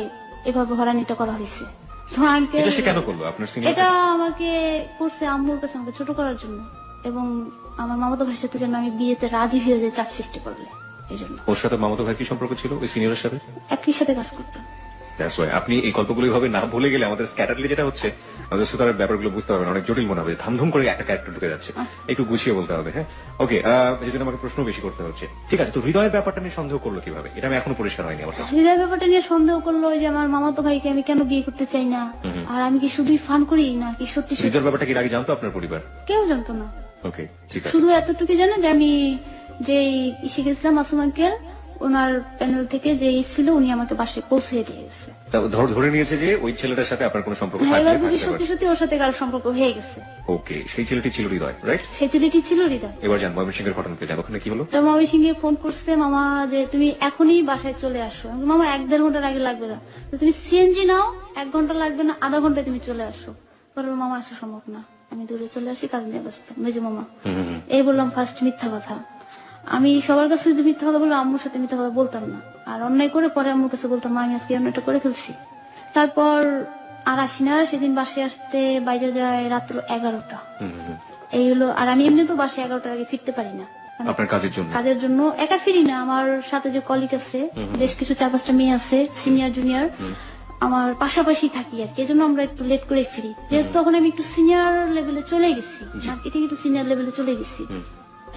এভাবে হরানিটা করা হয়েছে। তো আঙ্কেল এটা আমাকে করছে আম্মুর কাছে আমাকে ছোট করার জন্য, এবং আমার মামাতো ভাইয়ের সাথে যেন আমি বিয়েতে রাজি হয়ে যে চাপ সৃষ্টি করলে এই জন্য। ওর সাথে মামাতো ভাই কি সম্পর্ক ছিল ওই সিনিয়রের সাথে? একই সাথে কাজ করতাম। আপনি এই গল্পগুলো ভাবে না ভুলে গেলে আমাদের স্ক্যাটারলি যেটা হচ্ছে, আমাদের শ্রোতার ব্যাপারগুলো বুঝতে পারবেন, অনেক জটিল মনে হবে, ধামধুম করে একটা ক্যারেক্টার ঢুকে যাচ্ছে, একটু গুছিয়ে বলতে হবে। হ্যাঁ ওকে, এই জন্য আমাকে প্রশ্ন বেশি করতে হচ্ছে। ঠিক আছে, তো হৃদয়ের ব্যাপারটা নিয়ে সন্দেহ করলো কিভাবে? এটা আমি এখনো পরিষ্কার হয়নি আমার কাছে। হৃদয়ের ব্যাপারটা নিয়ে সন্দেহ করলো যে আমার মামাতো ভাইকে আমি কেন বিয়ে করতে চাই না, আর আমি কি শুধুই ফান করি না কি সত্যি। হৃদয়ের ব্যাপারটা কি আগে জানতো আপনার পরিবার? কেউ জানতো না। ওকে ঠিক আছে, শুধু এতটুকু জানে যে আমি যে ইসে গেছিলাম আসুম আঙ্কেল, ওনার প্যানেল থেকে যে ছিল উনি আমাকে বাসায় পৌঁছে দিয়ে গেছে। ধরে নিয়েছে যে ওই ছেলেটার সাথে আপনার কোনো সম্পর্ক নেই। এবার বুঝি সত্যি সত্যি ওর সাথে কারো সম্পর্ক হয়ে গেছে। ওকে, সেই ছেলেটি ছিল হৃদয়, রাইট? সেই ছেলেটি ছিল হৃদয়। এবার জান ময়মনসিংহের ঘটনাতে জান, ওখানে কি হলো? তো ময়মনসিংহে ফোন করছে মামা যে তুমি এখনই বাসায় চলে আসো। মামা 1-1.5 ঘন্টার আগে লাগবে না, তুমি সিএনজি নাও, 1 ঘন্টা লাগবে না, আধা ঘন্টায় তুমি চলে আসো। পরে মামা আসা সম্ভব না, আমি দূরে চলে আসি, কাজ নিয়ে ব্যস্ত মেজো মামা। এই বললাম ফার্স্ট মিথ্যা কথা। আমি সবার কাছে যদি মিথ্যা কথা বলবো, আম্মুর সাথে মিথ্যা কথা বলতাম না, আর অন্যায় করে পরে আম্মুর কাছে বলতাম মা আমি আজকে অন্যায়টা করে ফেলছি। তারপর আর আসি না, সেদিন বাসে আসতে বাইরে যায় রাত্র 11টা, এই হলো। আর আমি এমনি তো বাসে 11টার আগে ফিরতে পারি না, আপনার কাজের জন্য একা ফিরি না, আমার সাথে যে কলিগ আছে বেশ কিছু 4-5টা মেয়ে আছে, সিনিয়র জুনিয়র আমার পাশাপাশি থাকি আর কি, এজন্য আমরা একটু লেট করে ফিরি। যেহেতু তখন আমি একটু সিনিয়র লেভেলে চলে গেছি, মার্কেটিং একটু সিনিয়র লেভেলে চলে গেছি।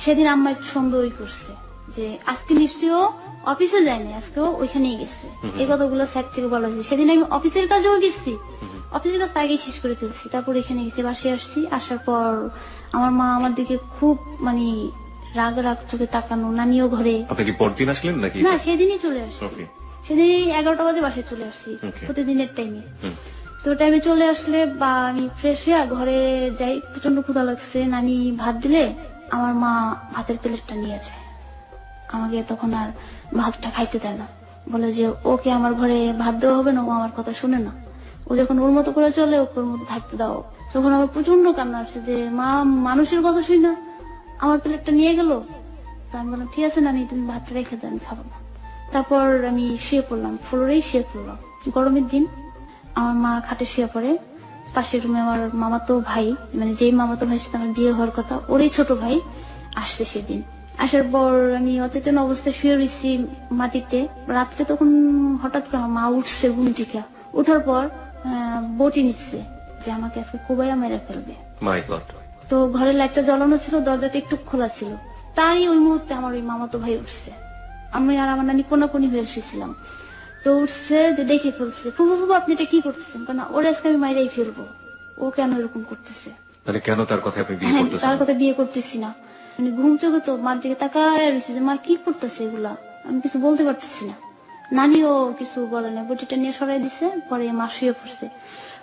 সেদিন আম্মা একটু সন্দেহই করছে যে আজকে নিশ্চয়ই অফিসে যায়নি, আজকেও ওইখানেই গেছে। এই কথাগুলো স্যার থেকে বলা হয়েছে। সেদিন আমি অফিসের কাজেও গেছি, অফিসের কাজ আগেই শেষ করে ফেলছি, তারপর এখানে গেছি। বাসে আসছি, আসার পর আমার মা আমার দিকে খুব মানে রাগ রাগ চোখে তাকানো, নানিও ঘরে। আপনি কি পরদিন আসলেন নাকি? না, সেদিনই চলে আসছি। Okay. সেদিনই 11টা বাজে বাসায় চলে আসছি, Okay. প্রতিদিনের টাইমে। তো টাইমে চলে আসলে বা আমি ফ্রেশ হয়ে ঘরে যাই, প্রচন্ড ক্ষুধা লাগছে। নানি ভাত দিলে আমার মা ভাতের প্লেটটা নিয়ে যায়, আমাকে তখন আর ভাতটা খাইতে দেয় না, বলে যে ওকে আমার ঘরে ভাত দেওয়া হবে না, ও আমার কথা শুনে না, ও যখন ওর মতো করে চলে ওকে ওর মতো থাকতে দাও। তখন আমার প্রচন্ড কান্না আসছে যে মা মানুষের কথা শুই না, আমার প্লেটটা নিয়ে গেল। তো আমি বললাম ঠিক আছে নানি, তুমি ভাতটা রেখে দেন, খাবো না। তারপর আমি শুয়ে পড়লাম, ফ্লোরেই শুয়ে পড়লাম। গরমের দিন আমার মা খাটে শুয়ে পড়ে, পাশের রুমে আমার মামাতো ভাই, মানে যেই মামাতো ভাইয়ের সাথে আমার বিয়ে হওয়ার কথা, ওরই ছোট ভাই আসছে সেদিন। আসার পর আমি অচেতন অবস্থায় শুয়ে রয়েছি মাটিতে। রাত্রে তখন হঠাৎ করে আমার মা উঠছে ঘুম থেকে, উঠার পর বটি নিচ্ছে যে আমাকে আজকে কোবাইয়া মেরে ফেলবে। মাই গড। তো ঘরের লাইটটা জ্বালানো ছিল, দরজাটা একটু খোলা ছিল। তারই ওই মুহূর্তে আমার ওই মামাতো ভাই উঠছে, আমি আর আমার নানি কোনাকুনি হয়ে এসেছিলাম। তো উঠছে যে দেখে ফেলছে, ফুফু ফুফু আপনি এটা কি করতেছেন, কারণ ওর আজকে আমি মাইরাই ফেলবো, ও কেন এরকম করতেছে। মানে কেন তার কথা আপনি বিয়ে হ্যাঁ, করতেছেন? তার কথা বিয়ে করতেছি না, মানে ঘুম চোখে তো মার দিকে তাকায় রয়েছে যে মা কি করতেছে এগুলা, আমি কিছু বলতে পারতেছি না। নানিও কিছু বলে না, বটিটা নিয়ে সরাই দিছে। পরে মা শুয়ে পড়ছে।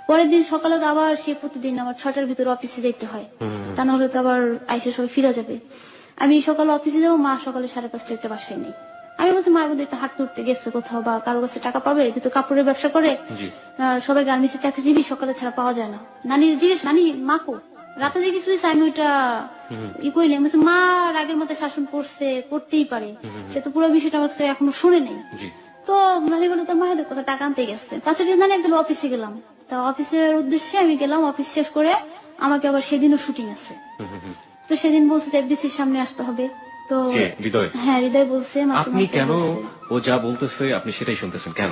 পরের দিন সকালে তো আবার সে প্রতিদিন আমার 6টার ভিতরে অফিসে যেতে হয়, তা না হলে তো আবার আইসে সবাই ফিরে যাবে। আমি সকালে অফিসে যাবো, মা সকালে 5:30 একটা বাসায় নেই। আমি বলছি মা বোধহয় একটা হাঁটতে উঠতে গেছে কোথাও, বা কারো কাছে টাকা পাবে, যেহেতু কাপড়ের ব্যবসা করে, সবাই গার্মেন্টসের চাকরিজীবী, সকালে ছাড়া পাওয়া যায় না। নানির জিজ্ঞেস নানি মাকো রাতে যে কিছু হয়েছে, আমি ওইটা ই করিনি। আমি বলছি, মা রাগের মধ্যে শাসন করছে, করতেই পারে, সে তো পুরো বিষয়টা আমার কাছে এখনো শুনে নেই। তো নানি বলে তোর মায়ের কথা টাকা আনতে গেছে। পাঁচটা দিন নানি একদম অফিসে গেলাম। তা অফিসের উদ্দেশ্যে আমি গেলাম, অফিস শেষ করে আমাকে আবার সেদিনও শুটিং আছে। তো সেদিন বলছে যে এফডিসির সামনে আসতে হবে। তো হৃদয়? হ্যাঁ, হৃদয় বলছে। আপনি কেন ও যা বলতেছে আপনি সেটাই শুনতেছেন কেন?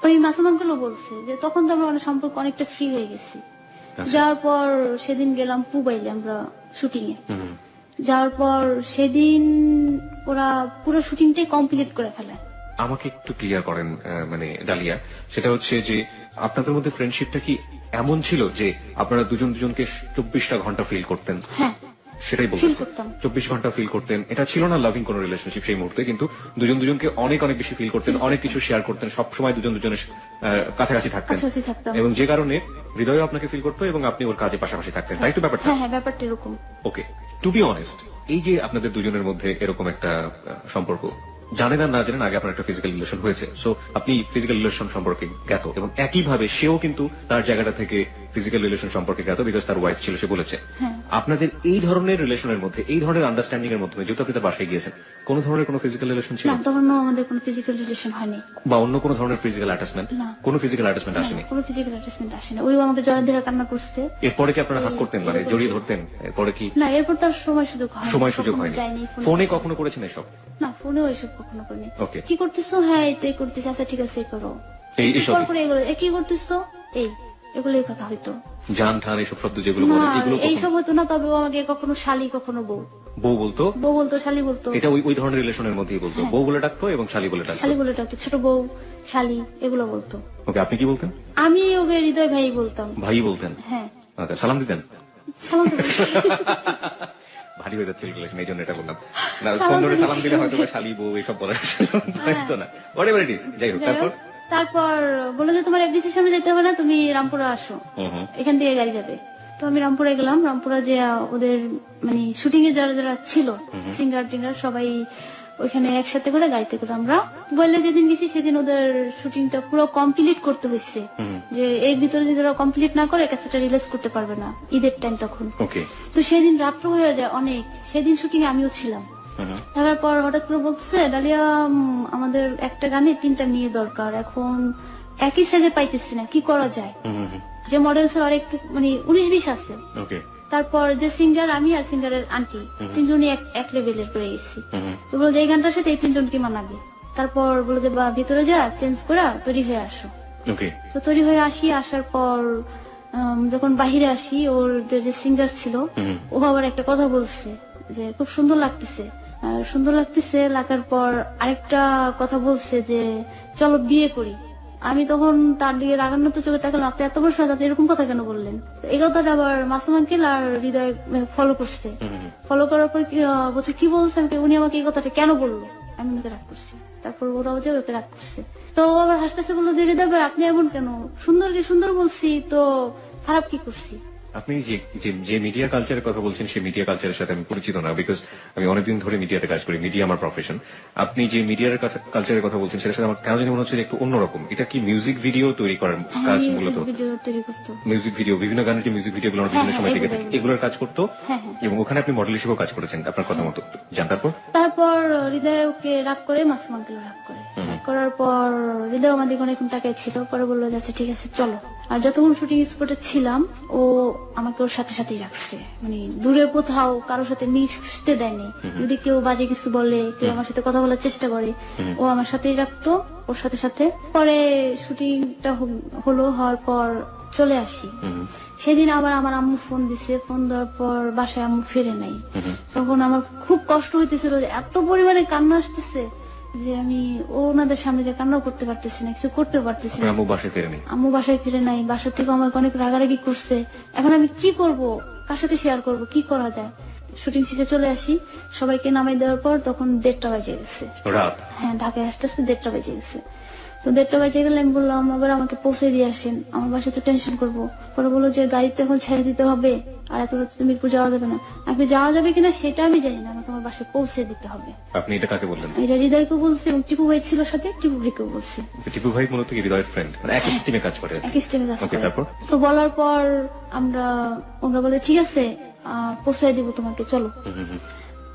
ওই মাসুম আঙ্কেলও বলছে যে তখন তো আমরা সম্পর্ক অনেকটা ফ্রি হয়ে গেছি। যাওয়ার পর সেদিন গেলাম পুবাইলে আমরা শুটিং এ। যাওয়ার পর সেদিন ওরা পুরো শুটিংটাই কমপ্লিট করে ফেলে। আমাকে একটু ক্লিয়ার করেন মানে ডালিয়া, সেটা হচ্ছে যে আপনাদের মধ্যে ফ্রেন্ডশিপটা কি এমন ছিল যে আপনারা দুজন দুজনকে 24টা ঘন্টা ফিল করতেন? হ্যাঁ, সেটাই ফিল বলতেন, করতাম। 24 ঘন্টা ফিল করতেন। এটা ছিল না লাভিং কোন রিলেশনশিপ সেই মুহূর্তে, কিন্তু দুজন দুজনকে অনেক অনেক বেশি ফিল করতেন, অনেক কিছু শেয়ার করতেন, সবসময় দুজন দুজনের কাছাকাছি থাকতেন, কাছাকাছি থাকতাম। এবং যে কারণে হৃদয় আপনাকে ফিল করতো এবং আপনি ওর কাজে পাশাপাশি থাকতেন, তাই তো ব্যাপারটা? হ্যাঁ হ্যাঁ, ব্যাপারটা এরকম। ওকে, টু বি অনেস্ট, এই যে আপনাদের দুজনের মধ্যে এরকম একটা সম্পর্ক, জানেন আর না জানেন আগে আপনার একটা ফিজিক্যাল রিলেশন হয়েছে, সো আপনি ফিজিক্যাল রিলেশন সম্পর্কে জ্ঞাত, এবং একইভাবে সেও কিন্তু তার জায়গাটা থেকে ফিজিক্যাল রিলেশন সম্পর্কে জ্ঞাত, বিকজ তার ওয়াইফ ছিল, সে বলেছে। আপনাদের এই ধরনের রিলেশনের মধ্যে, এই ধরনের আন্ডারস্ট্যান্ডিং এর মধ্যে, যেহেতু আপনি তার বাসায় গিয়েছেন, কোন ধরনের কোনো ফিজিক্যাল রিলেশন ছিল না, তখন আমাদের কোনো ফিজিক্যাল রিলেশন হয়নি, বা অন্য কোনো ধরনের ফিজিক্যাল অ্যাটাচমেন্ট? না। কোনো ফিজিক্যাল অ্যাটাচমেন্ট আসেনি? কোনো ফিজিক্যাল অ্যাটাচমেন্ট আসেনি। ওই আমাকে জড়া ধরে কান্না করছে। এরপরে কি আপনারা হাত করতেন, মানে জড়িয়ে ধরতেন? এরপরে কি? না, এরপর তার সময় সুযোগ হয়নি। সময় সুযোগ হয়নি? যায়নি ফোনে কখনো করেছেন এসব? না, ফোনেও এসব কখনো করিনি। ওকে। কি করতেছো? হ্যাঁ, এটাই করতেছি। আচ্ছা ঠিক আছে, এই করো। এইসব তারপরে এগুলো কি করতেছো, এই এগুলোই কথা হইতো। জান ঠান এসব শব্দ যেগুলো না, বলে, এগুলো এইসব হতো না। তবে ও আমাকে কখনো শালি, কখনো বউ। বউ বলতো? বউ বলতো, শালি বলতো। এটা ওই ধরনের রিলেশনের মধ্যেই বলতো, বউ বলে ডাকতো এবং শালি বলে ডাকতো। শালি বলে ডাকতো, ছোট বউ, শালি এগুলো বলতো। ওকে, আপনি কি বলতেন? আমি ওকে হৃদয় ভাই বলতাম। ভাই বলতেন? হ্যাঁ। আচ্ছা, সালাম দিতেন? সালাম তো ভারী হয়ে যাচ্ছে রিলেশন, এই জন্য এটা বললাম। না, ফোন ধরে সালাম দিলে হয়তো বা শালি বউ এসব বলার হতো না। হোয়াটএভার ইট ইজ, যাই হোক। তারপর বলে যে তোমার এফডিসির সামনে যেতে হবে না, তুমি রামপুরা আসো, এখান থেকে গাড়ি যাবে। তো আমি রামপুরা গেলাম। রামপুরা যে ওদের মানে শুটিং এ যারা যারা ছিল, সিঙ্গার টিঙ্গার সবাই ওইখানে একসাথে করে গাড়িতে করে আমরা বললে যেদিন গেছি সেদিন ওদের শুটিংটা পুরো কমপ্লিট করতে হয়েছে, যে এর ভিতরে যদি ওরা কমপ্লিট না করে ক্যাসেটটা রিলিজ করতে পারবে না, ঈদের টাইম তখন। তো সেদিন রাত্র হয়ে যায় অনেক, সেদিন শুটিং এ আমিও ছিলাম। থাকার পর হঠাৎ করে বলতেছে, ডালিয়া আমাদের একটা গানে 3টা মেয়ে দরকার, এখন একই সাইজে পাইতেছি না, কি করা যায়? যে মডেল স্যার আর একটু মানে 19-20 আছে। তারপর যে সিঙ্গার আমি আর সিঙ্গারের আন্টি, 3জনই এক লেভেলের করে গেছি। তো বলো যে এই গানটার সাথে এই 3জনকে মানাবে। তারপর বলো যে বা ভিতরে যা চেঞ্জ করে তৈরি হয়ে আসো। তো তৈরি হয়ে আসি, আসার পর যখন বাহিরে আসি, ওর যে সিঙ্গার ছিল ও আবার একটা কথা বলছে যে খুব সুন্দর লাগতেছে। সুন্দর লাগতেছে লাগার পর আরেকটা কথা বলছে যে চলো বিয়ে করি। আমি তখন তার দিকে রাগান্বিত চোখে তাকালাম, আপনি এত বড় সাহস, আপনি এরকম কথা কেন বললেন? তো এই কথাটা আবার মাসুম আঙ্কেল আর হৃদয় ফলো করছে। ফলো করার পর বলছে কি বলছে, উনি আমাকে এই কথাটা কেন বললো, আমি ওকে রাগ করছি। তারপর ওরাও যে ওকে রাগ করছে, তো ও আবার হাসতে হাসতে বললো যে হৃদয় ভাই আপনি এমন কেন, সুন্দর কি সুন্দর বলছি তো, খারাপ কি করছি? আপনি যে মিডিয়া কালচারের কথা বলছেন সেই মিডিয়া কালচারের সাথে আমি পরিচিত না, বিকজ আমি অনেকদিন ধরে মিডিয়াতে কাজ করি, মিডিয়া আমার প্রফেশন। আপনি যে মিডিয়ার কালচারের কথা বলছেন সেটার সাথে আমার কেন জানি মনে হচ্ছে যে একটু অন্যরকম। এটা কি মিউজিক ভিডিও তৈরি করার কাজ মূলত? মিউজিক ভিডিও, বিভিন্ন গানের যে মিউজিক ভিডিও গুলো আমরা বিভিন্ন সময় দেখে থাকি, এগুলোর কাজ করতো এবং ওখানে আপনি মডেল হিসেবেও কাজ করেছেন আপনার কথা মতো। জানতার পর হৃদয় ওকে রাগ করে, মাসুম আঙ্কেল রাগ করে, করার পর হৃদয় আমাদের অনেকক্ষণ তাকায় ছিল, পরে বললো আচ্ছা ঠিক আছে চলো। আর যতক্ষণ শুটিং স্পটে ছিলাম ও আমাকে ওর সাথে সাথেই রাখছে, মানে দূরে কোথাও কারোর সাথে মিশতে দেয়নি। যদি কেউ বাজে কিছু বলে, কেউ আমার সাথে কথা বলার চেষ্টা করে, ও আমার সাথেই রাখতো, ওর সাথে সাথে। পরে শুটিংটা হওয়ার পর চলে আসি। সেদিন আবার আমার আম্মু ফোন দিছে, ফোন দেওয়ার পর বাসায় আম্মু ফিরে নাই। তখন আমার খুব কষ্ট হইতেছিল, এত পরিমাণে কান্না আসতেছে যে আমি ওনাদের সামনে যে কান্নাও করতে পারতেছি না, কিছু করতে পারতেছি না। আম্মু বাসায় ফিরে নাই, বাসা থেকে আমাকে অনেক রাগারাগি করছে। এখন আমি কি করব, কার সাথে শেয়ার করব, কি করা যায়? শুটিং শেষে চলে আসি, সবাইকে নামাই দেওয়ার পর তখন 1:30 বেজে গেছে রাত। হ্যাঁ, ঢাকায় আসতে আসতে 1:30 বেজে গেছে। তো 1:30 বেজে গেলে আমি বললাম আবার আমাকে পৌঁছে দিয়ে আসেন, আমার বাসায় তো টেনশন করবো। পরে বললো যে গাড়িতে এখন ছেড়ে দিতে হবে, আর এত রাতে তো মিরপুর যাওয়া যাবে না। আপনি যাওয়া যাবে কিনা সেটা আমি জানি না, আমাকে আমার বাসায় পৌঁছে দিতে হবে। আপনি এটা কাকে বললেন? এটা হৃদয়কে বলছি এবং টিপু ভাই ছিল সাথে, টিপু ভাইকেও বলছি। টিপু ভাই মূলত হৃদয়ের ফ্রেন্ড, একই টিমে কাজ করে। তারপর তো বলার পর ওরা বলে ঠিক আছে পৌঁছায় দিব তোমাকে, চলো।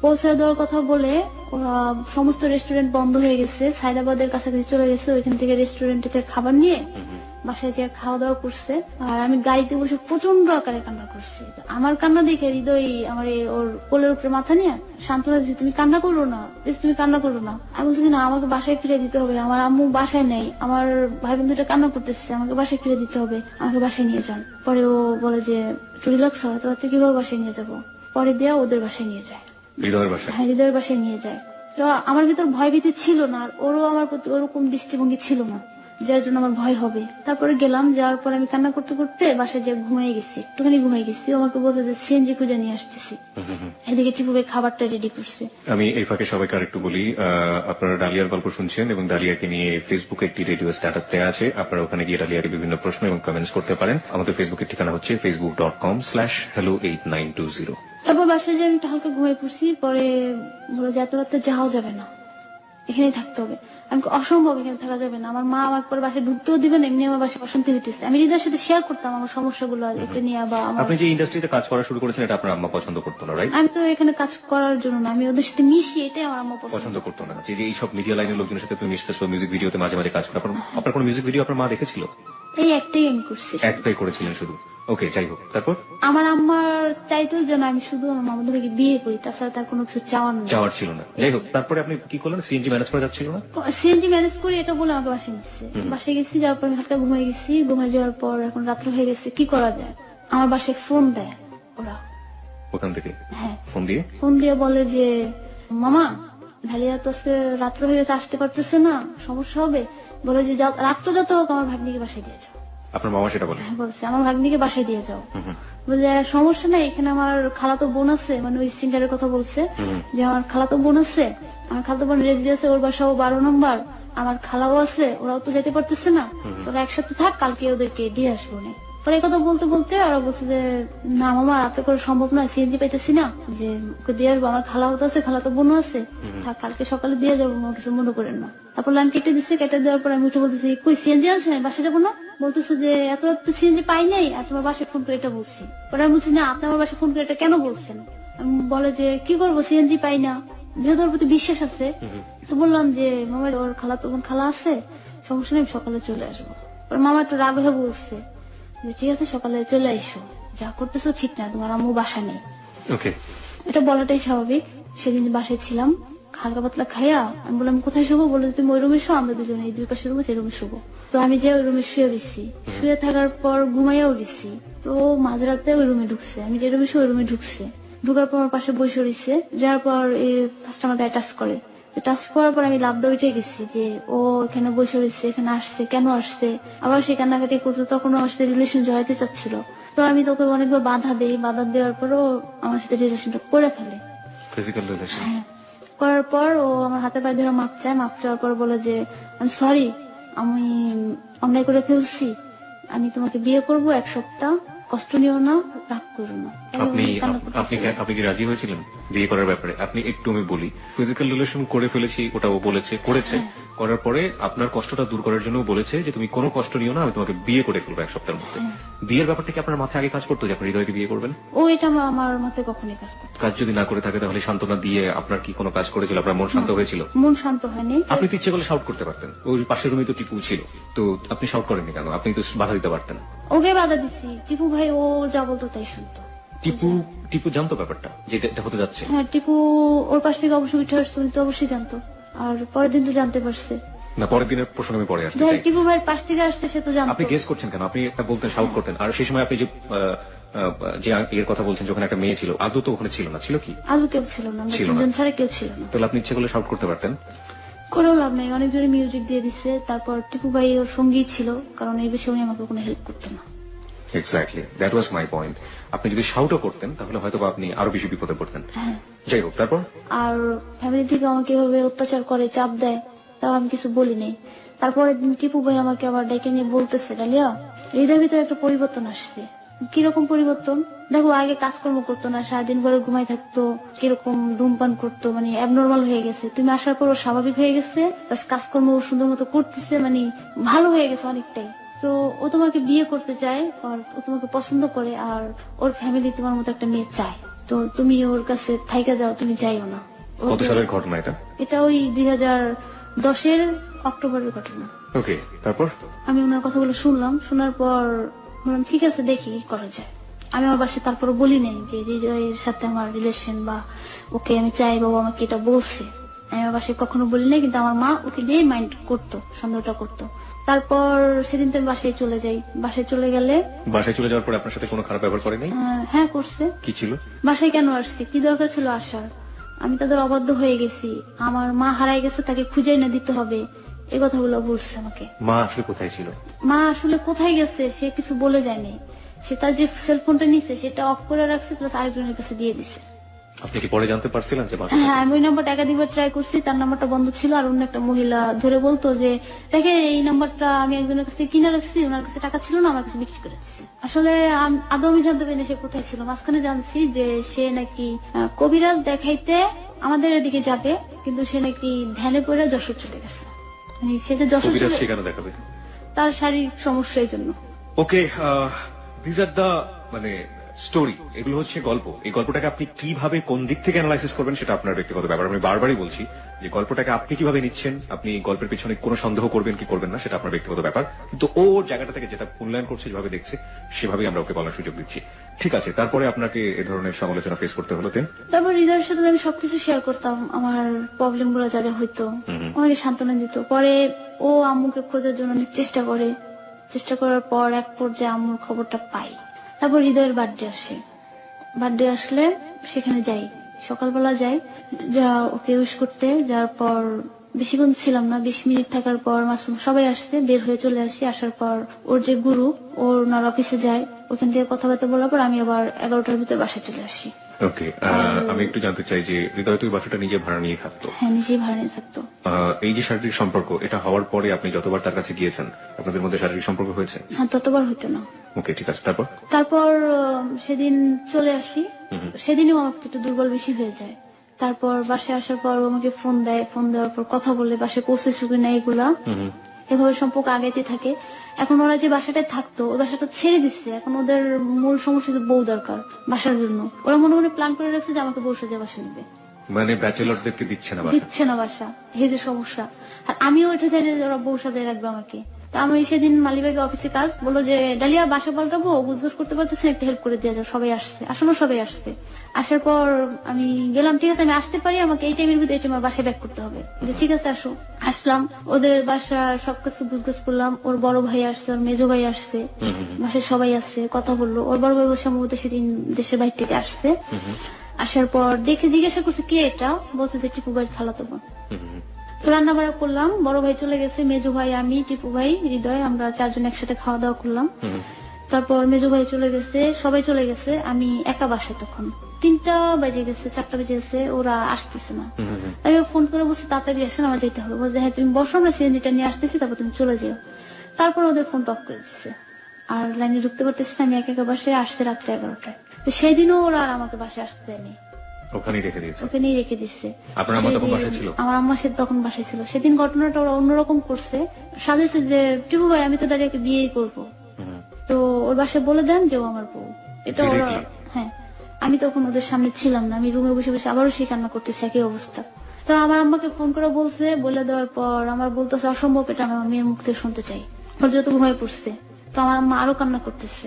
পৌঁছায় দেওয়ার কথা বলে ওরা সমস্ত রেস্টুরেন্ট বন্ধ হয়ে গেছে, সাইদাবাদের কাছাকাছি চলে গেছে। ওইখান থেকে রেস্টুরেন্টে থেকে খাবার নিয়ে বাসায় যে খাওয়া দাওয়া করছে। আর আমি গাড়িতে বসে প্রচন্ড আকারে কান্না করছি। আমার কান্না দেখে হৃদয় আমার ওর কোলের উপরে মাথা নিয়ে সান্ত্বনা দিচ্ছে, তুমি কান্না করো না, তুমি কান্না করো না। আমি বলতেছি না, আমাকে বাসায় ফিরে দিতে হবে, আমার আম্মু বাসায় নেই, আমার ভাই বোন দুটা কান্না করতেছে, আমাকে বাসায় ফিরে দিতে হবে, আমাকে বাসায় নিয়ে যান। পরে ও বলে যে চুরি লাগছে, তো কিভাবে বাসায় নিয়ে যাবো? পরে দেয়া ওদের বাসায় নিয়ে যায়, হৃদয়ের বাসায় নিয়ে যায়। তো আমার ভিতর ভয় ভীতি ছিল না, আর ওরও আমার প্রতি ওরকম দৃষ্টিভঙ্গি ছিল না, যার জন্য আমার ভয় হবে। তারপরে গেলাম, যাওয়ার পর আমি কান্না করতে করতে বাসায় যে ঘুমিয়ে গেছি, একটুখানি ঘুমিয়ে গেছি। আমাকে বলতে যে সিএনজি খুঁজে নিয়ে আসতেছি। এদিকে টিপু ভাই খাবারটা রেডি করছে। আমি এই ফাঁকে সবাইকে আরেকটু বলি, আপনারা ডালিয়ার গল্প শুনছেন এবং ডালিয়াকে নিয়ে ফেসবুকে একটি রেডিও স্ট্যাটাস দেওয়া আছে। আপনারা ওখানে গিয়ে ডালিয়াকে বিভিন্ন প্রশ্ন এবং কমেন্টস করতে পারেন। আমাদের ফেসবুকের ঠিকানা হচ্ছে facebook.com/hello8920। তারপর বাসায় যে আমি হালকা ঘুমিয়ে পড়ছি। পরে বলে যে এত রাতে যাওয়া যাবে না, এখানেই থাকতে হবে। আমি অসম্ভব, এখানে থাকা যাবে না। আমার মা আমাকে পরে বাসায় ঢুকতেও দিবেন, এমনি আমার বাসায় অশান্তি হইতেছে। আমি হৃদয়ের সাথে শেয়ার করতাম আমার সমস্যাগুলো ওকে নিয়ে। বা আপনি যে ইন্ডাস্ট্রিতে কাজ করা শুরু করেছেন এটা আপনার আম্মা পছন্দ করতো না, রাইট? আমি তো এখানে কাজ করার জন্য না, আমি ওদের সাথে মিশি, এটাই আমার আম্মা পছন্দ করতো না। যে এইসব মিডিয়া লাইনের লোকজনের সাথে তুমি মিশতেছো, মিউজিক ভিডিওতে মাঝে মাঝে কাজ করো, আপনার কোনো মিউজিক ভিডিও আপনার মা দেখেছিল? এই একটাই আমি করছি, একটাই করেছিলেন শুধু। ওকে, যাই হোক। তারপর আমার আম্মার চাইতো যেন আমি শুধু আমার মামাদের ভাইকে বিয়ে করি, তাছাড়া তার কোনো কিছু চাওয়ার ছিল না। যাই হোক, তারপরে আপনি কি করলেন? সিএনজি ম্যানেজ করা যাচ্ছিল না? সিএনজি ম্যানেজ করে এটা বলে আমাকে বাসায় নিচ্ছে। বাসায় গেছি, যাওয়ার পর আমি হালকা ঘুমিয়ে গেছি। ঘুমিয়ে যাওয়ার পর এখন রাত্র হয়ে গেছে, কি করা যায়? আমার বাসায় ফোন দেয় ওরা ওখান থেকে। হ্যাঁ, ফোন দিয়ে বলে যে মামা ঢালিয়া তো আজকে রাত্র হয়ে গেছে, আসতে পারতেছে না, সমস্যা হবে। বলে যে রাত্র যত হোক আমার ভাগ্নিকে বাসায় দিয়ে যাও। আপনার মামা সেটা বলে? হ্যাঁ, বলছে আমার ভাগ্নিকে বাসায় দিয়ে যাও। বলে সমস্যা নাই, এখানে আমার খালাতো বোন আছে, মানে ওই সিঙ্গারের কথা বলছে যে আমার খালাতো বোন আছে, আমার খালাতো বোন রেসবি আছে, ওর বাসাও 12 নম্বর, আমার খালাও আছে, ওরাও তো যেতে পারতেছে না, তোরা একসাথে থাক, কালকে ওদেরকে দিয়ে আসবো। পরে এই কথা বলতে বলতে ওরা বলছে যে না মামা রাতে করে সম্ভব না, সিএনজি পাইতেছি না, যে ওকে দিয়ে আসবো, আমার খালাও তো আছে, খালাতো বোনও আছে, থাক কালকে সকালে দিয়ে যাবো, কিছু মনে করেন না। তারপর লাইন কেটে দিচ্ছে, কেটে দেওয়ার পর আমি উঠে বলতেছি কই সিএনজি আছে, বাসায় যাবো না। বলতেছে যে এত তো সিএনজি পাই নাই, আর তোমার বাসায় ফোন করে এটা বলছি। পরে আমি বলছি না, আপনি আমার বাসায় ফোন করে এটা কেন বলছেন? বলে যে কি করবো, সিএনজি পাই না, যেহেতু ওর প্রতি বিশ্বাস আছে। তো বললাম যে মামা ওর খালাতো বোন খালা আছে, সমস্যা নেই, সকালে চলে আসবো। পরে মামা একটু রাগ হয়ে বলছে ঠিক আছে সকালে চলে আইসো, যা করতেছো ঠিক না, তোমার আম্মু বাসা নেই। এটা বলাটাই স্বাভাবিক। সেদিন বাসায় ছিলাম, হালকা পাতলা খাইয়া আমি বললাম কোথায় শুবো, বলে তুমি ওই রুমে শো, আমরা দুজনে এই 2 পাশে রুমে সেই রুমে শুবো। তো আমি যে ওই রুমে শুয়ে রয়েছি, শুয়ে থাকার পর ঘুমাইয়াও গেছি। তো মাঝরাতে ওই রুমে ঢুকছে, আমি যে রুমে শুয়ে ওই রুমে ঢুকছে, ঢুকার পর আমার পাশে বসে রয়েছে, যার পর ফার্স্ট আমার গায়ে টাচ করে, টাচ করার পর আমি লাভ দিয়ে উঠে গেছি যে ও এখানে বসে রয়েছে, এখানে আসছে, কেন আসছে, আবার সে কান্নাকাটি করতো। তখন আমার সাথে রিলেশন জড়াইতে চাচ্ছিল, তো আমি তোকে অনেকবার বাধা দেই, বাধা দেওয়ার পরও আমার সাথে রিলেশনটা করে ফেলে। ফিজিক্যাল রিলেশন করার পর ও আমার হাতে পায়ে ধরে মাপ চায়, মাপ চাওয়ার পর বলে যে আমি সরি, আমি অন্যায় করে ফেলছি, আমি তোমাকে বিয়ে করব, 1 সপ্তাহ কষ্ট নিও না, রাগ করো না। আপনি আপনি কি রাজি হয়েছিলেন বিয়ে করার ব্যাপারে? আপনি একটু আমি বলি, ফিজিক্যাল রিলেশন করে ফেলেছি ওটা ও বলেছে, করেছে, করার পরে আপনার কষ্টটা দূর করার জন্য বলেছে যে তুমি কোনো কষ্ট নিও না, আমি তোমাকে বিয়ে করে ফেলবো 1 সপ্তাহের মধ্যে। বিয়ের ব্যাপারটা কি আপনার মাথায় আগে কাজ করতো যে আপনি হৃদয়কে বিয়ে করবেন? ও এটা আমার মাথায় কখনোই কাজ করতো। কাজ যদি না করে থাকে তাহলে সান্ত্বনা দিয়ে আপনার কি কোনো কাজ করেছিল? আপনার মন শান্ত হয়েছিল? মন শান্ত হয়নি। আপনি তো ইচ্ছে করলে শাউট করতে পারতেন, ওই পাশের রুমে তো টিপু ছিল, তো আপনি শাউট করেননি কেন? আপনি তো বাধা দিতে পারতেন। ওকে বাধা দিচ্ছি, টিপু ভাই ও যা বলতো তাই শুনতো। টিপু জানতো ব্যাপারটা যেটা এটা হতে যাচ্ছে? হ্যাঁ, টিপু ওর পাশ থেকে অবশ্যই উঠে আসতো, উনি তো অবশ্যই জানতো, আর পরের দিন তো জানতে পারছে না। পরের দিনের প্রশ্ন আমি পরে আসতে চাই। টিপু ভাইয়ের পাশ থেকে আসছে, সে তো জানতো। আপনি গেস করছেন কেন? আপনি একটা বলতেন, শাউট করতেন, আর সেই সময় আপনি যে এর কথা বলছেন যখন একটা মেয়ে ছিল, আদৌ তো ওখানে ছিল না, ছিল কি? আদৌ কেউ ছিল না, আমরা তিনজন ছাড়া কেউ ছিল না। তাহলে আপনি ইচ্ছে করলে শাউট করতে পারতেন। করেও লাভ নেই, অনেক জোরে মিউজিক দিয়ে দিচ্ছে। তারপর টিপু ভাই ওর সঙ্গী ছিল, কারণ এই বিষয়ে উনি আমাকে কোনো হেল্প করতো না। Exactly, that was my point. আপনি যদি শাউটও করতেন তাহলে হয়তো আপনি আরো বেশি বিপদে পড়তেন। যাই হোক, তারপর? আর ফ্যামিলি থেকে আমাকে এভাবে অত্যাচার করে, চাপ দেয়, তাও আমি কিছু বলি নাই। তারপরে টিপু ভাই আমাকে আবার ডেকে নিয়ে বলতেছে, ডালিয়া, হৃদয়ের ভিতরে একটা পরিবর্তন আসছে। কিরকম পরিবর্তন? দেখো, আগে কাজকর্ম করতো না, সারাদিন ভরে ঘুমাই থাকতো, কিরকম ধূমপান করতো, মানে অ্যাবনর্মাল হয়ে গেছে। তুমি আসার পর ও স্বাভাবিক হয়ে গেছে, কাজকর্ম সুন্দর মতো করতেছে, মানে ভালো হয়ে গেছে অনেকটাই। তো ও তোমাকে বিয়ে করতে চায়, আর ও তোমাকে পছন্দ করে, আর ওর ফ্যামিলি তোমার মতো একটা মেয়ে চায়। তো তুমি ওর কাছে থাইকা যাও, তুমি যাইও না। কত সালের ঘটনা এটা? এটা ওই 2010-এর অক্টোবরের ঘটনা। ওকে, তারপর? আমি ওনার কথাগুলো শুনলাম, শোনার পর বললাম ঠিক আছে, দেখি কি করা যায়। আমি আমার বাসায় তারপর বলি নাই যে হৃদয়ের সাথে আমার রিলেশন বা ওকে আমি চাই, বাবা আমাকে এটা বলছে। আমি আমার বাসায় কখনো বলি নাই, কিন্তু আমার মা ওকে দিয়ে মাইন্ড করতো, সন্দেহটা করতো। তারপর সেদিন তো আমি বাসায় চলে যাই। বাসায় চলে গেলে, বাসায় চলে যাওয়ার পর আপনার সাথে কোনো খারাপ ব্যবহার করে নাই? হ্যাঁ করছে। কি ছিল? বাসায় কেন আসছি, কি দরকার ছিল আসার? আমি তাদের অবাধ্য হয়ে গেছি, আমার মা হারাই গেছে, তাকে খুঁজে না দিতে হবে, এই কথাগুলো বলছে আমাকে। মা আসলে কোথায় ছিল? মা আসলে কোথায় গেছে সে কিছু বলে যায়নি। সে তার যে সেলফোনটা নিছে সেটা অফ করে রাখছে, প্লাস আরেকজনের কাছে দিয়ে দিছে। আপনি কি পরে জানতে পারছিলেন যে? হ্যাঁ, আমি ওই নাম্বারটা একাধিকবার ট্রাই করছি, তার নাম্বারটা বন্ধ ছিল। আর অন্য একটা মহিলা ধরে বলতো যে দেখে এই নাম্বারটা আমি একজনের কাছে কিনে রাখছি, ওনার কাছে টাকা ছিল না, আমার কাছে বিক্রি করে দিচ্ছে। আসলে আদৌ আমি জানতে পারিনি সে কোথায় ছিল। মাঝখানে জানছি যে সে নাকি কবিরাজ দেখাইতে আমাদের এদিকে যাবে, কিন্তু সে নাকি ধ্যানে পড়ে যশোর চলে গেছে। সে যে যশোর সেখানে দেখাবে তার শারীরিক সমস্যা, এই জন্য। ওকে, দিস আর দা মানে স্টোরি, এগুলো হচ্ছে গল্প। এই গল্পটাকে আপনি কিভাবে কোন দিক থেকে অ্যানালাইসিস করবেন সেটা আপনার ব্যক্তিগত ব্যাপার। আমি বারবারই বলছি যে গল্পটাকে আপনি কিভাবে নিচ্ছেন, আপনি গল্পের পিছনে কোনো সন্দেহ করবেন কি করবেন না সেটা আপনার ব্যক্তিগত ব্যাপার, কিন্তু ওর জায়গাটা থেকে যেটা মূল্যায়ন করছে, যেভাবে দেখছে, সেভাবেই আমরা ওকে বলার সুযোগ দিচ্ছি। ঠিক আছে, তারপরে আপনাকে এ ধরনের সমালোচনা ফেস করতে হলো। তারপর হৃদয়ের সাথে আমি সবকিছু শেয়ার করতাম, আমার প্রবলেম গুলো যা যা হইতো, আমাকে সান্ত্বনা দিত। পরে ও আম্মুকে খোঁজার জন্য অনেক চেষ্টা করে, চেষ্টা করার পর এক পর্যায়ে আম্মুর খবরটা পাই। তারপর হৃদয়ের বার্থডে আসে। বার্থডে আসলে সেখানে যাই, সকালবেলা যাই, যা ওকে উইশ করতে। যাওয়ার পর বেশিক্ষণ ছিলাম না, 20 মিনিট থাকার পর মাসুম সবাই আসছে, বের হয়ে চলে আসি। আসার পর ওর যে গুরু, ওনার অফিসে যায়, ওখান থেকে কথাবার্তা বলার পর আমি আবার 11টার ভিতরে বাসায় চলে আসি। ওকে, আমি একটু জানতে চাই যে হৃদয় তো বাসাটা নিজে ভাড়া নিয়ে থাকতো? হ্যাঁ, নিজেই ভাড়া নিয়ে থাকতো। এই যে শারীরিক সম্পর্ক, এটা হওয়ার পরে আপনি যতবার তার কাছে গিয়েছেন আপনাদের মধ্যে শারীরিক সম্পর্ক হয়েছে? হ্যাঁ, ততবার হইতো না। ওকে, ঠিক আছে, তারপর সেদিন চলে আসি। সেদিনও আমাকে একটু দুর্বল বেশি হয়ে যায়। তারপর বাসায় আসার পর আমাকে ফোন দেয়, ফোন দেওয়ার পর কথা বলে বাসায় পৌঁছেছে কিনা এগুলা, এভাবে সম্পর্ক আগাইতে থাকে। এখন ওরা যে বাসাটায় থাকতো, ওই বাসাটা ছেড়ে দিচ্ছে। এখন ওদের মূল সমস্যা হচ্ছে বউ দরকার বাসার জন্য। ওরা মনে মনে প্ল্যান করে রাখছে যে আমাকে বউ সাজা বাসা নিবে, মানে ব্যাচেলরদেরকে দিচ্ছে না বাসা। এই যে সমস্যা। আর আমিও এটা চাই যে ওরা বউ সাজায় রাখবে আমাকে। তো আমি সেদিন মালিবাগে অফিসে কাজ, বললো যে ডালিয়া বাসা পাল্টাবো, বুঝবাস করতে পারতেছে, একটু হেল্প করে দেওয়া যাও। সবাই আসছে, আসলে সবাই আসছে। আসার পর আমি গেলাম, ঠিক আছে আমি আসতে পারি, আমাকে এই টাইমের ভিতরে আমার বাসায় ব্যাক করতে হবে। ঠিক আছে আসো। আসলাম, ওদের বাসা সবকিছু বুঝগাছ করলাম। ওর বড় ভাই আসছে, ওর মেজো ভাই আসছে, বাসায় সবাই আসছে, কথা বললো। ওর বড় ভাই সম্ভবত সেদিন দেশের বাইরে থেকে আসছে। আসার পর দেখে জিজ্ঞাসা করছে কে এটা, বলছে যে টিপু ভাইয়ের খালাতো বোন। তো রান্না বাড়া করলাম, বড় ভাই চলে গেছে, মেজো ভাই, আমি, টিপু ভাই, হৃদয়, আমরা 4 জন একসাথে খাওয়া দাওয়া করলাম। তারপর মেজো ভাই চলে গেছে, সবাই চলে গেছে, আমি একা বাসায়। তখন 3টা বেজে গেছে, 4টা বেজে গেছে, ওরা আসতেছে না। আমি ফোন করে বলছি তাড়াতাড়ি আসেন, আমার যেতে হবে। বলছে হ্যাঁ তুমি বসো, আমরা সিএনজিটা নিয়ে আসতেছি, তারপর তুমি চলে যেও। তারপর ওদের ফোন অফ করে দিচ্ছে, আর লাইনে ঢুকতে পারতেছি না। আমি একা একা বাসায় আসতে রাত্রে 11টায়। তো সেই দিনও ওরা আর আমাকে বাসায় আসতে দেয়নি, ওখানেই রেখে দিয়েছে। ওখানেই রেখে দিচ্ছে। আপনার আম্মা তখন বাসায় ছিল? আমার আম্মা সে তখন বাসায় ছিল। সেদিন ঘটনাটা ওরা অন্যরকম করছে, সাজেছে যে টিপু ভাই আমি তো দাঁড়িয়ে বিয়ে করবো, তো ওর বাসায় বলে দেন যে ও আমার বউ। এটা ওরা, হ্যাঁ, আমি তখন ওদের সামনে ছিলাম না, আমি রুমে বসে বসে আবারও সেই কান্না করতেছি, একই অবস্থা। তো আমার আম্মাকে ফোন করে বলছে, বলে দেওয়ার পর আমার বলতেছে অসম্ভব, এটা আমি আমার মেয়ের মুখ থেকে শুনতে চাই। ওর যত ঘুমায় পড়ছে, তো আমার আম্মা আরো কান্না করতেছে,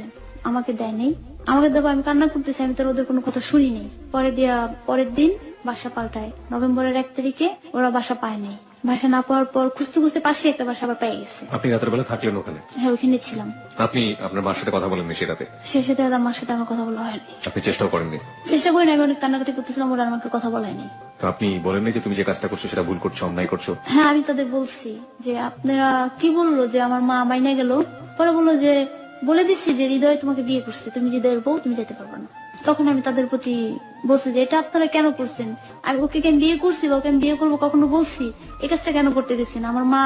আমাকে দেয় নেই, আমাকে দেবো, আমি কান্না করতেছি, আমি তার ওদের কোনো কথা শুনি নেই। পরের দিন বাসা পাল্টায়, নভেম্বরের 1 তারিখে ওরা বাসা পায় নাই। বাসা না পাওয়ার পর খুঁজতে খুঁজতে পাশে একটা বাসা আবার পেয়ে গেছে। আপনি রাতের বেলা থাকলেন ওখানে? হ্যাঁ, ওখানে ছিলাম। আপনি আপনার মার সাথে কথা বলেননি সে রাতে? সে সাথে আমার সাথে আমার কথা বলা হয়নি। আপনি চেষ্টাও করেননি? চেষ্টা করি না, আমি অনেক কান্নাকাটি করতেছিলাম, ওরা আমাকে কথা বলায়নি। তো আপনি বলেননি যে তুমি যে কাজটা করছো সেটা ভুল করছো, অন্যায় করছো? হ্যাঁ, আমি তাদের বলছি যে আপনারা কি বললো যে আমার মা মাইনে গেল, পরে বললো যে বলে দিচ্ছি যে হৃদয় তোমাকে বিয়ে করছে, তুমি হৃদয়ের বউ, তুমি যেতে পারবে না। তখন আমি তাদের প্রতি বলছি যে এটা আপনারা কেন করছেন, আমি ওকে কেন বিয়ে করছি বা ওকে আমি বিয়ে করবো কখনো বলছি, এই কাজটা কেন করতে গেছেন, আমার মা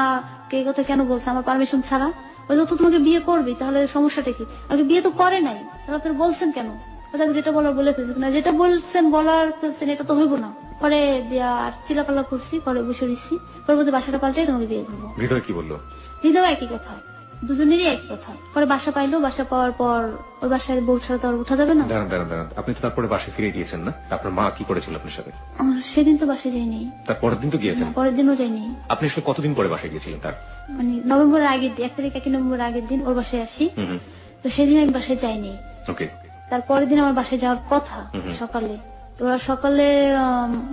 কে এই কথা কেন বলছে আমার পারমিশন ছাড়া? ওই তো তোমাকে বিয়ে করবি, তাহলে সমস্যাটা কি? আমাকে বিয়ে তো করে নাই, তাহলে আপনারা বলছেন কেন? তাকে যেটা বলার বলে ফেলছেন, না যেটা বলছেন বলার ফেলছেন, এটা তো হইব না। পরে দিয়া আর চিলাপালা করছি, পরে বসে দিচ্ছি, পরে বলতে বাসাটা পাল্টাই তোমাকে বিয়ে করবো। হৃদয় কি বললো? হৃদয় একই কথা, দুজনেরই একই কথা। পরে বাসা পাইলো, বাসা পাওয়ার পর ওই বাসায় বউ ছাড়া তো আর উঠা যাবে না। দাঁড়ান, আপনি তো তারপরে বাসায় ফিরে গিয়েছেন না? আপনার মা কি করেছিল আপনার সাথে? সেদিন তো বাসায় যাইনি। তার পরের দিন তো গিয়েছেন? পরের দিনও যাইনি। আপনি আসলে কতদিন পরে বাসায় গিয়েছিলেন তার? মানে নভেম্বরের আগের দিন, 1 তারিখ 1 নভেম্বর আগের দিন ওর বাসায় আসি, তো সেদিন আমি বাসায় যাইনি। ওকে। তারপরের দিন আমার বাসায় যাওয়ার কথা সকালে, তো ওরা সকালে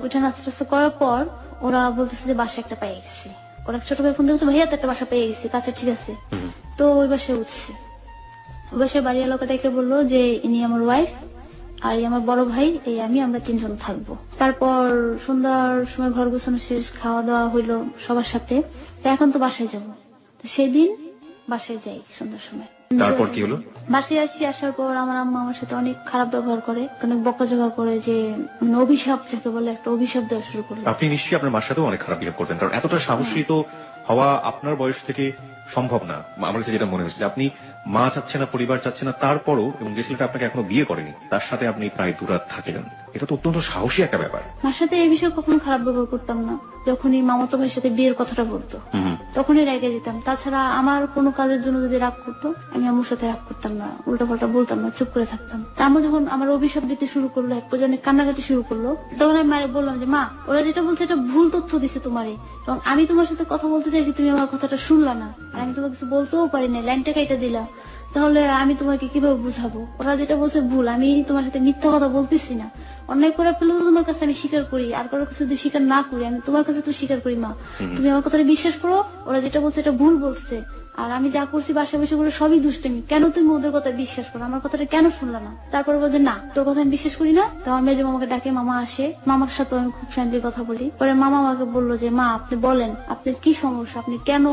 উঠে নাস্তা করার পর ওরা বলতেছে যে বাসা একটা পেয়ে গেছি। ওরা ছোট ভাই ফোন দিয়েছে, ভাইয়া তো একটা বাসা পেয়ে গেছি, কাছে ঠিক আছে। তো ওই বাসায় উঠছি, ওই বাসায় বাড়ির লোকটাকে বললো যে ইনি আমার ওয়াইফ, আর আমার বড় ভাই, এই আমরা 3 জন থাকবো। তারপর সন্ধ্যার সময় ঘর গোছানো শেষ, খাওয়া দাওয়া হইলো সবার সাথে। তো এখন তো বাসায় যাবো, তো সেদিন বাসায় যাই সন্ধ্যার সময়। তারপর কি হলো? বাসায় আসি, আসার পর আমার আম্মা আমার সাথে অনেক খারাপ ব্যবহার করে, অনেক বকাঝকা করে, যে অভিশাপ যাকে বলে একটা অভিশাপ দেওয়া শুরু করলো। আপনি নিশ্চয়ই আপনার মার সাথেও অনেক খারাপ বিহেভ করতেন, কারণ এতটা সাহসী তো হওয়া আপনার বয়স থেকে সম্ভব না। আমার কাছে যেটা মনে হচ্ছে যে আপনি মা চাচ্ছে না, পরিবার চাচ্ছে না, তারপরও, এবং যে ছেলেটা আপনাকে এখনো বিয়ে করেনি তার সাথে আপনি প্রায় 2 রাত থাকলেন, এটা তো অত্যন্ত সাহসী একটা ব্যাপার। মার সাথে এই বিষয়ে কখনো খারাপ ব্যবহার করতাম না। যখনই মামাতো ভাইয়ের সাথে বিয়ের কথাটা বলতো তখনই রেগে যেতাম। তাছাড়া আমার কোনো কাজের জন্য যদি রাগ করতো, আমি আম্মুর সাথে রাগ করতাম না, উল্টা পাল্টা বলতাম না, চুপ করে থাকতাম। আম্মু যখন আমার অভিশাপ দিতে শুরু করলো, এক পর্যায়ে কান্নাকাটি শুরু করলো, তখন আমি মারে বললাম যে মা, ওরা যেটা বলছে এটা ভুল তথ্য দিছে তোমারে, এবং আমি তোমার সাথে কথা বলতে চাইছি, তুমি আমার কথাটা শুনলা না, আর আমি তোমাকে কিছু বলতেও পারি না, লাইনটা কেটে দিলা, তাহলে আমি তোমাকে কিভাবে বুঝাবো? ওরা যেটা বলছে ভুল, আমি তোমার সাথে মিথ্যা কথা বলতেছি না, অন্যায় করে ফেললে তো তোমার কাছে আমি স্বীকার করি, আর কারোর কাছে যদি স্বীকার না করি, আমি তোমার কাছে তো স্বীকার করি। মা, তুমি আমার কথাটা বিশ্বাস করো, ওরা যেটা বলছে এটা ভুল বলছে, আর আমি যা করছি বাসা বসে করে সবই দুষ্টামি, কেন তুমি ওদের কথা বিশ্বাস করো, আমার কথাটা কেন শুনলা না? তারপরে বলছে না, তোর কথা আমি বিশ্বাস করি না। তো আমার মেজো মামাকে ডাকে, মামা আসে, মামার সাথে আমি খুব ফ্রেন্ডলি কথা বলি। পরে মামা আমাকে বললো যে মা, আপনি বলেন আপনার কি সমস্যা, আপনি কেন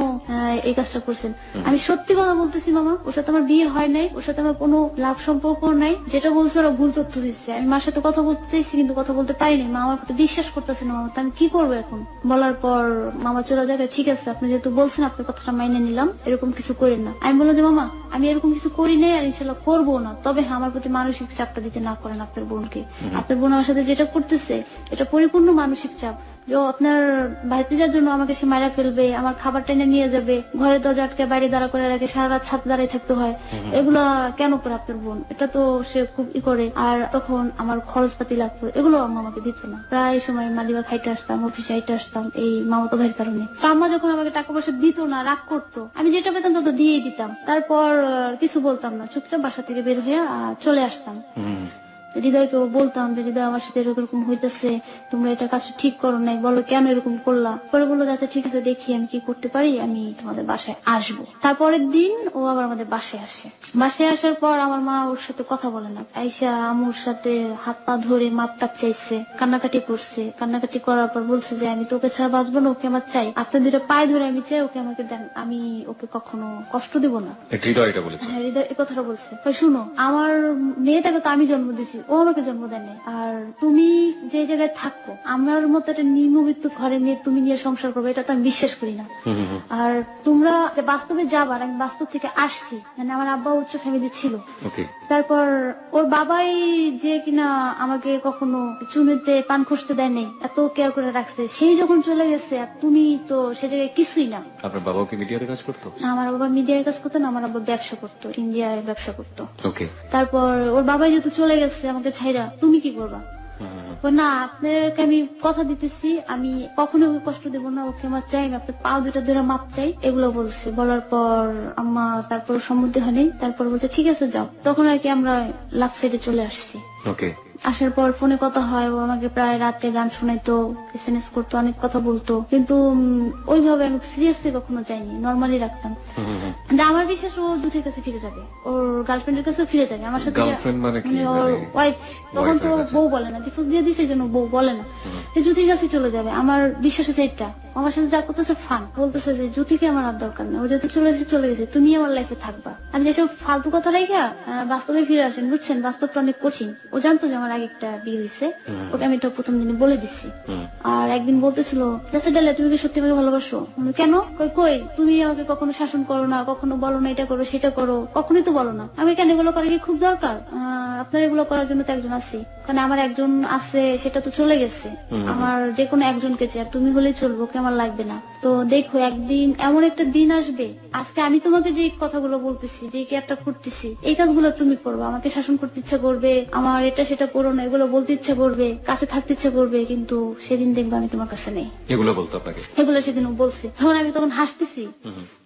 এই কাজটা করছেন? আমি সত্যি কথা বলতেছি মামা, ওর সাথে আমার বিয়ে হয় নাই, ওর সাথে আমার কোনো লাভ সম্পর্ক নাই, যেটা বলছে ওরা ভুল তথ্য দিচ্ছে। আমি মার সাথে কথা বলতে চাইছি কিন্তু কথা বলতে পারিনি, মা আমার কথা বিশ্বাস করতেছে না। মামা, তো আমি কি করবো এখন? বলার পর মামা চলে যাবে, ঠিক আছে আপনি যেহেতু বলছেন আপনার কথাটা মাইনে নিলাম, এরকম কিছু করেন না। আমি বললাম যে মামা, আমি এরকম কিছু করি নাই, আর ইনশাল্লাহ করবো না, তবে হ্যাঁ আমার প্রতি মানসিক চাপটা দিতে না করেন আপনার বোনকে। আপনার বোন আমার সাথে যেটা করতেছে এটা পরিপূর্ণ মানসিক চাপ, যে আপনার ভাইতিজার জন্য আমাকে সে মারা ফেলবে, আমার খাবার টেনে নিয়ে যাবে, ঘরে দরজা আটকে বাইরে দাঁড়া করে রাখে, সারা রাত ছাদ দাঁড়িয়ে থাকতে হয়, এগুলা কেন করে আপনার বোন? এটা তো সে খুব করে। আর তখন আমার খরচপাতি লাগতো, এগুলো আম্মা আমাকে দিত না। প্রায় সময় মালিবাগ হাইটে আসতাম, অফিসে হাইটে আসতাম এই মামাতো ভাইয়ের কারণে। তো আম্মা যখন আমাকে টাকা পয়সা দিত না, রাগ করতো, আমি যেটা পেতাম তত দিয়েই দিতাম। তারপর কিছু বলতাম না, চুপচাপ বাসা থেকে বের হয়ে চলে আসতাম। হৃদয়কেও বলতাম যে হৃদয় আমার সাথে এরকম হইতেছে, তোমরা এটা কাজ ঠিক করো নাই, বলো কেন এরকম করলা। পরে বললো আচ্ছা ঠিক আছে, দেখি আমি কি করতে পারি, আমি তোমাদের বাসায় আসবো। তারপরের দিন ও আবার আমাদের বাসায় আসে। বাসায় আসার পর আমার মা ওর সাথে কথা বলে না, আইসা আমুর সাথে হাত পা ধরে মাপ টাপ চাইছে, কান্নাকাটি করছে। কান্নাকাটি করার পর বলছে যে আমি তোকে ছাড়া বাঁচবো না, ওকে আমার চাই, আপনার দুটো পায়ে ধরে আমি চাই, ওকে আমাকে দেন, আমি ওকে কখনো কষ্ট দিব না। হৃদয় এটা বলেছে? হ্যাঁ, হৃদয় এই কথাটা বলছে। শুনো, আমার মেয়েটাকে তো আমি জন্ম দিয়েছি, ও আমাকে জন্ম দেয়নি। আর তুমি যে জায়গায় থাকো, আমার মতো একটা নিম্নবিত্ত ঘরে মেয়ে তুমি নিয়ে সংসার করবে, এটা তো আমি বিশ্বাস করি না। আর তোমরা যে বাস্তবে যাবার, আমি বাস্তব থেকে আসছি, মানে আমার আব্বা উচ্চ ফ্যামিলি ছিল। তারপর ওর বাবাই যে কিনা আমাকে কখনো চুনিতে পান খসতে দেয় নাই, এত কেয়ার করে রাখছে, সেই যখন চলে গেছে আর তুমি তো সে জায়গায় কিছুই না। আপনার বাবাও কি মিডিয়াতে কাজ করতো? আমার বাবা মিডিয়ায় কাজ করতো না, আমার বাবা ব্যবসা করতো, ইন্ডিয়ায় ব্যবসা করতো। ওকে। তারপর ওর বাবা যেহেতু চলে গেছে আমাকে ছাইরা, তুমি কি করবা? না, আপনাকে আমি কথা দিতেছি, আমি কখনো ওকে কষ্ট দেবো না, ওকে আমার চাই, আমি আপনার পা দুটা ধরে মাপ চাই, এগুলো বলছে। বলার পর আম্মা তারপর সম্মতি হয়নি, তারপর বলছে ঠিক আছে যাও। তখন আর কি আমরা লাক সাইডে চলে আসছি। ওকে। আসার পর ফোনে কথা হয়, ও আমাকে প্রায় রাতে গান শোনাইতো, এসএমএস করতো, অনেক কথা বলতো, কিন্তু ওইভাবে আমি সিরিয়াসলি কখনো যাইনি, নর্মালি রাখতাম। আমার বিশ্বাস ও জুথির কাছে ফিরে যাবে, ওর গার্লফ্রেন্ডের কাছেও ফিরে যাবে। আমার সাথে মানে ওর ওয়াইফ, তখন তো বউ বলে না, ডিভোর্স দিয়ে দিছে, এই জন্য বউ বলে না, জুথির কাছে চলে যাবে। আমার বিশ্বাস আছে এটা। আমার সাথে যা করতেছে ফান, বলতেছে যে জ্যোতিকে আমার আর দরকার নেই, ও যেহেতু চলে গেছে, তুমি আমার লাইফে থাকবা। আমি যেসব ফালতু কথা রাইখা বাস্তবে ফিরে আসেন, বুঝছেন, বাস্তবটা অনেক কঠিন। ও জানতো যে আমার আগে একটা বিয়ে হয়েছে, ওকে আমি এটা প্রথম দিনে বলে দিচ্ছি। আর একদিন বলতেছিল ডালে তুমি কি সত্যি আমাকে ভালোবাসো? কেন? কই তুমি আমাকে কখনো শাসন করো না, কখনো বলো না এটা করো সেটা করো, কখনোই তো বলো না। আমি কেন এগুলো করা কি খুব দরকার? আপনার এগুলো করার জন্য তো একজন আছি, কারণ আমার একজন আছে, সেটা তো চলে গেছে। আমার যে কোনো একজনকে চাই, তুমি হলেই চলবো, ওকে আমার লাগবে না। তো দেখো একদিন এমন একটা দিন আসবে, আজকে আমি তোমাকে যে কথাগুলো বলতেছি, যে কেয়ারটা করতেছি, এই কাজগুলো তুমি করবো। আমাকে শাসন করতে ইচ্ছা করবে, আমার এটা সেটা করো না, এগুলো বলতে ইচ্ছা করবে, কাছে থাকতে ইচ্ছা করবে, কিন্তু সেদিন দেখবো আমি তোমার কাছে নেই। এগুলো বলতো আপনাকে? এগুলো সেদিন বলছে। তখন আমি তখন হাসতেছি,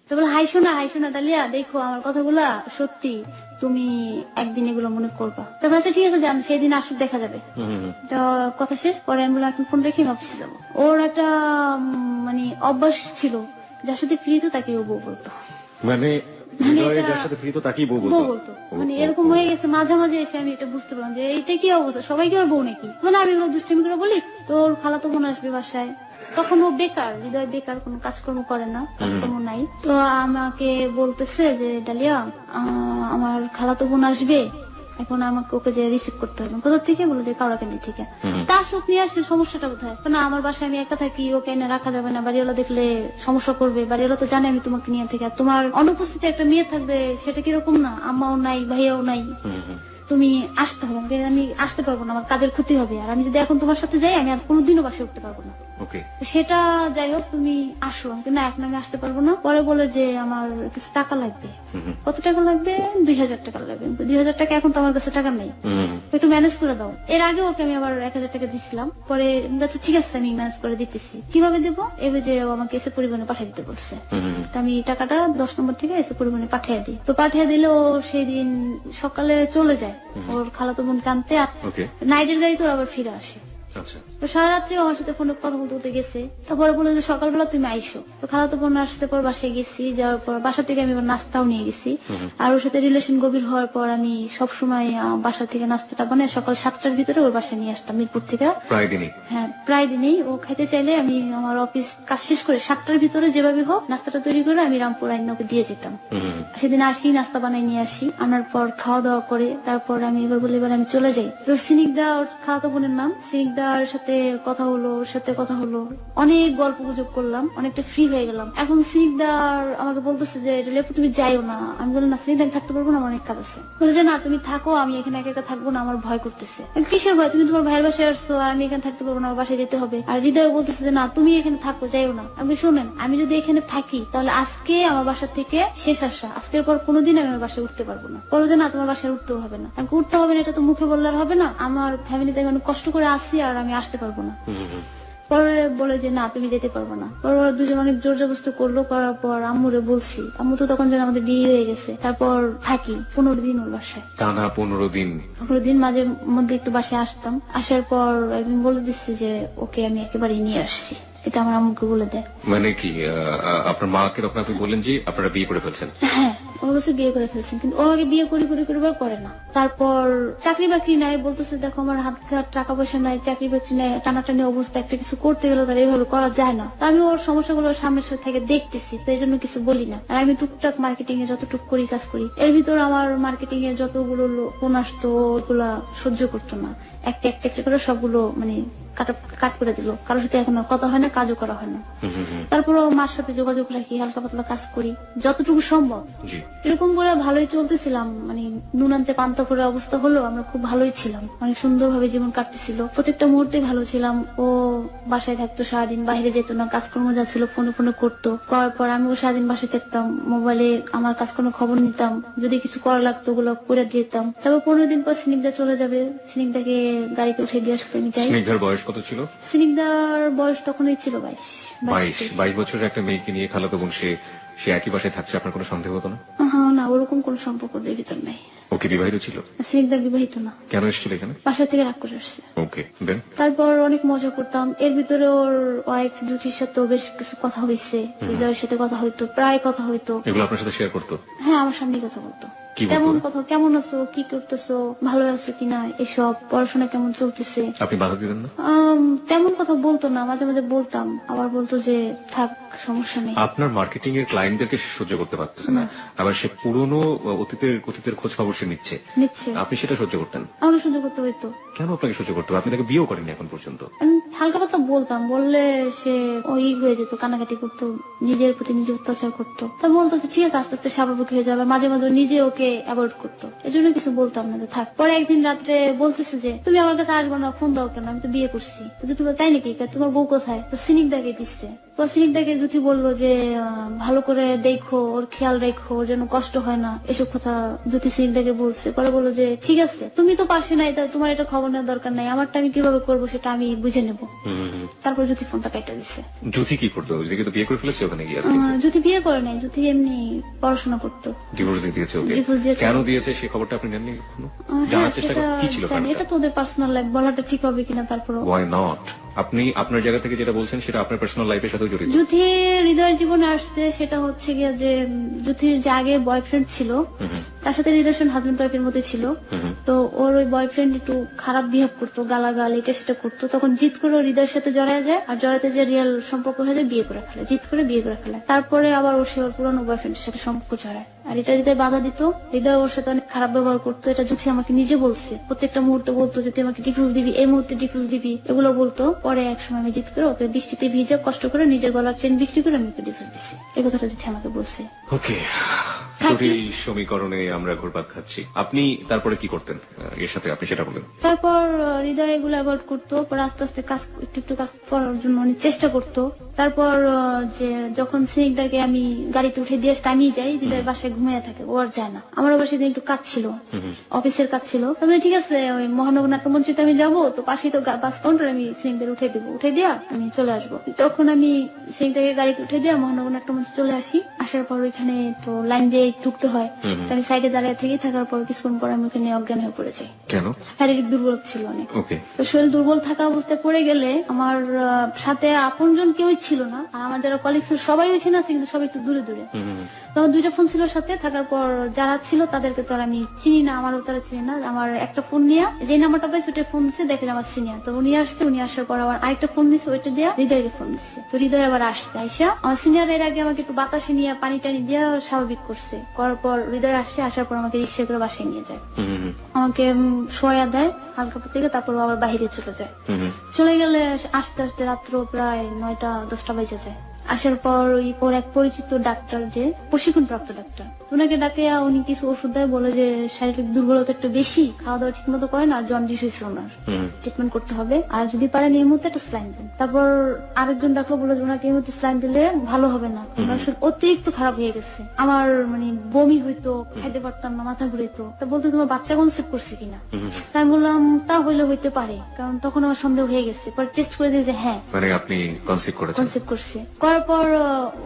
তো বলে হাইসো না ডালিয়া, দেখো আমার কথাগুলা সত্যি, তুমি একদিন এগুলো মনে করবা। তারপর আচ্ছা ঠিক আছে যান, সেদিন আসুক, দেখা যাবে। তো কথা শেষ। পরে আমি বললাম এখন ফোন রেখে আমি অফিসে যাবো। ওর একটা মানে অভ্যাস ছিল, যার সাথে ফ্রি তো তাকে ও বউ বলতো, মানে যার সাথে ফ্রি তো তাকেই বউ বলতো। মানে এরকম হয়ে গেছে। মাঝে মাঝে এসে আমি এটা বুঝতে পারলাম যে এইটা কি অবস্থা, সবাই কি ওর বউ নাকি? মানে আমি এগুলো দুষ্টামি করে বলি, তোর খালাতো বোন আসবে বাসায়, তখন ও বেকার, হৃদয় বেকার, কোনো কাজকর্ম করে না, কাজকর্ম নাই। তো আমাকে বলতেছে যে ডালিয়া আমার খালাতো বোন আসবে, এখন আমাকে ওকে যে রিসিভ করতে হবে। কোথা থেকে? বলে যে কাউরাকান্দি থেকে। তার সুখ নিয়ে আসে, সমস্যাটা কোথায়? না আমার বাসায় আমি একা থাকি, ওকে এনে রাখা যাবে না, বাড়িওয়ালা দেখলে সমস্যা করবে, বাড়িওয়ালা তো জানে আমি তোমাকে নিয়ে থেকে, তোমার অনুপস্থিতি একটা মেয়ে থাকবে, সেটা কিরকম না? আম্মাও নাই, ভাইয়াও নাই, তুমি আসতে হবে, আমি আসতে পারবো না, আমার কাজের ক্ষতি হবে, আর আমি যদি এখন তোমার সাথে যাই আমি আর কোনোদিনও বাসায় উঠতে পারবো না। সেটা যাই হোক, তুমি আসো। না এখন আমি আসতে পারবো না। পরে বলে যে আমার কিছু টাকা লাগবে। কত টাকা লাগবে? 2000 টাকা লাগবে। 2000 টাকা এখন তো আমার কাছে টাকা নেই, একটু ম্যানেজ করে দাও। এর আগে ওকে আমি আবার 1000 টাকা দিচ্ছিলাম। পরে ঠিক আছে আমি ম্যানেজ করে দিতেছি। কিভাবে দেবো? এবার যে আমাকে এসে পরিবহনে পাঠিয়ে দিতে বলছে। তো আমি টাকাটা 10 নম্বর থেকে এসে পরিবহনে পাঠিয়ে দিই। তো পাঠিয়ে দিলে ও সেই দিন সকালে চলে যায় ওর খালাতো বোনকে আনতে। নাইটের গাড়ি তোর আবার ফিরে আসে। তো সারা রাত্রি আমার সাথে ফোনে কথা বলতে গেছে। তারপরে বলে যে সকালবেলা তুমি আইসো। তো খালাতো বোন আসতে পর বাসায় গেছি, যাওয়ার পর বাসা থেকে আমি নাস্তাও নিয়ে গেছি। আর ওর সাথে রিলেশন গভীর হওয়ার পর আমি সবসময় বাসা থেকে নাস্তাটা বানাই সকাল 7টার ভিতরে ওর বাসায় নিয়ে আসতাম মিরপুর থেকে। হ্যাঁ, প্রায় দিনই ও খাইতে চাইলে আমি আমার অফিস কাজ শেষ করে 7টার ভিতরে যেভাবে হোক নাস্তাটা তৈরি করে আমি রামপুর আইন ওকে দিয়ে যেতাম। সেদিন আসি, নাস্তা বানাই নিয়ে আসি, আনার পর খাওয়া দাওয়া করে তারপর আমি এবার বলি এবার আমি চলে যাই। তো সিনিকদা, ওর খালাতো বোনের নাম, সিনিকদার সাথে কথা হলো, ওর সাথে কথা হলো, অনেক গল্প গুজব করলাম, অনেকটা ফ্রি হয়ে গেলাম। এখন সিনিকদার আমাকে বলতেছে যে লেপু তুমি যাইও না। আমি বললাম না সিনিকদা, আমি থাকতে পারবো না, আমার অনেক কাজ আছে। বলে যে না তুমি থাকো, আমি এখানে একা একা থাকবো না, আমার ভয় করতেছে। কিসের ভয়? তুমি তোমার ভাইয়ের বাসায় আসছো, আর আমি এখানে থাকতে পারবো না, আমার বাসায় যেতে হবে। আর হৃদয় বলতেছে যে না তুমি এখানে থাকো, যাইও না। আমি শোনেন, আমি যদি এখানে থাকি তাহলে আজকে আমার বাসা থেকে শেষ আসা, আজকের পর কোনোদিন আমি আমার বাসায় উঠতে পারবো না। বলো যে না তোমার বাসায় উঠতেও হবে না। আমি উঠতে হবে না, এটা তো মুখে বললে হবে না, আমার ফ্যামিলিতে অনেক কষ্ট করে আসি আর আমি আসতে পারবো না। পরে বলে যে না তুমি যেতে পারবে না। পরে ওরা দুজন অনেক জোর জবরদস্তি করলো, করার পর আম্মুরে বলছি, আম্মু তো তখন যেন আমাদের বিয়ে হয়ে গেছে। তারপর থাকি 15 দিন ওর বাসায়। টানা 15 দিন? 15 দিন মাঝে মধ্যে একটু বাসায় আসতাম। আসার পর একদিন বলে দিচ্ছি যে ওকে আমি একেবারে নিয়ে আসছি, এটা আমার আম্মুকে বলে দেয়। মানে কি আপনার মাকে তখন আপনি বললেন যে আপনারা বিয়ে করে ফেলছেন? হ্যাঁ, ও বলছে বিয়ে করে ফেলছেন, কিন্তু ও আমাকে বিয়ে করি করে না। তারপর চাকরি বাকরি নাই, বলতেছে দেখো আমার হাত খাট টাকা পয়সা নাই, চাকরি বাকরি নাই, টানাটানি অবস্থা, একটা কিছু করতে গেলে তার এইভাবে করা যায় না। তো আমি ওর সমস্যাগুলো সামনের সাথে থেকে দেখতেছি, তো এই জন্য কিছু বলি না। আর আমি টুকটাক মার্কেটিং এ যতটুক করি কাজ করি, এর ভিতর আমার মার্কেটিং এ যতগুলো ফোন আসতো ওগুলা সহ্য করতো না। একটা একটা একটা করে সবগুলো মানে কাট করে দিল। কারোর সাথে এখন আর কথা হয় না, কাজও করা হয় না। তারপরে মার সাথে যোগাযোগ রাখি, হালকা পাতলা কাজ করি যতটুকু সম্ভব। এরকম করে ভালোই চলতেছিলাম, মানে নুন আনতে পান্তা করে অবস্থা হলো। আমরা খুব ভালোই ছিলাম, অনেক সুন্দর ভাবে জীবন কাটতেছিল, প্রত্যেকটা মুহূর্তে ভালো ছিলাম। ও বাসায় থাকতো, সারাদিন বাইরে যেত না, কাজকর্ম যা ছিল ফোনে ফোনে করতো। করার পর আমিও সারাদিন বাসায় থাকতাম, মোবাইলে আমার কাজকর্ম খবর নিতাম, যদি কিছু করা লাগতো ওগুলো করে দিতাম। তারপর 15 দিন পর স্নিগ্ধা চলে যাবে, স্নিগ্ধাকে গাড়িতে উঠে দিয়ে আসতে আমি চাই। স্নিগ্ধার বয়স কত ছিল? স্নিগ্ধার বয়স তখনই ছিল 22 বছরের একটা মেয়েকে নিয়ে খালাতো বোন, সে একই বাসায় থাকছে, আপনার কোনো সন্দেহ হতো না? হ্যাঁ, না ওরকম কোন সম্পর্ক ওদের ভিতর নাই। ওকে বিবাহিত ছিল? স্নিগ্ধা বিবাহিত না। কেন এসেছিল এখানে? বাসা থেকে রাগ করে আসছে। ওকে, দেন? তারপর অনেক মজা করতাম, এর ভিতরে ওর ওয়াইফ জুথির সাথে বেশ কিছু কথা হয়েছে, হৃদয়ের সাথে কথা হইতো, প্রায় কথা হইতো। এগুলো আপনার সাথে শেয়ার করতো? হ্যাঁ, আমার সামনে কথা বলতো। কি বলতো? তেমন কথা, কেমন আছো, কি করতেছো, ভালো আছো কিনা, এসব, পড়াশোনা কেমন চলতেছে। আপনি বাধা দিতেন না? তেমন কথা বলতো না, মাঝে মাঝে বলতাম, আবার বলতো যে থাক সমস্যা নেই। আপনার মার্কেটিং এর ক্লায়েন্টদেরকে সহ্য করতে পারতেছে না, আবার সে পুরনো অতীতের খোঁজ খবর সে নিচ্ছে, আপনি সেটা সহ্য করতেন? আমাকে সহ্য করতে হইতো। কেন আপনাকে সহ্য করতে হবে? আপনি তাকে বিয়েও করেননি এখন পর্যন্ত। আমি হালকা কথা বলতাম, বললে সে ওই হয়ে যেত, কানাকাটি করতো, নিজের প্রতি নিজে অত্যাচার করতো। তা বলতো যে ঠিক আছে, আস্তে আস্তে স্বাভাবিক হয়ে যাবে। মাঝে মাঝে নিজে ওকে অ্যাভয়েড করতো, এজন্য কিছু বলতাম না, যে থাক। পরে একদিন রাত্রে বলতেছে যে তুমি আমার কাছে আসবো না, ফোন দাও কেন, আমি তো বিয়ে করছি। তো তুমি তাই নাকি, তোমার বউ কোথায়? তো স্নিগ্ধাকে দিচ্ছে। তো স্নিগ্ধাকে জুথি বললো যে ভালো করে দেখো, ওর খেয়াল রেখো, ওর যেন কষ্ট হয় না, এসব কথা জুথি স্নিগ্ধাকে বলছে। পরে বললো যে ঠিক আছে, তুমি তো পাশে নাই, তা তোমার এটা খবর নেওয়ার দরকার নাই, আমারটা আমি কিভাবে করবো সেটা আমি বুঝে নেবো। তারপর জুথি ফোনটা কেটে দিচ্ছে। জুথি কি করতো? ওইদিকে তো বিয়ে করে ফেলেছে, ওখানে গিয়ে জুথি বিয়ে করে নাই, জুথি এমনি পড়াশোনা করতো। ডিভোর্স দিয়ে দিয়েছে ওকে? ডিভোর্স দিয়েছে। কেন দিয়েছে সেই খবরটা আপনি নেননি কখনো? জানার চেষ্টা করুন কি ছিল কারণটা? এটা তো ওদের পার্সোনাল লাইফ, বলাটা ঠিক হবে কিনা। তারপর ওয়াই নট? আপনি আপনার জায়গা থেকে যেটা বলছেন সেটা আপনার পার্সোনাল লাইফের সাথে জড়িত। জুথি হৃদয়ের জীবনে আসছে, সেটা হচ্ছে গিয়ে যে জুথির যে আগের বয়ফ্রেন্ড ছিল, তার সাথে রিলেশন হাজবেন্ড ওয়াইফের মধ্যে ছিল। তো ওর ওই বয়ফ্রেন্ড একটু খারাপ বিহেভ করতো, গালাগাল এটা সেটা করতো। তখন জিত করে হৃদয়ের সাথে জড়ায় যায়, আর জড়াতে যে রিয়েল সম্পর্ক হয়ে যায়, বিয়ে করে ফেলে, জিত করে বিয়ে করে ফেলে। তারপরে আবার ও সে ওর পুরনো বয়ফ্রেন্ডের সাথে সম্পর্ক জড়ায়, আর এটা হৃদয় বাধা দিত। হৃদয় ওর সাথে অনেক খারাপ ব্যবহার করতো, এটা জুথি আমাকে নিজে বলছে। প্রত্যেকটা মুহূর্তে বলতো যে তুই আমাকে ডিভোর্স দিবি, এই মুহূর্তে ডিভোর্স দিবি, এগুলো বলতো। পরে একসময় আমি জিত করে ওকে বৃষ্টিতে ভিজে কষ্ট করে নিজের গলার চেন বিক্রি করে আমি ওকে ডিভোর্স দিচ্ছি, এই কথাটা জুথি আমাকে বলছে। ওকে, জটিল সমীকরণে আমরা ঘুরপাক খাচ্ছি। আপনি তারপরে কি করতেন এর সাথে, আপনি সেটা বলেন। তারপর হৃদয় এগুলো অ্যাভয়েড করতো, পরে আস্তে আস্তে কাজ একটু একটু কাজ করার জন্য অনেক চেষ্টা করতো। তারপর যে যখন স্নিগ্ধাকে আমি গাড়িতে উঠে দিয়ে আসতে আমি যাই, হৃদয় বাসায় ঘুমিয়ে থাকে, ও আর যায় না। আমারও বাসায় একটু কাজ ছিল, অফিসের কাজ ছিল। তারপরে ঠিক আছে, ওই মহানগর নাট্যমঞ্চে আমি যাবো, তো পাশেই তো বাস কাউন্টার, আমি স্নিগ্ধাকে উঠে দিব, উঠে দিয়া আমি চলে আসবো। তখন আমি স্নিগ্ধাকে গাড়িতে উঠে দিয়া মহানগর নাট্যমঞ্চে চলে আসি। আসার পর ওইখানে তো লাইন দিয়ে ঢুকতে হয়, তো আমি সাইডে দাঁড়িয়ে থেকে থাকার পর কিছুক্ষণ পর আমি ওখানে অজ্ঞান হয়ে পড়ে যাই। কেন? শারীরিক দুর্বল ছিল অনেক। তো শরীর দুর্বল থাকা অবস্থায় পড়ে গেলে আমার সাথে আপনজন কেউই ছিল না, আর আমার যারা কলিগ ছিল সবাই ওইখানে আছে, কিন্তু সবাই একটু দূরে দূরে। তো আমার 2টা ফোন ছিল সাথে, থাকার পর যারা ছিল তাদেরকে তো আর আমি চিনি না, আমারও তারা চিনি না। আমার একটা ফোন নিয়ে যে নাম্বারটা পাইছে ওটা ফোন দিচ্ছে, দেখে আমার সিনিয়র, তো উনি আসছে, উনি আসার পর আবার আরেকটা ফোন দিচ্ছে, ওইটা দিয়ে হৃদয়কে ফোন দিচ্ছে। তো হৃদয় আবার আসছে, আইসা আমার সিনিয়র এর আগে আমাকে একটু বাতাসে নিয়ে পানি টানি দিয়ে স্বাভাবিক করছে। করার পর হৃদয় আসছে, আসার পর আমাকে রিক্সা করে বাসায় নিয়ে যায়, আমাকে শোয়া দেয় হালকা থেকে, তারপর আবার বাহিরে চলে যায়। চলে গেলে আস্তে আস্তে রাত্র প্রায় 9টা 10টা বেজে যায়। আসার পর ওর এক পরিচিত ডাক্তার, যে প্রশিক্ষণপ্রাপ্ত ডাক্তার, ওনাকে ডাকে, উনি কিছু ওষুধ দেয়, বলে যে শারীরিক দুর্বলতা একটু বেশি, খাওয়া দাওয়া ঠিক মতো করেন, আর জন্ডিস হয়েছে ওনার, ট্রিটমেন্ট করতে হবে, আর যদি পারেন এই মুহূর্তে একটা স্লাইন দেন। তারপর আরেকজন ডাক্তার বলে যে ওনাকে এই মুহূর্তে স্লাইন দিলে ভালো হবে না, ওনার শরীর অতিরিক্ত খারাপ হয়ে গেছে, আমার মানে বমি হইতো, খাইতে পারতাম না, মাথা ঘুরেতো। তা বলতো তোমার বাচ্চা কনসেপ্ট করছে কিনা। তাই আমি বললাম তা হইলে হইতে পারে, কারণ তখন আমার সন্দেহ হয়ে গেছে। পরে টেস্ট করে দিয়ে যে হ্যাঁ মানে আপনি কনসেপ্ট করেছেন। কনসেপ্ট করছে। করার পর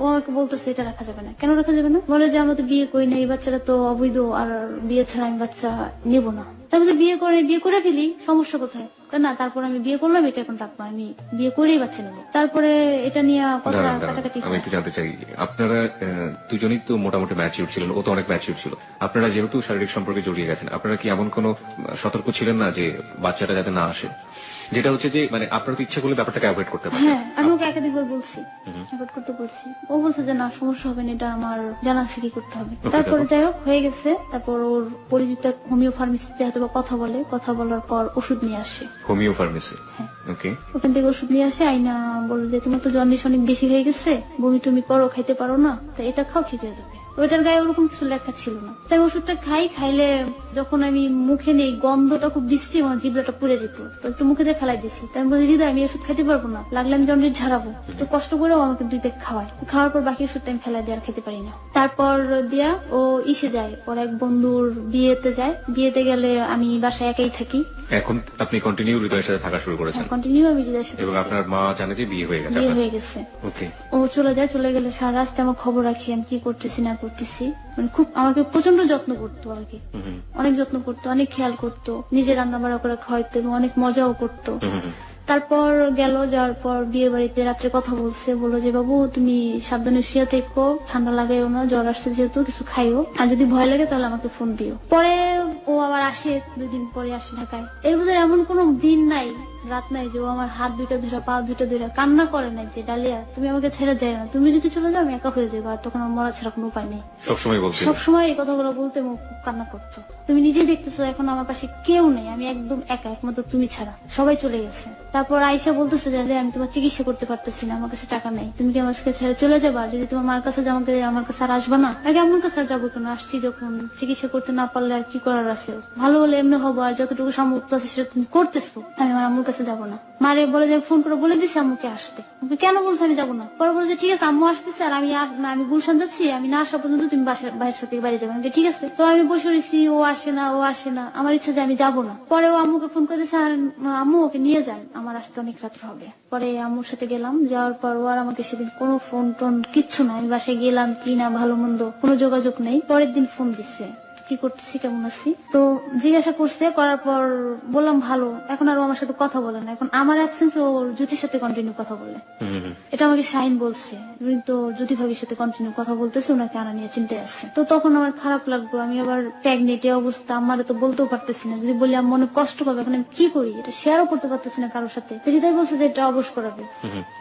ও আমাকে বলতেছে এটা রাখা যাবে না। কেন রাখা যাবে না? বলে যে আমরা তো বিয়ে করি না, এই বাচ্চাটা তো অবৈধ, আর বিয়ে ছাড়া আমি বাচ্চা নেব না। তারপরে বিয়ে করে ফেলি, সমস্যা কোথায়? না, তারপর আমি বিয়ে করলাম, এটা এখন রাখবো, আমি বিয়ে করেই বাচ্চা নেবো। তারপরে এটা নিয়ে কথা কাটাকাটি। আমি একটু জানতে চাই, আপনারা দুজনই তো মোটামুটি ম্যাচিউর ছিলেন, ও তো অনেক ম্যাচিউর ছিল। আপনারা যেহেতু শারীরিক সম্পর্কে জড়িয়ে গেছেন, আপনারা কি এমন কোনো সতর্ক ছিলেন না যে বাচ্চাটা যাতে না আসে? যেটা হচ্ছে যে মানে আপনারা তো ইচ্ছা করলে ব্যাপারটাকে অ্যাভয়েড করতে পারেন। হ্যাঁ, আমি ওকে একাধিকবার বলছি, অ্যাভয়েড করতে বলছি। ও বলছে যে না, সমস্যা হবে না, এটা আমার জানা আছে কি করতে হবে। তারপর যাই হোক হয়ে গেছে। তারপর ওর পরিচিত হোমিও ফার্মেসিতে হয়তো কথা বলার পর ওষুধ নিয়ে আসে। Homeo pharmacy? ওকে। ওখান থেকে ওষুধ নিয়ে আসে, আইনা বলল যে তোমার তো জন্ডিস অনেক বেশি হয়ে গেছে, বমি টমি করো, খাইতে পারো না, তো এটা খাও, ঠিক হয়ে যাবে। ওইটার গায়ে ওরকম কিছু লেখা ছিল না। তাই ওষুধটা খাইলে যখন আমি মুখে নেই, গন্ধটা খুব বিশ্রী, আমার জিভটা পুড়ে যেত, তো একটু মুখে দিয়ে ফেলাই দিছি। তাই আমি বলি হৃদয় আমি ওষুধ খাইতে পারবো না, লাগলে আমি জন্ডিস ঝাড়াবো। তো কষ্ট করেও আমাকে 2 প্যাক খাওয়ায়। খাওয়ার পর বাকি ওষুধটা আমি ফেলাই দিয়ে আর খেতে পারি না। তারপর দিয়া ও ইসে যায়, ওর এক বন্ধুর বিয়েতে যায়। বিয়েতে গেলে আমি বাসায় একাই থাকি। এখন আপনি কন্টিনিউ হৃদয়ের সাথে থাকা শুরু করেছেন? কন্টিনিউ আমি হৃদয়ের সাথে। এবং আপনার মা জানে যে বিয়ে হয়ে গেছে? বিয়ে হয়ে গেছে। ওকে। ও চলে যায়, চলে গেলে সারা রাস্তায় আমার খবর রাখি আমি কি করতেছি না করতেছি। মানে খুব আমাকে প্রচন্ড যত্ন করতো আর কি, অনেক যত্ন করতো, অনেক খেয়াল করতো, নিজে রান্না বাড়া করে খাওয়াইতো এবং অনেক মজাও করতো। তারপর যাওয়ার পর বিয়ে বাড়িতে রাত্রে কথা বললো যে বাবু তুমি সাবধানে শুয়ে থেকো, ঠান্ডা লাগাইও না, জ্বর আসছে যেহেতু, কিছু খাইও, আর যদি ভয় লাগে তাহলে আমাকে ফোন দিও। পরে ও আবার আসে, 2 দিন পরে আসে ঢাকায়। এর ভিতরে এমন কোন দিন নাই, রাত নাই যে ও আমার হাত 2টা ধরে, পা 2টা ধরে কান্না করে নাই যে ডালিয়া তুমি আমাকে ছেড়ে যাই না, তুমি যদি চলে যাও আমি একা হয়ে যাবো, আর তখন আমার মরা ছাড়া কোনো উপায় নেই। সবসময় এই কথাগুলো বলতে খুব কান্না করতো। তুমি নিজেই দেখতেছো এখন আমার পাশে কেউ নেই, আমি একদম একা, একমাত্র তুমি ছাড়া, সবাই চলে গেছে। তারপর আয়শা বলতেছে যে আমি তোমার চিকিৎসা করতে পারতেছি না, আমার কাছে টাকা নেই, তুমি কি আমার কাছে ছেড়ে চলে যাবা? যদি তোমার মার কাছে আমাকে আমার কাছে আর আসবা না? আগে আমার কাছে যাবো কেন? আসছি যখন, চিকিৎসা করতে না পারলে আর কি করার আছে? ভালো হলে এমনি হবো, আর যতটুকু সম্ভব আছে সেটা তুমি করতেছো, আমি আমার আম্মুর কাছে যাবো না। মারে বলে যে ফোন করে বলে দিছি আম্মুকে আসতে। কেন বলছো আমি যাবো না? পরে বলে যে ঠিক আছে আম্মু আসতেছে, আর আমি গুলশান যাচ্ছি, আমি না আসা পর্যন্ত তুমি বাইরের সাথে বাড়ি যাবো। ঠিক আছে। তো আমি বসে রয়েছি, ও আসে না, আমার ইচ্ছা যে আমি যাবো না। পরে ও আম্মুকে ফোন করে দিচ্ছে, আম্মু ওকে নিয়ে যান, আমার আসতে অনেক রাত হবে। পরে আম্মুর সাথে গেলাম, যাওয়ার পর ও আর আমাকে সেদিন কোনো ফোন টোন কিচ্ছু না, আমি বাসায় গেলাম কি না ভালো মন্দ কোনো যোগাযোগ নেই। পরের দিন ফোন দিচ্ছে, কি করতেছি, কেমন আছি, তো জিজ্ঞাসা করছে। করার পর বললাম ভালো। এখন আর ও আমার সাথে কথা বলে না, এখন আমার অ্যাবসেন্সে ও জ্যোতির সাথে কন্টিনিউ কথা বলে। এটা আমাকে শাহিন বলছে, তুমি তো জ্যোতি ভাবির সাথে কন্টিনিউ কথা বলতেছে, ওনাকে আনা নিয়ে চিন্তায় আছে। তো তখন আমার খারাপ লাগলো, আমি আবার প্রেগনেন্ট অবস্থা, আমারে তো বলতেও পারতেছি না, যদি বলি আমার মনে কষ্ট পাবে, এখন আমি কি করি, এটা শেয়ারও করতে পারতেছি না কারোর সাথে। হৃদয় বলছে যে এটা অবশ করাবে,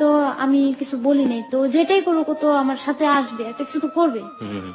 তো আমি কিছু বলি নাই। তো যেটাই করুক তো আমার সাথে আসবে, একটা কিছু তো করবে,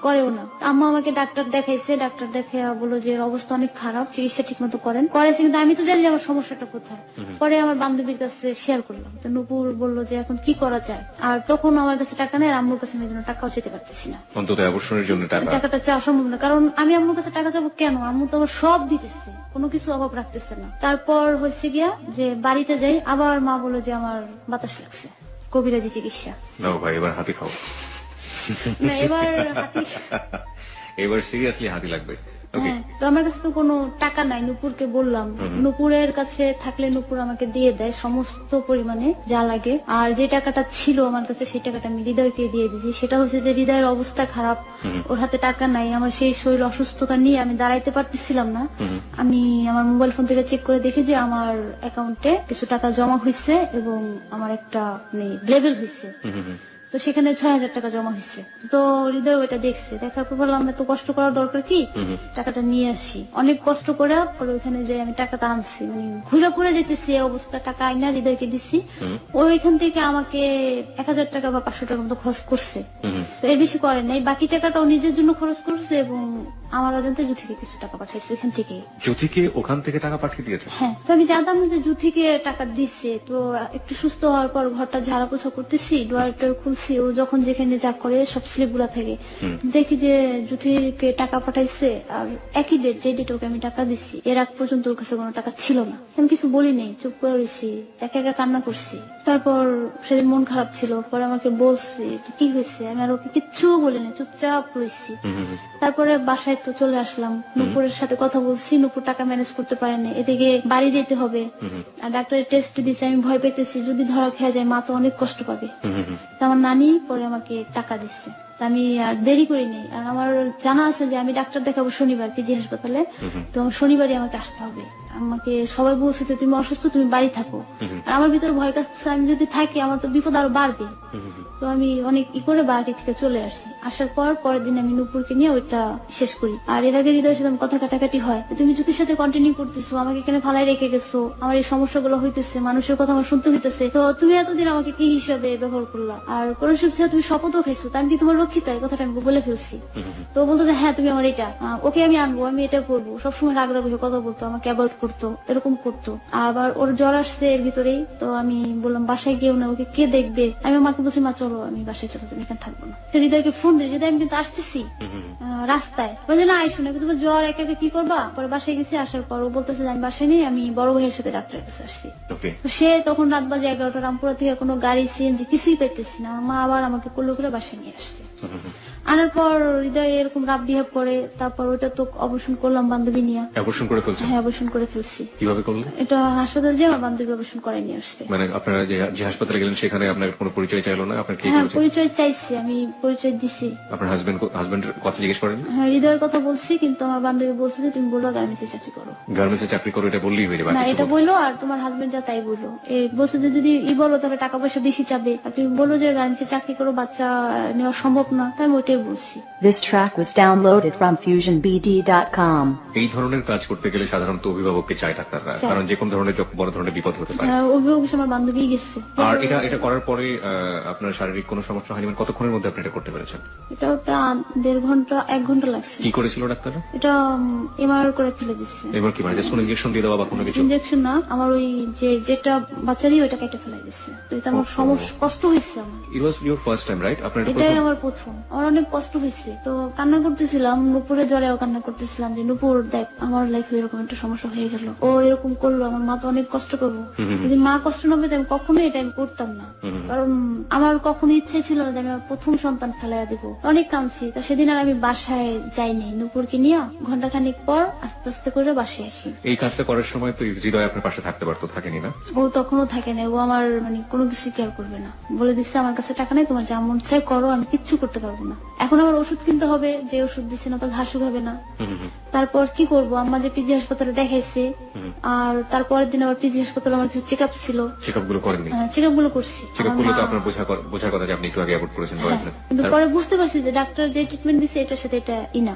করেও না। আম্মা আমাকে ডাক্তার দেখাইছে, ডাক্তার দেখে বললো যে এর অবস্থা অনেক খারাপ, চিকিৎসা ঠিক মতো করেছে, কিন্তু আমি তো জানি যে আমার সমস্যাটা কোথায়। পরে আমার বান্ধবীর কাছে শেয়ার করলাম, তো নুপুর বললো যে এখন কি করা যায়। আর তখন আমার কাছে টাকা নেই, আর আম্মুর কাছে আমি টাকাও চেতে পারতেছি না, অন্তত আবশ্যনের জন্য টাকাটা চাওয়া সম্ভব না, কারণ আমি আম্মুর কাছে টাকা চাবো কেন? আম্মু তো আমার সব দিতেছে, কোনো কিছু অভাব রাখতেছে না। তারপর হয়েছে গিয়া যে বাড়িতে যাই, আবার মা বললো যে আমার বাতাস লাগছে, কবিরাজি চিকিৎসা। না ভাই এবার হাতি খাও না, এবার সিরিয়াসলি হাতি লাগবে। তো আমার কাছে তো কোনো টাকা নাই, নুপুরকে বললাম, নুপুরের কাছে থাকলে নুপুর আমাকে দিয়ে দেয় সমস্ত পরিমাণে যা লাগে। আর যে টাকাটা ছিল আমার কাছে সেই টাকাটা আমি হৃদয়কে দিয়ে দিয়েছি। সেটা হচ্ছে যে হৃদয়ের অবস্থা খারাপ, ওর হাতে টাকা নাই, আমার সেই শরীর অসুস্থতা নিয়ে আমি দাঁড়াইতে পারতেছিলাম না। আমি আমার মোবাইল ফোন থেকে চেক করে দেখি যে আমার অ্যাকাউন্টে কিছু টাকা জমা হয়েছে এবং আমার একটা লেভেল হয়েছে, তো সেখানে 6,000 টাকা জমা হয়েছে। তো হৃদয় ওইটা দেখছে, দেখার পর বললাম আমরা তো কষ্ট করার দরকার কি, টাকাটা নিয়ে আসি। অনেক কষ্ট করে ওইখানে যে আমি টাকাটা আনছি, মানে ঘুরে ঘুরে যেতেছি এই অবস্থা, টাকা আইনা হৃদয়কে দিচ্ছি। ওইখান থেকে আমাকে 1,000 টাকা বা 500 টাকা মতো খরচ করছে, তো এর বেশি করে নাই। বাকি টাকাটাও নিজের জন্য খরচ করছে এবং আমার অজান্তে জুথিকে কিছু টাকা পাঠাইছে ওইখান থেকে। জ্যোতিকে ওখান থেকে টাকা পাঠিয়ে দিয়েছে? হ্যাঁ, তো আমি জানতাম না যে জুথিকে টাকা দিচ্ছে। তো একটু সুস্থ হওয়ার পর ঘরটা ঝাড়া পোছা করতেছি, ডোয়ারটা খুলছি, ও যখন যেখানে যা করে সব স্লিপ গুলা থাকে, দেখি যে জুথিকে টাকা পাঠাইছে আর একই ডেট, যে ডেট ওকে আমি টাকা দিচ্ছি, এর আগ পর্যন্ত ওর কাছে কোনো টাকা ছিল না। আমি কিছু বলি নেই, চুপ করে রয়েছি, একা একা কান্না করছি। তারপর সেদিন মন খারাপ ছিল, পরে আমাকে বলছে কি হয়েছে, আমি আর ওকে কিচ্ছু বলিনি, চুপচাপ রয়েছি। তারপরে বাসায় তো চলে আসলাম, নুপুরের সাথে কথা বলছি, নুপুর টাকা ম্যানেজ করতে পারেনি, এদিকে বাড়ি যেতে হবে আর ডাক্তারের টেস্ট দিচ্ছে, আমি ভয় পেতেছি যদি ধরা খেয়ে যায় মা তো অনেক কষ্ট পাবে। তো আমার নানি পরে আমাকে টাকা দিচ্ছে, আমি আর দেরি করিনি। আর আমার জানা আছে যে আমি ডাক্তার দেখাবো শনিবার পিজি হাসপাতালে, তো আমার শনিবারই আমাকে আসতে হবে। আমাকে সবাই বলছে যে তুমি অসুস্থ, তুমি বাড়ি থাকো। আর আমার ভিতরে ভয় কাটছে, আমি যদি থাকি আমার তো বিপদ আরো বাড়বে। তো আমি অনেক করে বাড়ি থেকে চলে আসি। আসার পর পরের দিন আমি নুপুরকে নিয়ে ওইটা শেষ করি। আর এর আগে হৃদয়ের সাথে কথা কাটাকাটি হয়, তুমি জ্যোতির সাথে কন্টিনিউ করতেছো, আমাকে এখানে ফালাই রেখে গেছো, আমার এই সমস্যাগুলো হইতেছে, মানুষের কথা আমার শুনতে হইতেছে, তো তুমি এতদিন আমাকে কি হিসাবে ব্যবহার করলা? আর কোন সুখে তুমি শপথও খাইছো, তা আমি কি তোমার রক্ষিতা? এই কথাটা আমি বলে ফেলছি। তো বলতো যে হ্যাঁ তুমি আমার এটা, ওকে আমি আনবো, আমি এটা করবো। সবসময় রাগ রাগ হয়ে কথা বলতো, আমাকে অ্যাভয়েড করতো, এরকম করতো। আবার ওর জ্বর আসছে এর ভিতরেই, তো আমি বললাম বাসায় গিয়েও না, ওকে কে দেখবে? আমি মাকে বলছি মা চলো আমি বাসায় চলে যাবো, এখানে থাকবো না। হৃদয়কে ফোন দিই, হৃদয় আমি কিন্তু আসতেছি রাস্তায়, বলছে না আইসো না, তোমার জ্বর একা একা কি করবা? পরে বাসায় গেছি, আসার পর ও বলতেছে যে আমি বাসায় নেই, আমি বড় ভাইয়ের সাথে ডাক্তারের কাছে আসছি। সে তখন রাত বাজে 11টা, রামপুরা থেকে কোনো গাড়ি সিএনজি কিছুই পেতেছি না। আমার মা আবার আমাকে কোলে করে বাসায় নিয়ে আসছে। আনার পর হৃদয় এরকম রাব বিহেভ করে, তারপর ওটা তো অবসান করলাম বান্ধবী নিয়ে। অবসান করে ফেলছেন? হ্যাঁ, অবসান করে ফেলছি। কিভাবে করলেন এটা হাসপাতালে যে আমার বান্ধবী অবসান করে নিয়ে আসছে। মানে আপনারা যে হাসপাতালে গেলেন সেখানে আপনার কোনো পরিচয় চাইলো না? আপনার কি? হ্যাঁ, পরিচয় চাইছি, আমি পরিচয় দিছি। আপনার হাজবেন্ডের কথা জিজ্ঞেস করেন? হ্যাঁ, হৃদয়ের কথা বলছি, কিন্তু আমার বান্ধবী বলছে যে তুমি বলো গার্মেন্টসে চাকরি করো। গার্মেন্টসে চাকরি করো এটা বললেই হয়ে যাবে? না, এটা বললো আর তোমার হাজবেন্ড যা তাই বললো। বলছে যে যদি বলো তাহলে টাকা পয়সা বেশি চাবে, আর তুমি বলো যে গার্মেন্টসে চাকরি করো, বাচ্চা নেওয়া সম্ভব না, তাই আমি ওইটাই বলছি। This track was downloaded from FusionBD.com. এই ধরনের কাজ করতে গেলে সাধারণত অভিভাবককে চায় ডাক্তাররা, কারণ যে কোনো ধরনের বড় ধরনের বিপদ হতে পারে। অভিভাবক আমার বান্ধবী গেছে। আর এটা করার পরে আপনার শারীরিক কোনো সমস্যা হয়নি? মানে কতক্ষণের মধ্যে আপনি এটা করতে পেরেছেন? এটা 1.5 ঘন্টা 1 ঘন্টা লাগছে। কি করেছিল ডাক্তাররা? এটা এমআর করে ফেলে দিচ্ছে। এবার কি মানে কোনো ইনজেকশন দিয়ে দেওয়া বা কোনো কিছু? ইনজেকশন না, আমার ওই যেটা বাচ্চারই ওইটা কেটে ফেলে দিচ্ছে। তো এটা আমার সমস্যা, কষ্ট হয়েছে আমার। It was your first time, right? আপনার এটাই আমার প্রথম, আমার অনেক কষ্ট হয়েছে। তো কান্না করতেছিলাম, নুপুরের জ্বরেও কান্না করতেছিলাম যে নুপুর দেখ আমার লাইফে এরকম একটা সমস্যা হয়ে গেল, ও এরকম করলো, আমার মা তো অনেক কষ্ট করবো। যদি মা কষ্ট না পেতে আমি কখনোই এটা আমি করতাম না, কারণ আমার কখনো ইচ্ছে ছিল না যে আমি আমার প্রথম সন্তান ফেলাইয়া দিব। অনেক কাঁদছি। তা সেদিন আর আমি বাসায় যাইনি, নুপুরকে নিয়ে ঘন্টাখানিক পর আস্তে আস্তে করে বাসায় আসি। এই কাজটা করার সময় তো হৃদয় আপনার পাশে থাকতে পারতো, থাকেনি না? ও তখনও থাকে না, ও আমার মানে কোনো কিছু কেয়ার করবে না, বলে দিচ্ছে আমার কাছে টাকা নেই, তোমার যা মন চাই করো, আমি কিচ্ছু করতে পারবো না। এখন আমার ওষুধ কিনতে হবে, যে ওষুধ দিচ্ছে না তো ঘাসু হবে না। তারপর কি করবো, আম্মা যে পিজি হাসপাতালে দেখাইছে, আর তারপরের দিন আবার পিজি হাসপাতালে আমার কিছু চেক আপ ছিল। চেক আপ গুলো করেননি? চেক আপ গুলো করছি। চেক আপ গুলো তো আপনার বোঝার কথা যে আপনি একটু আগে অ্যাভয়েড করেছেন, কিন্তু পরে বুঝতে পারছি যে ডাক্তার যে ট্রিটমেন্ট দিচ্ছে এটার সাথে এটা ইনা,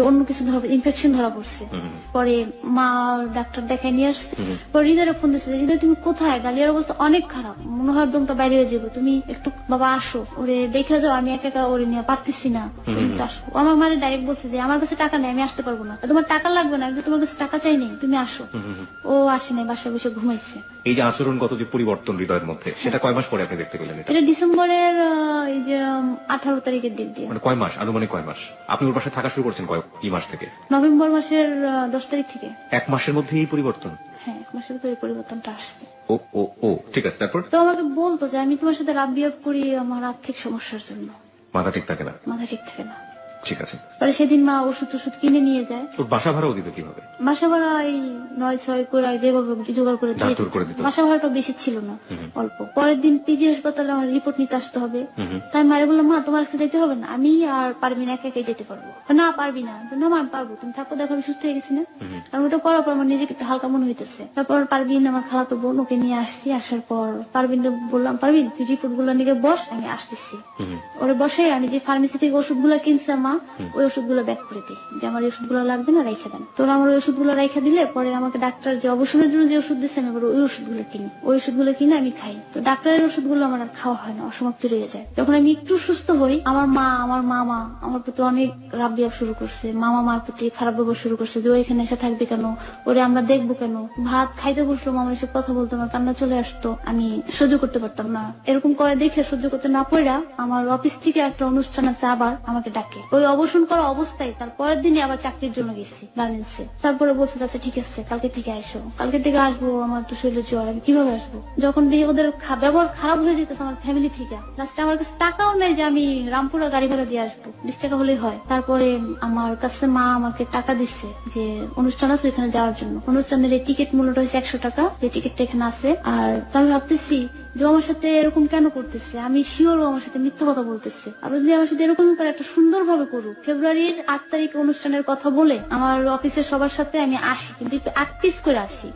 অন্য কিছু ধরা, ইনফেকশন ধরা পড়ছে। পরে মা ডাক্তার দেখাই নিয়ে আসছে। পরে হৃদয়ের ফোন দিচ্ছে, হৃদয় তুমি কোথায়? ডালিয়ার অবস্থা অনেক খারাপ, মনে হয় দমটা বাইরে হয়ে যাবো, তুমি একটু বাবা আসো, ওরে দেখে যাও, আমি একা একা ওরে নিয়ে পারতেছি না, তুমি একটু আসো। আমার মানে ডাইরেক্ট বলছে যে আমার কাছে টাকা নেই, আমি আসতে পারবো না। তোমার টাকা লাগবে না, আমি তোমার কাছে টাকা চাই নেই, তুমি আসো। ও আসে নাই, বাসায় বসে ঘুমাইছে। এই যে আচরণগত যে পরিবর্তন হৃদয়ের মধ্যে, সেটা কয় মাস পরে আপনি দেখতে পেলেন? এটা ডিসেম্বরের এই যে 18 তারিখের দিক দিয়ে। মানে কয় মাস, আনুমানিক কয় মাস? আপনি ওর পাশে থাকা শুরু করছেন কি মাস থেকে? নভেম্বর মাসের 10 তারিখ থেকে। 1 মাসের মধ্যে এই পরিবর্তন? হ্যাঁ, 1 মাসের ভিতরে পরিবর্তনটা আসছে। ও ঠিক আছে। তারপর তো আমাকে বলতো যে আমি তোমার সাথে রাব বিহেভ করি আমার আর্থিক সমস্যার জন্য। মাথা ঠিক থাকে না? মাথা ঠিক থাকে না। ঠিক আছে। পরে সেদিন মা ওষুধ কিনে নিয়ে যায়। ওর বাসা ভাড়াও দিত কিভাবে? বাসা ভাড়া এই 9-6 করে যেভাবে জোগাড় করে দিত। বাসা ভাড়াটা বেশি ছিল না, অল্প। পরের দিন পিজি হাসপাতালে আমার রিপোর্ট নিতে আসতে হবে। তাই মারে বললাম মা তোমার কাছে যেতে হবে না, আমি আর পারবি না, একা একাই যেতে পারবো। না পারবি না, না মা আমি পারবো, তুমি থাকো, দেখো আমি সুস্থ হয়ে গেছি না। আমি ওটা করার পর আমার নিজেকে একটু হালকা মনে হইতেছে। তারপর পারবিন আমার খালাতো বোন, ওকে নিয়ে আসছি। আসার পর পারবিন বললাম পারবিন তুই রিপোর্ট গুলো নিয়ে বস, আমি আসতেছি। ওরে বসে আমি যে ফার্মেসি থেকে ওষুধ গুলো কিনছি মা ওই ওষুধগুলো ব্যাক করে দিই, যে আমার এই ওষুধগুলো লাগবে না, রেখে দেন। তো আমার ওই ওষুধগুলো রেখে দিলে পরে আমাকে ডাক্তার যে অবসরের জন্য যে ওষুধ দিচ্ছে আমি আবার ওই ওষুধগুলো কিনি, ওই ওষুধগুলো কিনে আমি খাই। তো ডাক্তারের ওষুধগুলো আমার আর খাওয়া হয় না, অসমাপ্ত রয়ে যায়। যখন আমি একটু সুস্থ হই, আমার মা আমার মামা আমার প্রতি অনেক রাব বিয়াব শুরু করছে, মামা মার প্রতি খারাপ ব্যবহার শুরু করছে, যে ও এখানে এসে থাকবে কেন, ওরে আমরা দেখবো কেন। ভাত খাইতে বসলো মামা এসে কথা বলতো, আমার কান্না চলে আসতো, আমি সহ্য করতে পারতাম না। এরকম করে দেখে সহ্য করতে না পারা আমার অফিস থেকে একটা অনুষ্ঠান আছে, আবার আমাকে ডাকে। ওই অবসান করা অবস্থায় তার পরের দিনই আবার চাকরির জন্য গেছি গার্মেন্টসে। তারপরে বলছে আচ্ছা ঠিক আছে কালকে থেকে আসো। কালকে থেকে আসবো, আমার তো শরীরে জ্বর, আমি কিভাবে আসবো? যখন দেখি ওদের ব্যবহার খারাপ হয়ে যেতেছে আমার ফ্যামিলি থেকে, লাস্টে আমার কাছে টাকাও নেই যে আমি রামপুরা গাড়ি ভাড়া দিয়ে আসবো, 20 টাকা হলেই হয়। তারপরে আমার কাছে মা আমাকে টাকা দিচ্ছে যে অনুষ্ঠান আছে ওইখানে যাওয়ার জন্য। অনুষ্ঠানের এই টিকিট মূল্যটা হচ্ছে 100 টাকা, যে টিকিটটা এখানে আছে। আর তো আমি ভাবতেছি যে আমার সাথে এরকম কেন করতেছে, আমি শিওর আমার সাথে মিথ্যা কথা বলতেছে। আর যদি আমার সাথে এরকম করে একটা সুন্দর ভাবে করুক। ফেব্রুয়ারির 8 তারিখে অনুষ্ঠানের কথা বলে আমার অফিসের সবার সাথে আমি আসি, কিন্তু একটু 8 পিস করে আসি,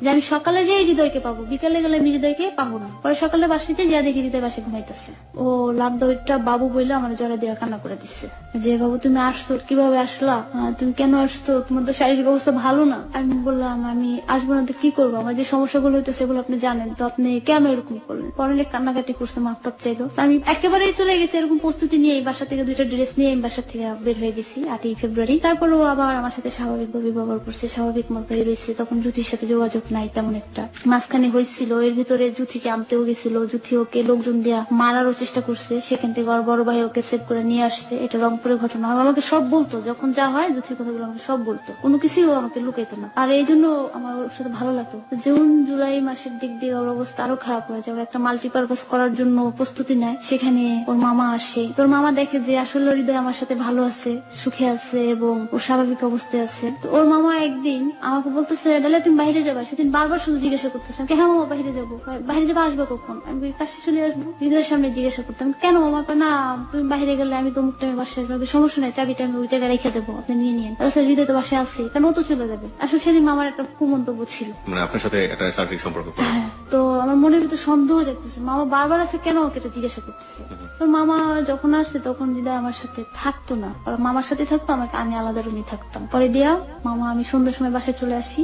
যে আমি সকালে যেয়ে হৃদয়কে পাবো, বিকালে গেলে আমি হৃদয়কে পাবো না। পরে সকালে বাসে যা দেখি হৃদয় বাসে ঘুমাইতেছে। ও লাভদা বাবু বইলে আমার জ্বরে দিয়ে কান্না করে দিচ্ছে, যে বাবু তুমি আসছো, কিভাবে আসলা, তুমি কেন আসছো, তোমার তো শারীরিক অবস্থা ভালো না। আমি বললাম আমি আসবো না তো কি করবো, আমার যে সমস্যাগুলো হইতেছে সেগুলো আপনি জানেন, তো আপনি কেন এরকম করলেন। পরে অনেক কান্নাকাটি করছে, মাপ টাপ চাইলো। আমি একেবারেই চলে গেছি এরকম প্রস্তুতি নিয়ে, এই বাসা থেকে 2টা ড্রেস নিয়ে এই বাসা থেকে বের হয়ে গেছি 8ই ফেব্রুয়ারি। তারপরেও আবার আমার সাথে স্বাভাবিকভাবে ব্যবহার করছে, স্বাভাবিক মতো রয়েছে। তখন জুথির সাথে যোগাযোগ নাই তেমন একটা, মাঝখানে হয়েছিল। এর ভিতরে জুথিকে আনতেও গেছিল, জুথি ওকে লোকজন দিয়া মারারও চেষ্টা করছে, সেখান থেকে ওর বড় ভাই ওকে সেভ করে নিয়ে আসছে। এটা রংপুরের ঘটনা। আমাকে সব বলতো, যখন যা হয় জুথির কথাগুলো আমাকে সব বলতো, কোনো কিছুই ও আমাকে লুকাইতো না। আর এই জন্য আমার ওর সাথে ভালো লাগতো। জুন জুলাই মাসের দিক দিয়ে ওর অবস্থা আরো খারাপ হয়ে যাবে। একটা মাল্টিপারপাস করার জন্য প্রস্তুতি নেয়, সেখানে ওর মামা আসে। তোর মামা দেখে যে আসলে হৃদয় আমার সাথে ভালো আছে, সুখে আছে এবং ও স্বাভাবিক অবস্থায় আছে। তো ওর মামা একদিন আমাকে বলতেছে ডালে তুমি বাইরে যাবা। সেদিন বারবার শুধু জিজ্ঞাসা করতেছে হ্যাঁ মামা বাইরে যাবো, বাইরে যাবো, আসবে কখন? আমি কাছে চলে আসবো। হৃদয়ের সামনে জিজ্ঞাসা করতাম কেন মামা? না তুমি বাইরে গেলে আমি তো মুখটা বাসায় আসবো, সমস্যা নাই, চাবিটা আমি ওই জায়গায় রেখে দেবো, আপনি নিয়ে নিন। হৃদয় তো বাসায় আছে, কেন ও তো চলে যাবে। আসলে সেদিন মামার একটা কুমন্তব্য ছিল, মানে আপনার সাথে একটা শারীরিক সম্পর্ক। হ্যাঁ। তো আমার মনের ভিতরে সন্দেহ জাগতেছে, মামা বারবার আছে কেন ওকে এটা জিজ্ঞাসা করতেছে। তো মামা যখন আসছে তখন হৃদয় আমার সাথে থাকতো না, মামার সাথে থাকতো, আমাকে আমি আলাদা রুমে থাকতাম। পরে দিয়া মামা আমি সন্ধ্যার সময় বাসায় চলে আসি।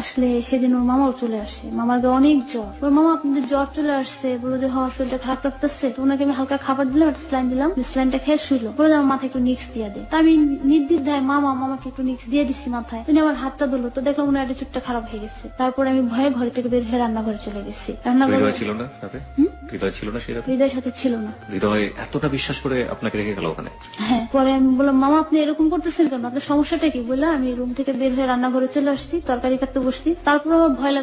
আসলে সেদিন ওর মামাও চলে আসে। মামার অনেক জ্বর। ওর মামা আপনাদের জ্বর চলে আসছে, বলে যে হওয়ার শরীরটা খারাপ লাগতেছে। তো ওনাকে আমি হালকা খাবার দিলাম, একটা স্যালাইন দিলাম, স্যালাইনটা খেয়ে শুইলো। বলে আমার মাথায় একটু নিক্স দিয়ে দে। তা আমি নির্দ্বিধায় মামাকে একটু নিক্স দিয়ে দিচ্ছি মাথায়। তিনি আমার হাতটা ধরলো, তো দেখলাম ওনার অ্যাটিটিউডটা খারাপ হয়ে গেছে। তারপরে আমি ভয়ে ঘরে থেকে বের হয়ে রান্নাঘরে চলে গেছি। রান্নাঘরে ছিল না সাথে, হৃদয় ছিল না, সেই রাতে হৃদয়ের সাথে ছিল না। হৃদয় এতটা বিশ্বাস করে আপনাকে রেখে গেল ওখানে। হ্যাঁ। পরে আমি বললাম মামা আপনি এরকম করতেছেন কেন, আপনার সমস্যাটা কি? বললাম আমি রুম থেকে বের হয়ে রান্নাঘরে চলে আসছি, তরকারি কাটতে বসছি। তারপর আমার ভয়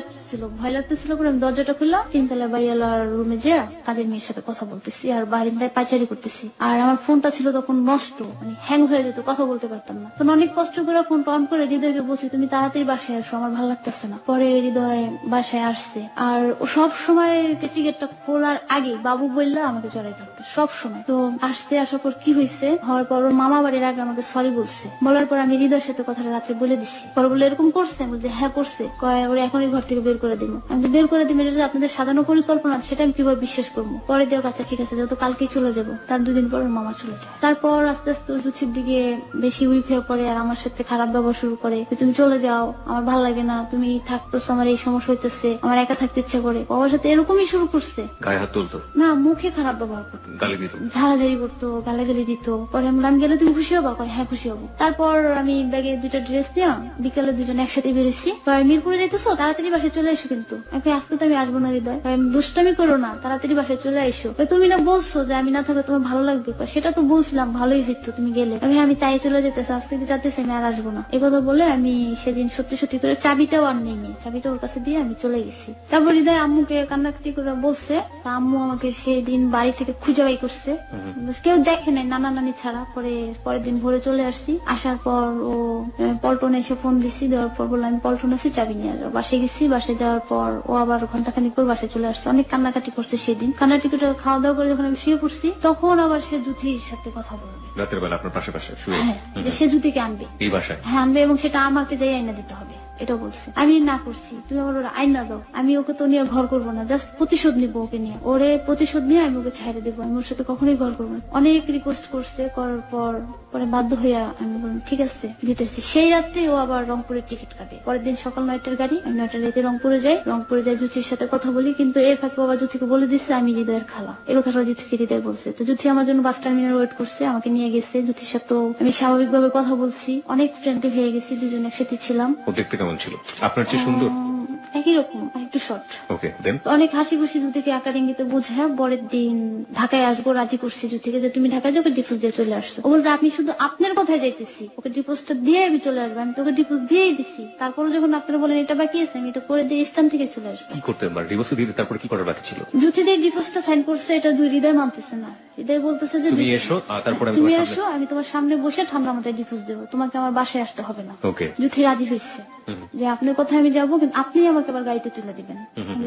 লাগতেছিল পরে আমি দরজাটা খুললাম, 3তলা বাড়িওয়ালার রুমে যে কাজের মেয়ের সাথে কথা বলতেছি আর বারিন্দায় পাইচারি করতেছি। আর আমার ফোনটা ছিল তখন নষ্ট, মানে হ্যাং হয়ে যেত, কথা বলতে পারতাম না। তখন অনেক কষ্ট করে ফোনটা অন করে হৃদয়কে বলছি তুমি তাড়াতাড়ি বাসায় আসো, আমার ভালো লাগতেছে না। পরে হৃদয় বাসায় আসছে। আর ও সব সময় টিকিটটা খোলার আগে বাবু বললে আমাকে জড়াই ধরতো সব সময়। তো আসার পর কি হয়েছে, হওয়ার পর ওর মামা বাড়ির আগে আমাকে সরি বলছে। বলার পর আমি হৃদয়ের সাথে কথাটা রাত্রে বলে দিচ্ছি। পরে বলে এরকম করছে, আমি বলছি হ্যাঁ করছে। কয় ওরা এখনই ঘর থেকে বের করে দিব। আমি বের করে দিব, এটা আপনাদের সাজানো পরিকল্পনা, সেটা আমি কিভাবে বিশ্বাস করবো? পরে দেওয়া আচ্ছা ঠিক আছে, যেহেতু কালকেই চলে যাবো। তার 2 দিন পর ওর মামা চলে যায়। তারপর আস্তে আস্তে জুথির দিকে বেশি উইক হয়ে পড়ে আর আমার সাথে খারাপ ব্যবহার শুরু করে। তুমি চলে যাও, আমার ভালো লাগে না, তুমি থাকতেছো, আমার এই সমস্যা হইতেছে, আমার একা থাকতে ইচ্ছা করে। বাবার সাথে এরকমই শুরু করছে। গায়ে হাত তুলতো না, মুখে খারাপ ব্যবহার করতো, গালি দিত, ঝাড়াঝাড়ি করতো, গালাগালি দিত। পরে আমি গেলে তুমি খুশি হবা? হ্যাঁ খুশি হবো। তারপর আমি ব্যাগে 2টা ড্রেস নিয়ে বিকালে 2জন একসাথে বেরোচ্ছি। মিরপুরে যাইতেছো, তাড়াতাড়ি বাসায় চলে এসো। কিন্তু আজকে তো আমি আসবো না হৃদয়, দুষ্টামি করো না, তাড়াতাড়ি বাসায় চলে এসো। তুমি না বলছো যে আমি না থাকলে তোমার ভালো লাগবে? সেটা তো বলছিলাম, ভালোই হইতো তুমি গেলে। আমি তাই চলে যেতেছি, আজকে যাতেছি, আমি আর আসবো না। এই কথা বলে আমি সেদিন সত্যি সত্যি করে চাবিটাও আর নেইনি, চাবিটা ওর কাছে দিয়ে আমি চলে গেছি। তারপর হৃদয় আম্মুকে কান্নাকাটি করে বলছে, তা আম্মু আমাকে সেদিন বাড়ি থেকে খুঁজে বাই করছে, কেউ দেখে নাই নানা নানি ছাড়া। পরের দিন ভোরে চলে আসছি। আসার পর ও পল্টনে এসে ফোন দিছি, দেওয়ার পর বললাম আমি পল্টন আছি, চাবি নিয়ে যাবো। বাসায় গেছি, বাসায় যাওয়ার পর ও আবার ঘন্টাখানিক পর বাসায় চলে আসছে। অনেক কান্নাকাটি করছে সেদিন। কান্নাকাটি করে খাওয়া দাওয়া করে যখন আমি শুয়ে পড়ছি, তখন আবার সে জুথির সাথে কথা বলবে রাতের বেলা আপনার পাশে শুয়ে। হ্যাঁ, যে সে জুথিকে আনবে এই বাসায়, হ্যাঁ আনবে, এবং সেটা আমাকে যাই আইনা দিতে হবে। এটা বলছে। আমি না করছি, তুমি আমার ওরা আইন না দাও, আমি ওকে তো নিয়ে ঘর করবো না, জাস্ট প্রতিশোধ নিবো ওকে নিয়ে, ওরে প্রতিশোধ নিয়ে আমি ওকে ছেড়ে দেবো, আমি ওর সাথে কখনোই ঘর করবো না। অনেক রিকোয়েস্ট করছে, করার পর পরে বাধ্য হইয়া আমি বললাম ঠিক আছে দিতেছি। সেই রাত্রে ও আবার রংপুরের টিকিট কাটে, পরের দিন সকাল 9টার গাড়ি, আমি 9টার রাতে রংপুরে যাই। রংপুরে যাই, জুথির সাথে কথা বলি, কিন্তু এর ফাঁকে বাবা জুথিকে বলে দিচ্ছে আমি হৃদয়ের খালা। এই কথাটা জুথিকে হৃদয় বলছে। তো জুথি আমার জন্য বাস টার্মিনাল ওয়েট করছে, আমাকে নিয়ে গেছে। জুথির সাথে আমি স্বাভাবিকভাবে কথা বলছি, অনেক ফ্রেন্ডলি হয়ে গেছি, দুজন একসাথে ছিলাম। ও দেখতে কেমন ছিল? আপনার চেয়ে সুন্দর? একই রকম, একটু শর্ট। ওকে, দেন? অনেক হাসি খুশি জুতিকে আকার ইঙ্গিতে বোঝায়। পরের দিন ঢাকায় আসবো রাজি করছি জুতিকে যে তুমি ঢাকায় যাও, ওকে ডিপোজ দিয়ে চলে আসছো। ও বলছে আমি শুধু আপনার কথায় যাইতেছি, ওকে ডিপোজটা দিয়ে আমি চলে আসবো। আমি তোকে ডিপোজ দিয়েই দিছি, তারপরে যখন আপনারা বলেন এটা বাকি আছে, আমি এটা করে দিয়ে স্থান থেকে চলে আসবো। কি করতে পারে? ডিভোর্স দিতে তারপরে কি করার বাকি ছিল? জুতি দিয়ে ডিপোজটা সাইন করছে, এটা দুই হৃদয় মানতেছে না। হৃদয় বলতেছে যে তুমি এসো, তারপরে তুমি এসো, আমি তোমার সামনে বসে ঠান্ডা মাথায় ডিপোজ দেবো, তোমাকে আমার বাসায় আসতে হবে না। ওকে। জুথি রাজি হয়েছে যে আপনার কথায় আমি যাবো, কিন্তু আপনি আমাকে আবার গাড়িতে তুলে দিবেন।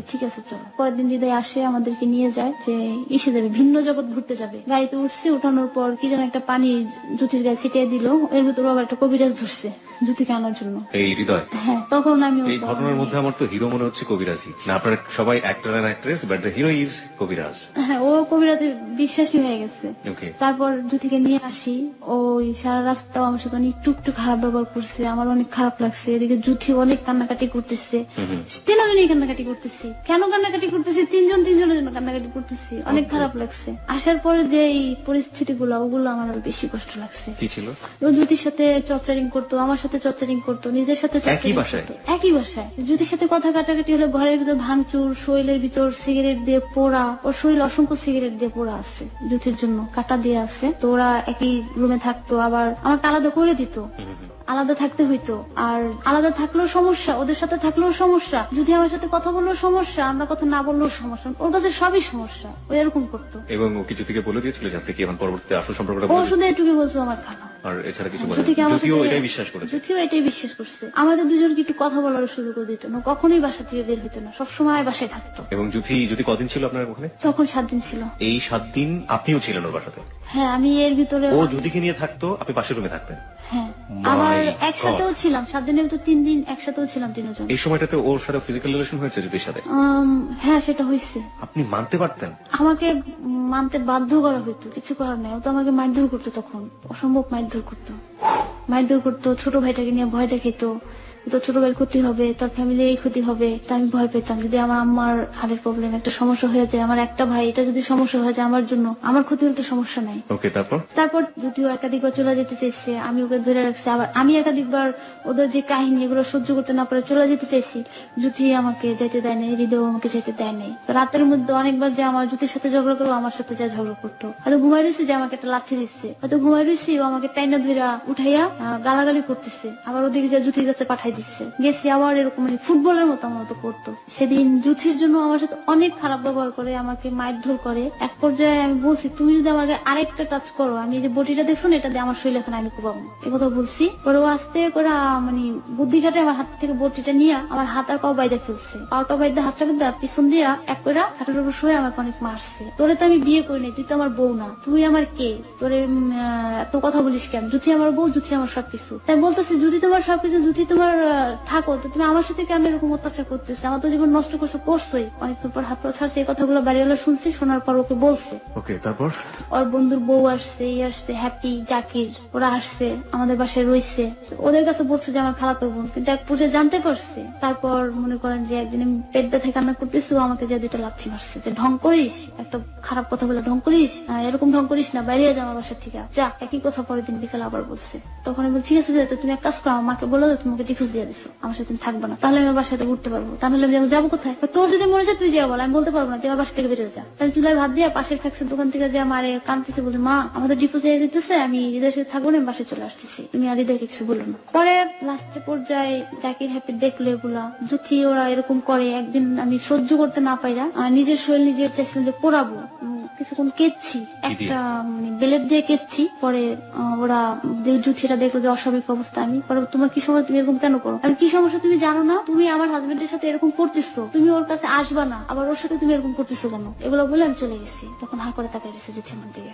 ঠিক আছে চলো। পরের দিন হৃদয় আসে, আমাদেরকে নিয়ে যায় যে ইসে যাবে, ভিন্ন জগৎ ঘুরতে যাবে। গাড়িতে উঠছে, উঠানোর পর কি যেন একটা পানি জুথির গায়ে ছিটিয়ে দিল, এর ভিতরে আবার একটা কবিরাজ ধরছে জুথিকে আনার জন্য। এই হৃদয়? হ্যাঁ, তখন আমি এই ঘটনার মধ্যে আমার তো হিরো মনে হচ্ছে কবিরাজি না। আপনারা সবাই actor and actress, but the hero is কবিরাজ। হ্যাঁ, ও কবিরাজে বিশ্বাসী হয়ে গেছে। ওকে। তারপর জুথিকে নিয়ে আসি, ওই সারা রাস্তা আমার সাথে অনেক একটু খারাপ ব্যবহার করছে, আমার অনেক খারাপ লাগছে। এদিকে জুথি অনেক কান্নাকাটি করতেছে, তিনজনই কান্নাকাটি করতেছি। কেন কান্নাকাটি করতেছি? তিনজনের জন্য কান্নাকাটি করতেছি, অনেক খারাপ লাগছে। আসার পরে যে এই পরিস্থিতি গুলো, ওগুলো আমার আরো বেশি কষ্ট লাগছে। কি ছিল? ও জুতির সাথে চর্চারিং করতো, আমার সাথে চর্চারিং করতো, নিজের সাথে একই বাসায়? একই বাসায়। জুতির সাথে কথা কাটাকাটি হলে ঘরের ভিতর ভাঙচুর, শরীরের ভিতর সিগারেট দিয়ে পোড়া, ওর শরীর অসংখ্য সিগারেট দিয়ে পোড়া আছে, জুতির জন্য কাটা দিয়ে আছে। তো ওরা একই রুমে থাকতো, আবার আমাকে আলাদা করে দিত, আলাদা থাকতে হইতো। আর আলাদা থাকলেও সমস্যা, ওদের সাথে থাকলেও সমস্যা, যদি আমার সাথে কথা বললেও সমস্যা, আমরা কথা না বললেও সমস্যা, ওর কাছে সবই সমস্যা। ও এরকম করতো। এবং ও কিছু থেকে বলে দিয়েছিল যে আপনি কি এখন পরবর্তীতে আসল সম্পর্কটা ও শুধু এটুকু বলছো আমার খালা, আর এছাড়া কিছু বলেন? জুথিকে আমার যদিও সাথে- এটাই বিশ্বাস করেছে। জুথিও এটাই বিশ্বাস করছে। আমাদের দুজনকে একটু কথা বলার সুযোগ দিত না, কখনোই বাসা থেকে বের হইতো না, সবসময় বাসায় থাকতো। এবং যদি কদিন ছিল আপনার ওখানে? তখন 7 দিন ছিল। এই 7 দিন আপনিও ছিলেন ওর বাসাতে? হ্যাঁ, আমি এর ভিতরে ও যুদিকে নিয়ে থাকতো, আপনি পাশের রুমে থাকতেন? হ্যাঁ, My আবার God. একসাথেও ছিলাম 7 দিনের ভিতর 3 দিন একসাথেও ছিলাম তিনজন। এই সময়টাতে ওর সাথে ফিজিক্যাল রিলেশন হয়েছে যুদির সাথে? হ্যাঁ, সেটা হয়েছে। আপনি মানতে পারতেন? আমাকে মানতে বাধ্য করা হইতো, কিছু করার নাই। ও তো আমাকে মারধর করতো, তখন অসম্ভব মারধর করতো। ছোট ভাইটাকে নিয়ে ভয় দেখাইতো, তো ছোট ভাইয়ের ক্ষতি হবে, তার ফ্যামিলির এই ক্ষতি হবে, তা আমি ভয় পেতাম। যদি আমার আম্মার হাড়ের প্রবলেম একটা সমস্যা হয়ে যায়, আমার একটা ভাই, এটা যদি সমস্যা হয়ে যায় আমার জন্য, আমার ক্ষতি হলে তো সমস্যা নাই। ওকে, তারপর যদিও একাধিকবার চলে যেতে চাইছে, আমি ওকে ধরে রাখছি। আবার আমি একাধিকবার ওদের যে কাহিনী, এগুলো সহ্য করতে না পারে চলে যেতে চাইছি, জুতি আমাকে যেতে দেয় নাই, হৃদয় আমাকে যেতে দেয় নাই। তো রাতের মধ্যে অনেকবার যে আমার জুতির সাথে ঝগড়া করবো, আমার সাথে যা ঝগড়া করতো। হয়তো ঘুমাই রয়েছে, যে আমাকে একটা লাথি দিচ্ছে, হয়তো ঘুমাই রয়েছি, ও আমাকে টাইনা ধইরা উঠাইয়া গালাগালি করতেছে, আবার ওদিকে যা জুতির কাছে পাঠাই দিচ্ছে। গেছি আবার এরকম, মানে ফুটবলের মতো আমার মতো করতো। সেদিন জুথির জন্য আমার সাথে অনেক খারাপ ব্যবহার করে, আমাকে মারধর করে। এক পর্যায়ে আমি বলছি, তুমি যদি আমাকে আরেকটা টাচ করো, আমি যে বটিটা দেখছো না, এটা দিয়ে আমার শরীর এখন আমি কোবাবো, এ কথা বলছি। পরে ও আস্তে করে মানে বুদ্ধি খাটে আমার হাত থেকে বটিটা নিয়ে আমার হাত আর পাও বাইদা ফেলছে। পাওটা বাইদা হাতটা কিন্তু পিছন দিয়া এক করে হাঁটার উপর শুয়ে আমাকে অনেক মারছে। তোরে তো আমি বিয়ে করি নাই, তুই তো আমার বউ না, তুই আমার কে? তোরে এত কথা বলিস কেন? জুথি আমার বউ, জুথি আমার সবকিছু। তাই বলতেছি, যদি তোমার সবকিছু, জুথি তোমার থাকো, তো তুমি আমার সাথে কেন এরকম অত্যাচার করতেছো? আমার তো জীবন নষ্ট করছোই। অনেকক্ষণ পর হাত পা ছাড়ছে, এই কথাগুলো বাড়িওয়ালা শুনছি, শোনার পর ওকে বলছে। ওকে, তারপর? ওর বন্ধুর বউ আসছে, আসছে হ্যাপি, জাকির, ওরা আসছে, আমাদের বাসায় রয়েছে। ওদের কাছে বলছে যে আমার খালাতো বোন, কিন্তু এক পর্যায়ে জানতে পারছে। তারপর মনে করেন যে একদিন আমি পেট ব্যথায় কান্না করতেছি, ও আমাকে যে 2টা লাথি মারছে, যে ঢং করিস, একটা খারাপ কথা বলে ঢং করিস, এরকম ঢং করিস না, বাইরে যা আমার বাসা থেকে যা। একই কথা পরের দিন বিকালে আবার বলছে। তখন আমি বলছি, ঠিক আছে, তুমি এক কাজ করো, আমার মাকে বলো তোমাকে ডিফিউজ দিয়ে দিছো, আমার সাথে তুমি থাকবে না, তাহলে আমি আমার বাসাতে উঠতে পারবো। তাহলে আমি যাবো কোথায়? তোর যদি মনে হয় তুই যাবো, বল, আমি বলতে পারবো না, তুই আমার বাসা থেকে বেরিয়ে যা। তাহলে চুলায় ভাত দিয়ে পাশের ফ্যাক্সের দোকান থেকে যে আমার কাঁদতেছে, বলে মা আমাদের ডিপোজ দিয়ে দিতেছে, আমি হৃদয়ের সাথে থাকবো না, আমি বাসায় চলে আসতেছি, তুমি আর হৃদয়কে কিছু বলো না। পরে লাস্টে পর্যায়ে জাকির হ্যাপি দেখলো এগুলা, জুথি ওরা এরকম করে। একদিন আমি সহ্য করতে না পাইরা নিজের শরীর নিজের চাইছিলাম যে পোড়াবো, কিছুক্ষণ কেচ্ছি, একটা বেলেট দিয়ে কেচ্ছি। পরে ওরা জুথিরা দেখলো যে অস্বাভাবিক অবস্থা। আমি পরে, তোমার কি সমস্যা, তুমি এরকম কেন করো? আমি, কি সমস্যা তুমি জানো না? তুমি আমার হাজবেন্ডের সাথে এরকম করতেছো, তুমি ওর কাছে আসবা না, আবার ওর সাথে তুমি এরকম করতেছো কেন? এগুলো বলে আমি চলে গেছি। তখন হা করে তাকাই রয়েছে জুথি আমার দিকে।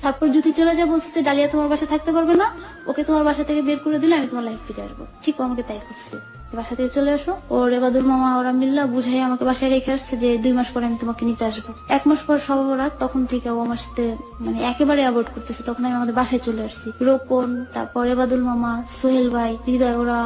তারপর জুথি চলে যায়, বলছে ডালিয়া তোমার বাসা থাকতে পারবে না, ওকে তোমার বাসা থেকে বের করে দিলে আমি তোমার লাইফ ফিরে আসবো। ঠিক, আমাকে তাই করছে। বাসা থেকে চলে আসো। ওর এবাদুল মামা ওরা মিল্লা বুঝাই আমাকে বাসায় রেখে আসছে যে 2 মাস পরে আমি তোমাকে নিতে আসবো। 1 মাস পর সবাবরাত, তখন থেকে ও আমার সাথে মানে একেবারে অ্যাভয়েড করতেছে। তখন আমি আমাদের বাসায় চলে আসছি। রোপন, তারপর এবাদুল মামা, সোহেল ভাই, হৃদয়, ওরা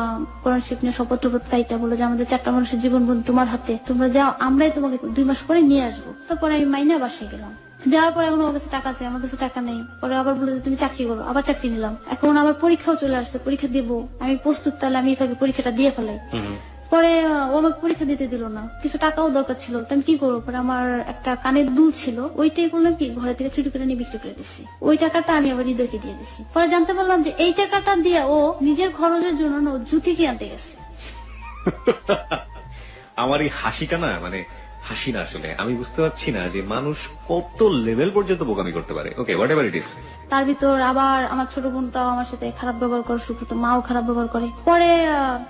কোরআন শরীফ নিয়ে শপথ টপথ কাইটা বলে যে আমাদের 4টা মানুষের জীবন বন্ধু তোমার হাতে, তোমরা যাও, আমরাই তোমাকে 2 মাস পরে নিয়ে আসবো। তারপর আমি মাইনা বাসায় গেলাম। যাওয়ার পর এখন আমার কাছে টাকা চাই, আমার কাছে টাকা নেই। পরে আবার বলে যে তুমি চাকরি করো, আবার চাকরি নিলাম। এখন আমার পরীক্ষাও চলে আসছে, পরীক্ষা দিব, আমি প্রস্তুত, তাহলে আমি এভাবে পরীক্ষাটা দিয়ে ফেলাই। পরে ও আমাকে পরীক্ষা দিতে দিল না, কিছু টাকাও দরকার ছিল, তো আমি কি করবো? পরে আমার একটা কানের দুল ছিল, ওইটাই করলাম কি ঘরে থেকে চুরি করে নিয়ে বিক্রি করে দিচ্ছি। ওই টাকাটা আমি আবার হৃদয়কে দিয়ে দিচ্ছি। পরে জানতে পারলাম যে এই টাকাটা দিয়ে ও নিজের খরচের জন্য না ও জুতি কি আনতে গেছে। আমার এই হাসিটা না মানে হাসি না, আসলে আমি বুঝতে পারছি না যে মানুষ কত লেভেল পর্যন্ত বোকামি করতে পারে। ওকে, হোয়াট এভার ইট ইজ। তার ভিতর আবার আমার ছোট বোনটাও আমার সাথে খারাপ ব্যবহার করে, শুধু মাও খারাপ ব্যবহার করে। পরে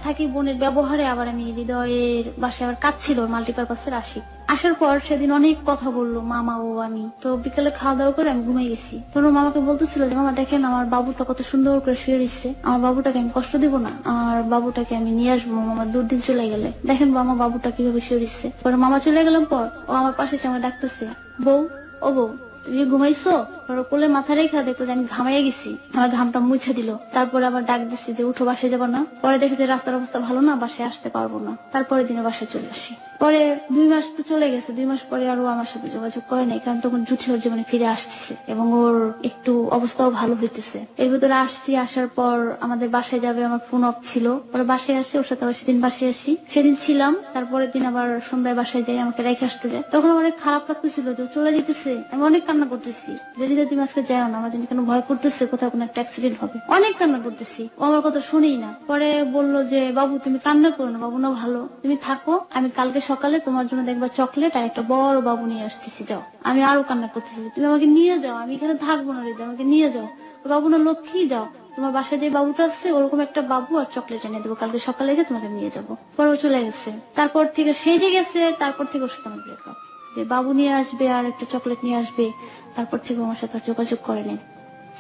থাকি বোনের ব্যবহারে আবার আমি হৃদয়ের বাসায় আবার কাজ ছিল মাল্টিপারপাসের আসি। আসার পর সেদিন অনেক কথা বললো মামা ও আমি। তো বিকেলে খাওয়া দাওয়া করে আমি ঘুমিয়ে গেছি। তখন ও মামাকে বলতেছিল যে মামা দেখেন আমার বাবুটা কত সুন্দর করে শুয়ে রয়েছে, আমার বাবুটাকে আমি কষ্ট দিব না, আর বাবুটাকে আমি নিয়ে আসবো মামা দুদিন চলে গেলে। দেখেন মামা বাবুটা কিভাবে শুয়ে রয়েছে। পরে মামা চলে গেলাম পর ও আমার পাশে এসে আমার ডাকতেছে, বউ ও বউ তুমি ঘুমাইছো? কোলে মাথা রেখা দেখো যে আমি ঘামাইয়া গেছি, আমার ঘামটা মুছে দিল। তারপরে আবার ডাক দিচ্ছি যে উঠো, বাসায় যাবো না? পরে দেখেছি রাস্তার অবস্থা ভালো না, বাসায় আসতে পারবো না। তারপরে দিনে বাসায় চলে আসি। পরে 2 মাস তো চলে গেছে, 2 মাস পরে আরো আমার সাথে যোগাযোগ করে নাই, কারণ তখন জুথি ওর জীবনে ফিরে আসতেছে এবং ওর একটু অবস্থাও ভালো হইতেছে। এর ভিতরে আসছি, আসার পর আমাদের বাসায় যাবে, আমার ফোন অফ ছিল। পরে বাসায় আসি, ওর সাথে আবার সেদিন বাসায় আসি, সেদিন ছিলাম। তারপরের দিন আবার সন্ধ্যায় বাসায় যাই, আমাকে রেখে আসতে যায়। তখন আমার অনেক খারাপ লাগতেছিল যে ও চলে যেতেছে। আমি অনেক কান্না করতেছি, যদি তুমি আজকে যাও না, আমার জন্য কেন ভয় করতেছে কোথাও কোনো একটা অ্যাক্সিডেন্ট হবে। অনেক কান্না করতেছি, ও আমার কথা শুনেই না। পরে বললো যে বাবু তুমি কান্না করো না, বাবু না ভালো, তুমি থাকো, আমি কালকে সকালে তোমার জন্য দেখবা চকলেট আর একটা বড় বাবু নিয়ে আসতেছি, যাও। আমি আরো কান্না করতেছি, তুমি আমাকে নিয়ে যাও, আমি এখানে থাকবো না, হৃদয় আমাকে নিয়ে যাও, বাবু না লক্ষ্মী, যাও, তোমার বাসায় যে বাবুটা আছে ওরকম একটা বাবু আর চকলেট এনে দেবো, কালকে সকালে এসে তোমাকে নিয়ে যাবো। পরে ও চলে গেছে। তারপর থেকে সে যে গেছে, তারপর থেকে ওর সাথে আমার ব্রেকআপ, যে বাবু নিয়ে আসবে আর একটা চকলেট নিয়ে আসবে। তারপর থেকে আমার সাথে যোগাযোগ করেনি।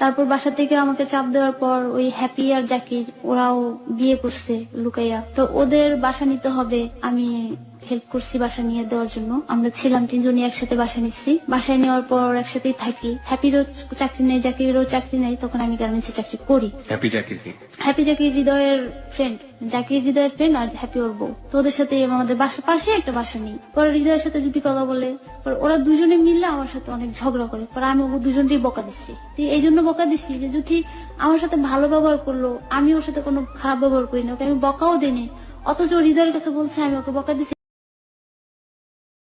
তারপর বাসা থেকে আমাকে চাপ দেওয়ার পর ওই হ্যাপি আর জাকির ওরাও বিয়ে করছে লুকাইয়া, তো ওদের বাসা নিতে হবে, আমি হেল্প করছি বাসা নিয়ে দেওয়ার জন্য। আমরা ছিলাম 3 জনই একসাথে বাসা নিচ্ছি। বাসায় নেওয়ার পর একসাথেই থাকি। হ্যাপিরও চাকরি নেই, জাকিরেরও চাকরি নেই, তখন আমি গার্মেন্টসে চাকরি করি। হ্যাপি জাকির কি? হ্যাপি জাকির হৃদয়ের ফ্রেন্ড, জাকির হৃদয়ের ফ্রেন্ড আর হ্যাপি ওর বউ। তো ওদের সাথে আমাদের বাসা পাশে একটা বাসা নেই। পরে হৃদয়ের সাথে যদি কথা বলে, ওরা দুজনে মিললে আমার সাথে অনেক ঝগড়া করে। পরে আমি ওকে দুজনকেই বকা দিচ্ছি। এই জন্য বকা দিচ্ছি যে যদি আমার সাথে ভালো ব্যবহার করলো, আমি ওর সাথে কোনো খারাপ ব্যবহার করি না, ওকে আমি বকাও দিইনি, অথচ হৃদয়ের কাছে বলছে আমি ওকে বকা দিচ্ছি।